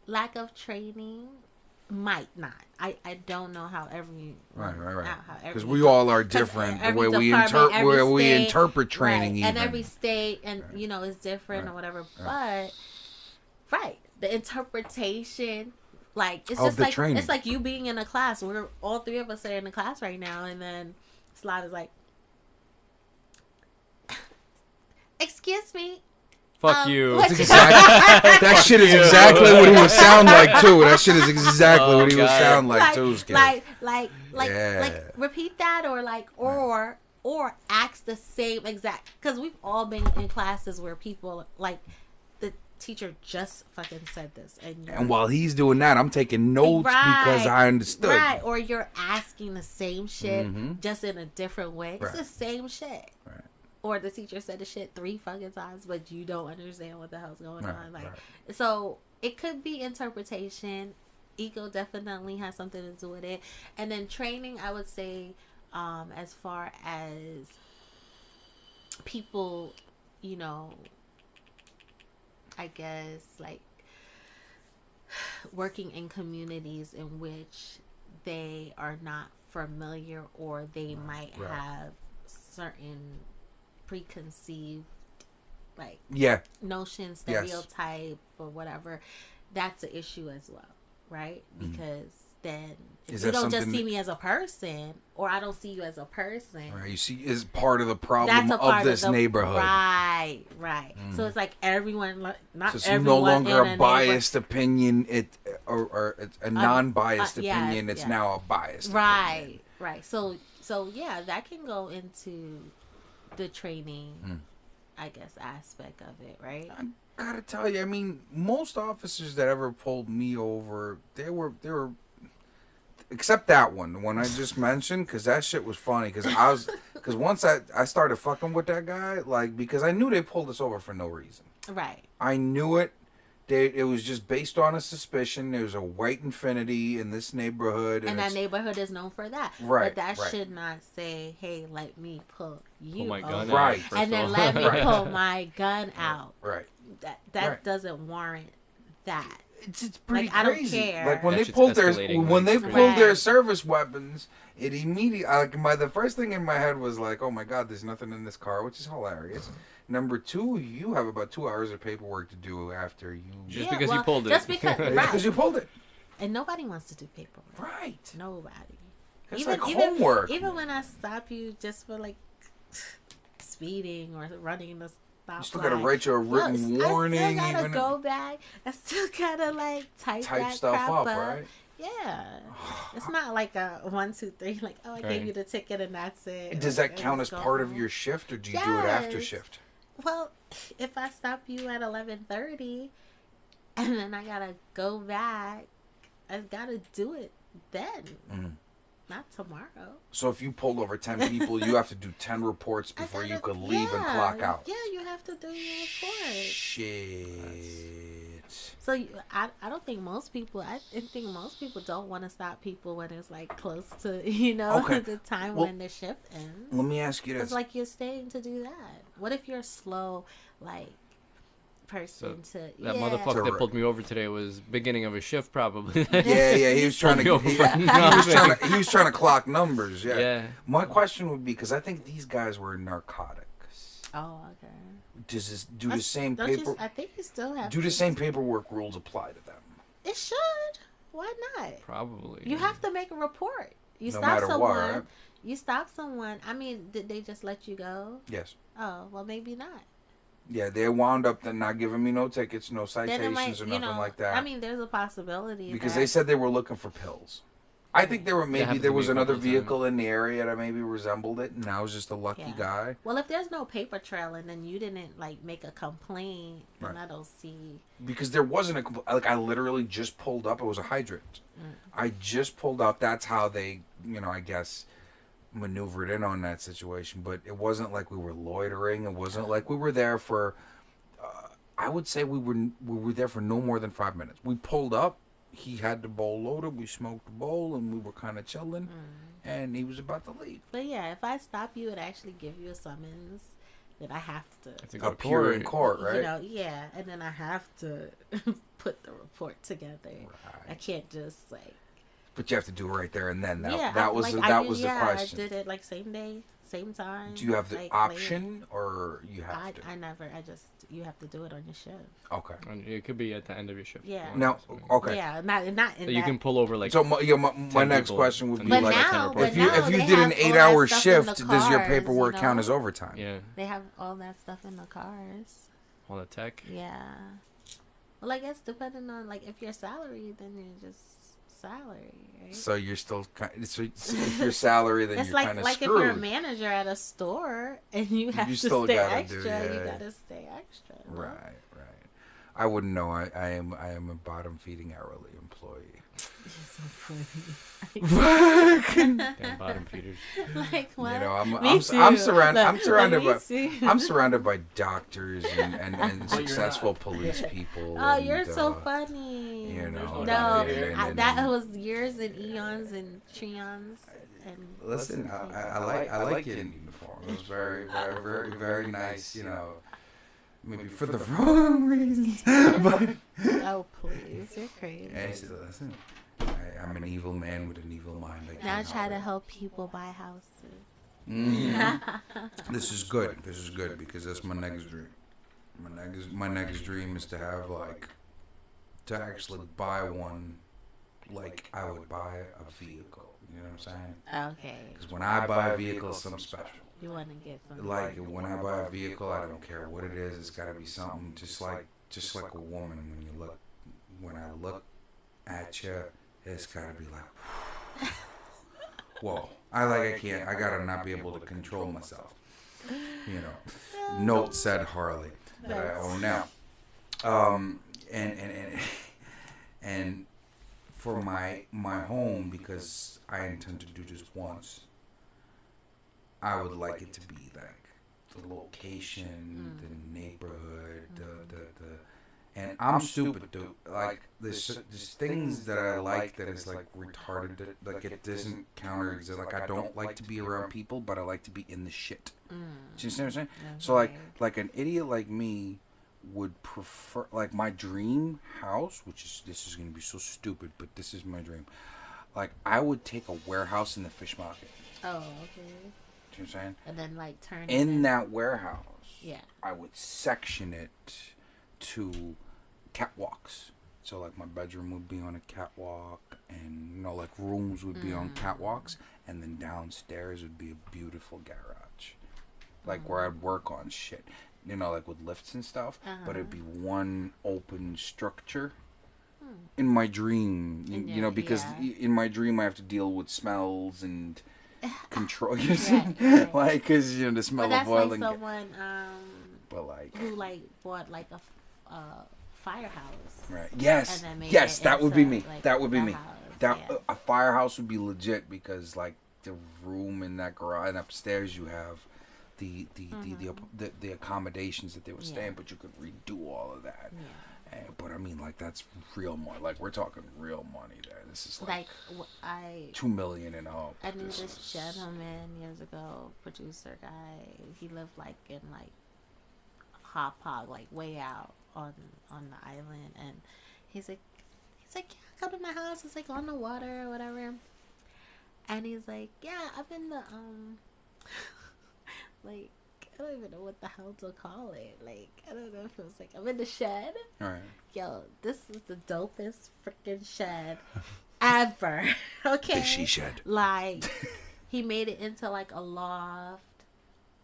lack of training. Might not. I don't know how every Right. how Because every- we all are 'cause different. The every way we department, every we state, interpret training, right, even. and every state, and you know, is different Right. or whatever. But right, the interpretation. Like, it's Of just the like training. it's like you being in a class. We're all three of us are in a class right now, and then Slot is like, "Excuse me." Fuck you. what- That shit is exactly what he would sound like too. That shit is exactly what he would God. sound like too. Skip. like, Yeah. repeat that, or like, or ask the same exact. Because we've all been in classes where people like the teacher just fucking said this, And while he's doing that, I'm taking notes because I understood. right, or you're asking the same shit Mhm. just in a different way. Right. It's the same shit. Right. Or the teacher said the shit 3 fucking times, but you don't understand what the hell's going Right, on. Like, right. so it could be interpretation. Ego definitely has something to do with it. And then training, I would say, as far as people, you know, I guess, like, working in communities in which they are not familiar, or they might Right. have certain preconceived, like, Yeah. notion, Yes. stereotype, or whatever. That's an issue as well, right? Because then if Is you that don't just something see me as a person, or I don't see you as a person, Right. You see, is part of the problem that's a part of this the neighborhood. Right. So it's like everyone, not So it's everyone no longer in a a biased opinion. Or it's a non-biased yes, opinion. It's yes. now a biased. Right. So yeah, that can go into the training, I guess, aspect of it, right? I gotta tell you, I mean, most officers that ever pulled me over, they were, except that one, the one I just mentioned, because that shit was funny. Because once I started fucking with that guy, like, because I knew they pulled us over for no reason. Right. I knew it. It was just based on a suspicion. There's a white Infinity in this neighborhood, And that it's- neighborhood is known for that. Right, But that right. should not say, hey, let me pull you my over. gun Right. out, first And of then all. let me Right. pull my gun out. right. That Right. doesn't warrant that. It's pretty Like, I don't crazy. care. Like when That they shit's pulled their escalating, when they like, pulled their Right. service weapons, it immediately the first thing in my head was like, oh my god, there's nothing in this car, which is hilarious. Number 2, you have about 2 hours of paperwork to do after you Just because you pulled it. Just because, because right. you pulled it. And nobody wants to do paperwork. Right. Nobody. It's like homework. Even when I stop you just for, like, speeding or running the stop You still gotta write your written warning. I still gotta even go back. I still gotta, like, type that stuff crap up, up. right? Yeah. It's not like a 1, 2, 3. Like, oh, I Right. gave you the ticket and that's it. Does Like, that count as let's go part of home. your shift, or do you do it after Yes. shift? Well, if I stop you at 11:30 and then I gotta go back, I gotta do it then. Mhm. Not tomorrow. So if you pulled over 10 people, you have to do 10 reports I before you gotta- could leave and clock out. Yeah, you have to do your report. Shit. So I don't think most people. I think most people don't want to stop people when it's like close to Okay. the time Well, when the shift ends. Let me ask you It's this. like you're staying to do that. What if you're slow, like person to That yeah. motherfucker that pulled me over today was beginning of a shift, probably. Yeah, he was trying to. He was trying to clock numbers. Yeah. My question would be, because I think these guys were narcotics. Oh, okay. Does this do the same paper? I think you still have. Do the same paperwork rules apply to them? It should. Why not? Probably. You have to make a report. You No stop matter someone. what, right? You stop someone. I mean, did they just let you go? Yes. Oh, well, maybe not. Yeah, they wound up not giving me no tickets, no Then citations, it might, or nothing like that. I mean, there's a possibility because that, they said they were looking for pills. I think there was another couple vehicle in the area that maybe resembled it, and I was just a lucky guy. Well, if there's no paper trail and then you didn't like make a complaint, then Right. I don't see. Because there wasn't I literally just pulled up. It was a hydrant. I just pulled up. That's how they, I guess, maneuvered in on that situation. But it wasn't like we were loitering. It wasn't like we were there for. I would say we were there for no more than 5 minutes. We pulled up. He had the bowl loaded. We smoked the bowl, and we were kind of chilling. And he was about to leave. But yeah, if I stop you and actually give you a summons, then I have to appear in court, right? And then I have to put the report together. Right. I can't just like. But you have to do it right there and then. I That was the question. I did it like same day, same time. Do you have the like, option, or you have to? I never. You have to do it on your shift. Okay. And it could be at the end of your shift. Yeah. No. Okay. Yeah, not in So you can pull over like. So my next question would be But like, now, if you they did an have all 8-hour that stuff in shift, the does your cars, paperwork count as overtime? Yeah. They have all that stuff in the cars. All the tech. Yeah. Well, I guess depending on like if you're salary, then you're just salary, right? So you're still so if your salary, then it's you're like kind of if screwed. you're a manager at a store and you have to still stay gotta extra, do, you gotta stay extra. No? Right. I wouldn't know. I am a bottom feeding hourly employee. Damn bottom feeders. Like what? I'm surrounded by doctors and successful police people. Oh, you're so funny. No, that was years and eons and trions. And listen, I like it in uniform. It was very, very, very, very nice. Maybe for the wrong reasons. But oh please, you're crazy. Hey, so listen, I'm an evil man with an evil mind. Now try to help people buy houses. This is good. This is good because that's my next dream. My next dream is to have to actually buy one, like I would buy a vehicle. You know what I'm saying? Okay. Because when I buy a vehicle, it's something special. You want to get something. Like when I buy a vehicle, I don't care what it is. It's got to be something just like a woman. When I look at you, it's got to be like, whoa. I gotta not be able to control myself. Note said Harley that I own now. And for my home, because I intend to do this once, I would like it to be like the location, the neighborhood, the and I'm stupid, dude. Like there's things that I like that is like retarded. Like it doesn't counter. Like I don't like to be around people, but I like to be in the shit. Do you see what I'm saying? Okay. So like an idiot like me would prefer like my dream house, this is gonna be so stupid, but this is my dream. Like I would take a warehouse in the fish market. Oh, okay. You know what I'm saying? And then like turn in that warehouse. Yeah. I would section it to catwalks. So like my bedroom would be on a catwalk, and like rooms would be on catwalks, and then downstairs would be a beautiful garage, like where I'd work on shit. Like with lifts and stuff. But it'd be one open structure. In my dream, because in my dream I have to deal with smells and control, right. Like because the smell of oil. Like someone but like who like bought like a firehouse. Right. Yes. And then yes, that would be me. Like, that would be me. House, a firehouse would be legit because like the room in that garage and upstairs you have the accommodations that they would stay in, but you could redo all of that. Yeah. But I mean, like that's real money. Like we're talking real money there. This is like $2 million and up. I knew this gentleman years ago, producer guy. He lived like in like hop hog, like way out on the island, and he's like, yeah, come to my house. It's like on the water or whatever. And he's like, yeah, I'm in the like, I don't even know what the hell to call it. Like, I don't know if it was like, I'm in the shed. All right. Yo, this is the dopest freaking shed ever. Okay. The she shed. Like, he made it into like a loft.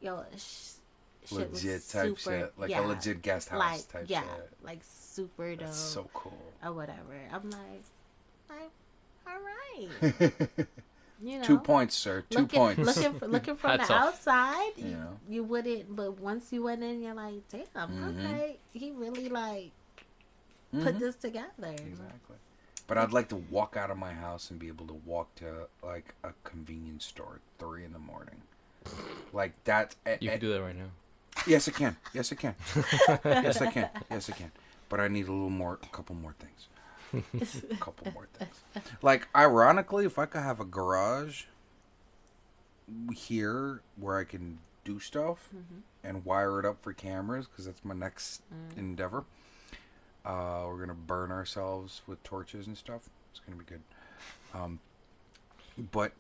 Yo, shit was Legit type super, shit. Like yeah, a legit guest house like, type yeah, shit. like super dope. That's so cool. Or whatever. I'm like, all right. You know, 2 points, sir. 2 points. Looking from Hats the off. outside, Yeah. you wouldn't. But once you went in, you're like, damn, okay, he really like put this together. Exactly. But I'd like to walk out of my house and be able to walk to like a convenience store at 3 a.m. Like that. You can do that right now. Yes, I can. Yes, I can. Yes, I can. Yes, I can. But I need a couple more things. A couple more things. Like, ironically, if I could have a garage here where I can do stuff and wire it up for cameras, because that's my next endeavor. We're gonna burn ourselves with torches and stuff. It's gonna be good. But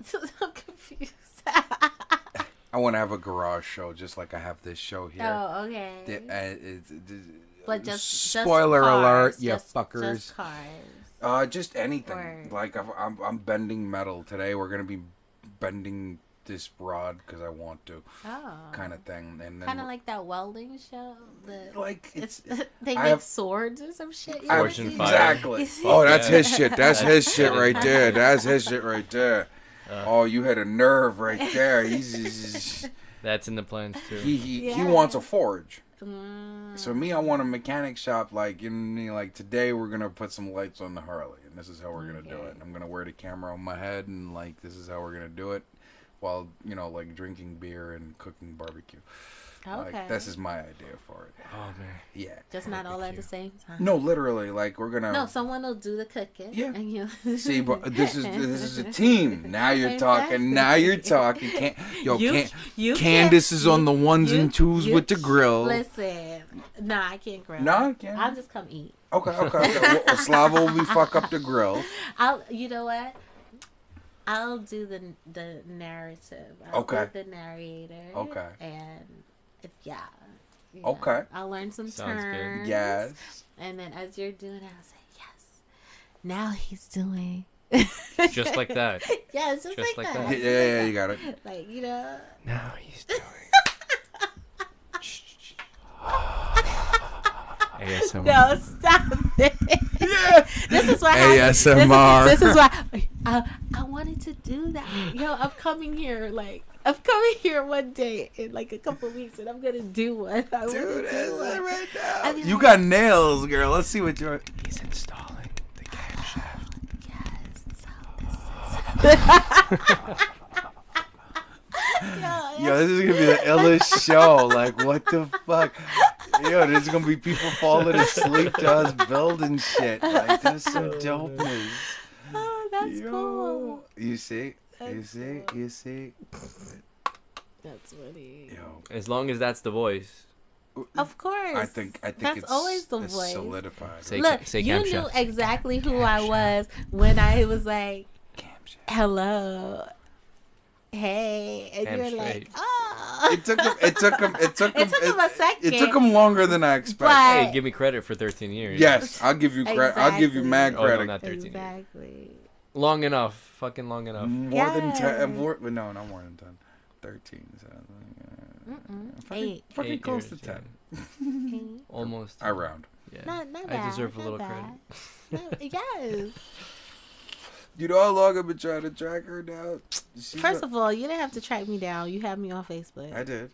I'm confused. I want to have a garage show just like I have this show here. Oh, okay. But just spoiler cars, alert, you just fuckers. Cars. Just anything. Or- Like I'm bending metal today. We're gonna be bending this rod because I want to, Oh. kind of thing. And then Kind of like that welding show. like it's They I make have- swords or some shit. You I- ever Fortune seen fire. that? exactly. You see- Oh, that's Yeah. his shit. That's his shit right there. That's his shit right there. Oh, you had a nerve right there. He's That's in the plans too. he Yeah. wants a forge. Mm. So me, I want a mechanic shop. Like like today, we're gonna put some lights on the Harley, and this is how we're gonna do Okay. it. I'm gonna wear the camera on my head, and like this is how we're gonna do it, while like drinking beer and cooking barbecue. Okay. Like this is my idea for it. Oh man. Yeah. Just not all at the Barbecue. same time. No, literally, like we're gonna. No, someone will do the cooking. Yeah. And you See, but this is a team. Now you're talking. Now you're talking. Candice is on the ones and twos with the grill. Listen, nah, I can't grill. No, I can't. I'll just come eat. Okay. Well, Slava will be fuck up the grill. You know what? I'll do the narrative. I'll Okay. be the narrator. Okay. And yeah. Okay. I'll learn some Sounds good. terms. Yes. And then as you're doing it, I'll say, yes. Now he's doing. Just like that. Yeah, it's just Just like like that. that. Yeah, you got it. Like, Now he's doing. ASMR. No, stop it. This is what ASMR. This is why I wanted to do that. Yo, I'm coming here one day in like a couple weeks, and I'm gonna do one. I Dude, wanna that's do one. it right now. I mean, You got nails, girl. Let's see what you're. He's installing the camshaft. Yes. Yo, this is gonna be the illest show. Like, what the fuck? Yo, there's gonna be people falling asleep to us building shit. Like, that's some dopeness. Oh, that's Yo. cool. You see? That's You see? That's funny. Yo. As long as that's the voice. Of course. I think that's it's always the it's voice. solidified. Say, Look, say you camshaft. knew exactly who I was when I was like, Camshaft. hello, hey, and Damn you're straight. like, oh. It took him It took him a second. It took him longer than I expected. But- Hey, give me credit for 13 years. Yes, I'll give you credit. I'll give you Exactly. mad Oh, no, credit. not 13 years. Exactly. Long enough. Fucking long enough. More than Yes. 10. No, not more than 10. 13. So, Eight. fucking 8 close years, to 10. yeah. Almost. I round. Yeah. Not bad. I deserve a not little bad. credit. Yes. You know how long I've been trying to track her down? First of all, you didn't have to track me down. You have me on Facebook. I did.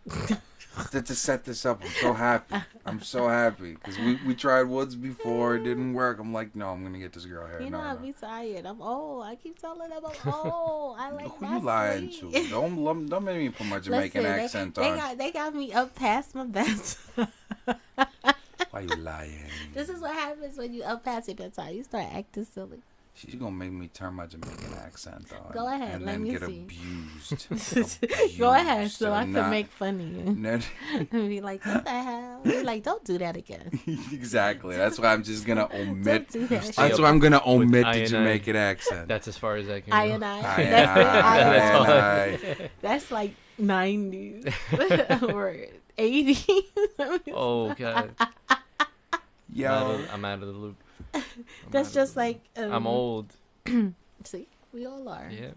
To set this up, I'm so happy. I'm so happy. Because we tried once before. It didn't work. I'm like, no, I'm going to get this girl here. You know, No, I'll no. be tired. I'm old. I keep telling them I'm old. I like Who my you lying sleep. to? Don't make me put my Jamaican Listen, accent they on. they got me up past my bedtime. Why you lying? This is what happens when you up past your bedtime. You start acting silly. She's gonna make me turn my Jamaican accent on. Go ahead, and let then me get see. abused. Go ahead, so I and can not- make fun of you. Ned- And be like, what the hell? We're like, don't do that again. Exactly. That's why I'm just gonna omit. Don't do that. That's why I'm gonna omit I the and I. Jamaican accent. That's as far as I can. I go. and I. I That's it. I That's all and I- I. That's like 90s or 80s. Oh god. Yo, I'm out of the loop. That's just like. I'm old. See, we all are. Yeah.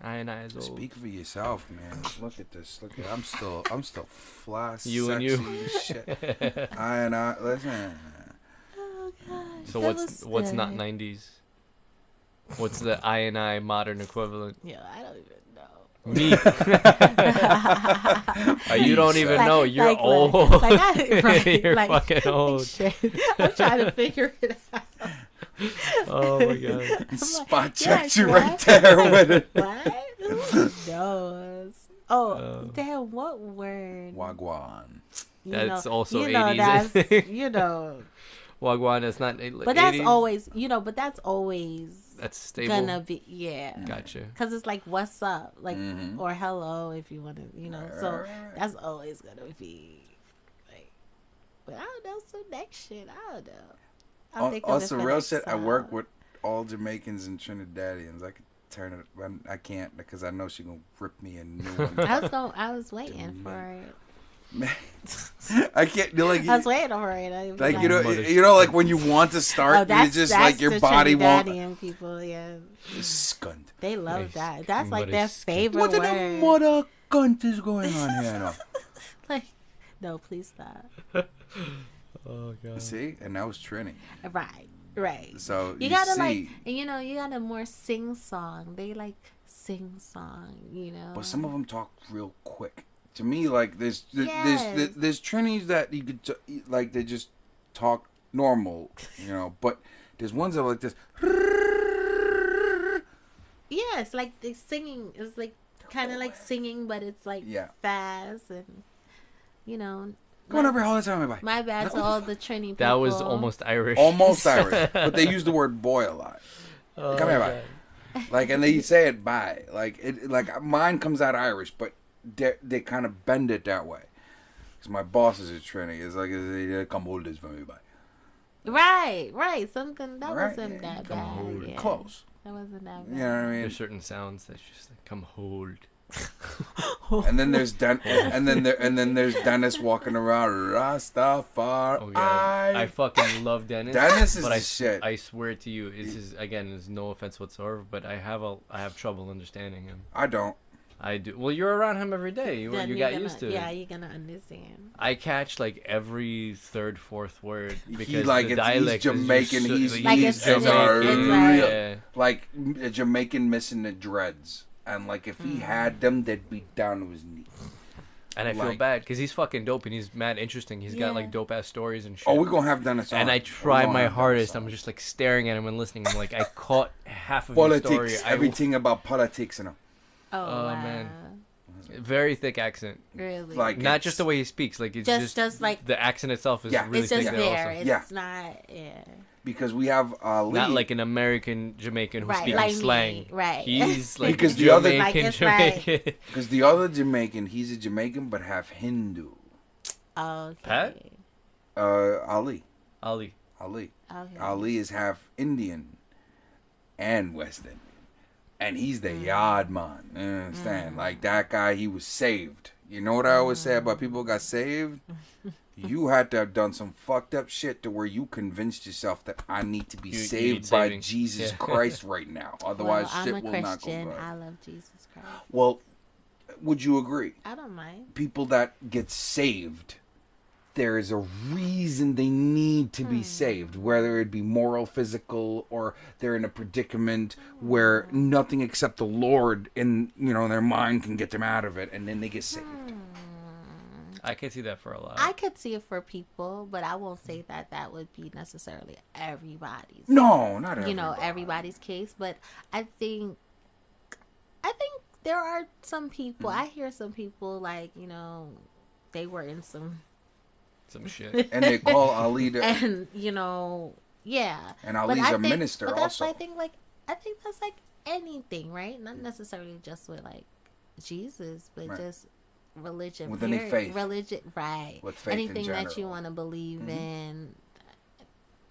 I and I is old. speak for yourself, man. Look at this. Look at. I'm still fly. You and sexy you. as shit. I and I. Listen. Oh gosh. So that what's was not good. 90s? What's the I and I modern equivalent? Yeah, I don't even know. Me. You don't even know. You're like old. what? Like right, You're like, fucking old. Shit. I'm trying to figure it out. Oh my god. Spot yeah, checked you what? right there with it. What? Who knows? Oh, Oh. damn! What word? Wagwan. You That's know, also you know 80s. that's you know, Wagwan, that's not. but that's 80s? always you know, but that's always That's stable. gonna be Gotcha. Because it's like what's up, like Mhm. or hello if you want to, So Right. that's always gonna be like. But I don't know some next shit. I don't know. I'm thinking Also, of it real like shit. I work sound. with all Jamaicans and Trinidadians. I could turn it, but I can't because I know she gonna rip me a new one. I was waiting for it. Man, I can't. You're like, I was waiting for it. I'd be like Mother's- you know, like when you want to start, it's just like your the body won't. Trinidadian people, yeah. Skunt. They love Nice. that. That's like Mother their skunk. favorite What the word. mother cunt is going on here now? Like, no, please stop. Oh god. See, and that was Trini. Right. So You gotta see, like, and you gotta more sing song. They like sing song, but some of them talk real quick. To me, like there's Yes. there's Trinis that you could like they just talk normal, but there's ones that are like this. Yeah, it's like they singing. It's like kind of like singing, but it's like Yeah. fast and Going over here all the time, bye. My bad to all the Trini people. That was almost Irish. Almost Irish, but they use the word boy a lot. Oh, Come here, God. bye. Like, and they say it bye. Like it, like mine comes out Irish, but they kind of bend it that way. Cause my boss is a Trini. It's like they come hold this for me, bye. Right. Something that Right, wasn't yeah, that come bad. hold. Yeah. Close. That wasn't that You know what I mean? There's certain sounds that's just like, come hold. And then there's and then there's Dennis walking around Rastafari. Oh god, I fucking love Dennis. Dennis is but the I, shit. I swear to you, this is again, there's no offense whatsoever, but I have trouble understanding him. I don't. I do. Well, you're around him every day. You Then you you're got gonna- used to Yeah, it. you're gonna understand. I catch like every third, fourth word because like the it's- dialect he's Jamaican. is just so, Like he's it's Jamaican. like- Yeah. Like a Jamaican missing the dreads, and like if he had them, they'd be down to his knees. And I feel Like- bad because he's fucking dope and he's mad interesting. He's got Yeah. like dope ass stories and shit. Oh, we're gonna have Dennis on. and I We're try gonna my have Dennis hardest. on. I'm just like staring at him and listening. I'm like, I caught half of your politics, story. everything about politics, and Oh, Oh, wow. man. Very thick accent. Really? Like- Not it's- just the way he speaks. Like it's Just like the accent itself is Yeah. really it's just thick there. also. It's Yeah. not. Yeah. because we have Lee. Not like an American Jamaican who Right, speaks like slang. me, right. He's like Because the other- Jamaican, Like, it's right. Jamaican. because the other Jamaican, he's a Jamaican but half Hindu. Okay. Pat? Ali. Ali. Okay. Ali is half Indian and West Indian. And he's the yard man. You understand? Like that guy, he was saved. You know what I always say about people who got saved? You had to have done some fucked up shit to where you convinced yourself that I need to be You need saved by saving. Jesus Yeah. Christ right now. Otherwise, well, shit I'm a will not go Christian. good. I love Jesus Christ. Well, would you agree? I don't mind. People that get saved, there is a reason they need to be saved, whether it be moral, physical, or they're in a predicament where nothing except the Lord in their mind can get them out of it, and then they get saved. I can see that for a lot. I could see it for people, but I won't say that would be necessarily everybody's. No, not everybody. Everybody's case. But I think there are some people. I hear some people like they were in some. Some shit. And they call Ali the, And yeah. and But Ali's I a think- minister but that's, also. I think that's like anything, right? Not necessarily just with like Jesus, but Right. just religion. With any faith. Religion, right. With faith in anything that you general. want to believe in.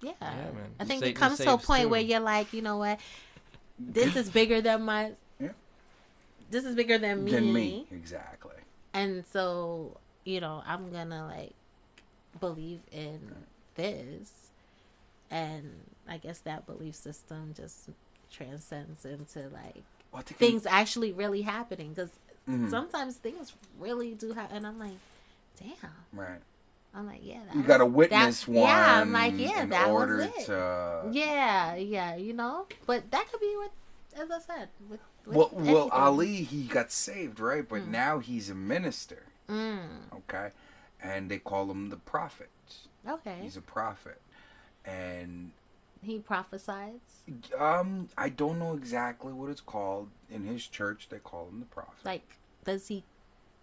Yeah. man. I think Satan it comes to a saves point too. where you're like, you know what? This is bigger than my... Yeah. This is bigger than me. Than me. Exactly. And so, you know, I'm gonna like believe in this, and I guess that belief system just transcends into like Well, I think things actually really happening, because Mhm. sometimes things really do happen, and I'm like, damn. Right. I'm like, yeah. You got to witness one. Yeah, I'm like, yeah, in that order was it. to. Yeah, you know, but that could be what, as I said, with Well, anything. Ali, he got saved, right? But now he's a minister. Okay, and they call him the prophet. Okay. He's a prophet, and He prophesies. I don't know exactly what it's called in his church. They call him the prophet. Like, does he?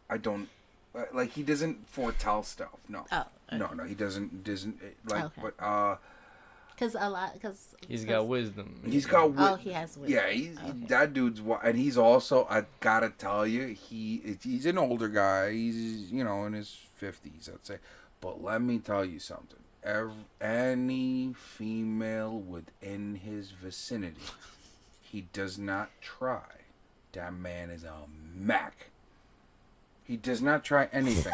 I don't like. He doesn't foretell stuff. No. Oh, okay. No. He doesn't like. Okay. But because He's got wisdom. he's got. Oh, he has wisdom. Yeah, that dude's. And he's also. I gotta tell you, he's an older guy. He's in his 50s, I'd say. But let me tell you something. Any female within his vicinity, he does not try. That man is a Mac. He does not try anything.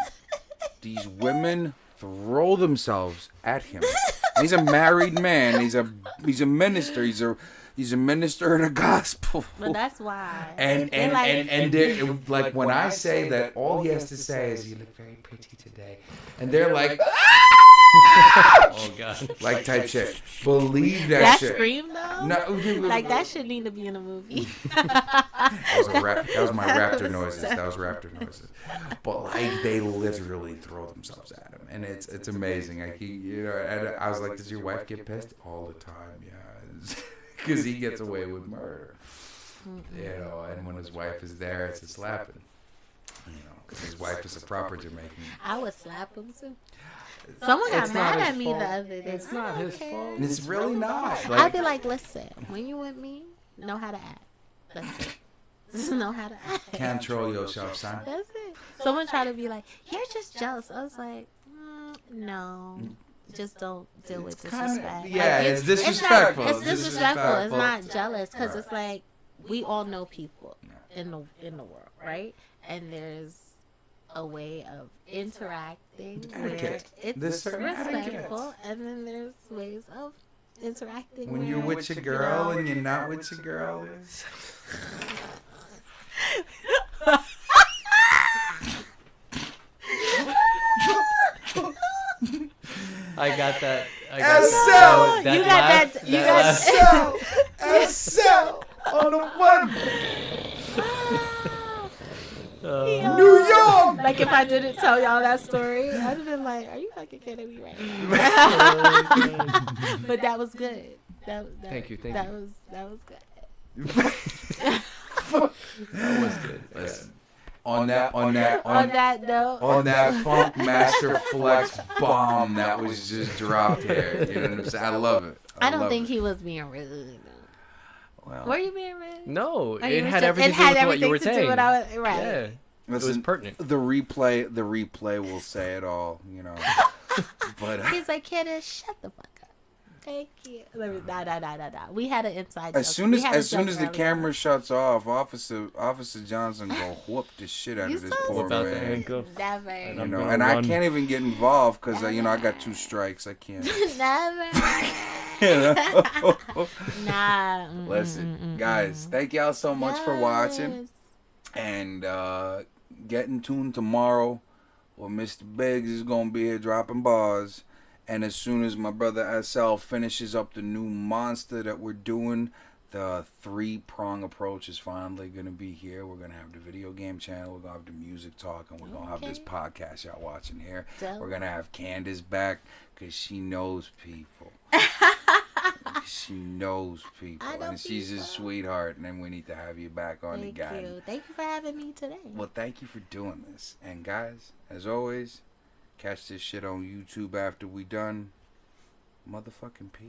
These women throw themselves at him. He's a married man. He's a minister. He's a minister in the gospel. But that's why. And they're, like when I say that, all he has to say is, "You look very pretty today," and they're like, Oh god. like type shit. Believe that that shit. scream though. No, Like that should need to be in a movie. That was my raptor noises. That was raptor noises. But like they literally throw themselves at him, and it's amazing. Like and I was like, "Does your wife get pissed all the time?" Yeah, because he gets away with murder. And when his wife is there, it's a slapping. Because his wife is a proper Jamaican. I would slap him too. Someone got It's not mad his at me fault. the other day. It's not his fault. And it's really not. I'd be like, listen, when you with me, know how to act. That's it. Just know how to act. Control yourself, son. That's it. Someone tried to be like, you're just jealous. I was like, no. Just don't deal with disrespect. Yeah, it's not- disrespectful. It's disrespectful. It's disrespectful. not jealous, because it's like we all know people in the world, right? And there's a way of interacting where Etiquette. it's There's certain respectful, etiquette. and then there's ways of interacting When where you're with your girl and you're not with your girl. I got that. SL! You got that. You got SL on the one. Yo. New York. Like if I didn't tell y'all that story, I'd have been like, "Are you fucking kidding me right now?" But that was good. Thank you. That was good. That was good. Listen, on that On that note, on that Funk Master Flex bomb that was just dropped here. You know what I'm saying? I love it. I don't love think it. he was being rude. Well, Were you being rude? No, Or it you was had just- everything it to do had with what you everything were to do saying. with I was- right. Yeah. listen, it was pertinent. The replay will say it all. But He's like, Candice, shut the fuck up. Thank you. Nah. We had an inside as joke. soon We as had a as soon joke as the earlier. camera shuts off, Officer Johnson go whoop the shit out You of this so poor Without the man. handcuffs. Never. I'm And gonna I run. can't even get involved because I got 2 strikes. I can't. Never. Nah. Listen, guys, thank y'all so much for watching. Yes. And get in tune tomorrow where Mr. Biggs is going to be here dropping bars. And as soon as my brother SL finishes up the new monster that we're doing, the 3-prong approach is finally going to be here. We're going to have the video game channel. We're going to have the music talk. And we're going to have this podcast y'all watching here. Dope. We're going to have Candice back because she knows people. She knows people. I know And she's a people. sweetheart. And then we need to have you back on Thank again. you. Thank you for having me today. Well, thank you for doing this. And guys, as always, catch this shit on YouTube after we done. Motherfucking peace.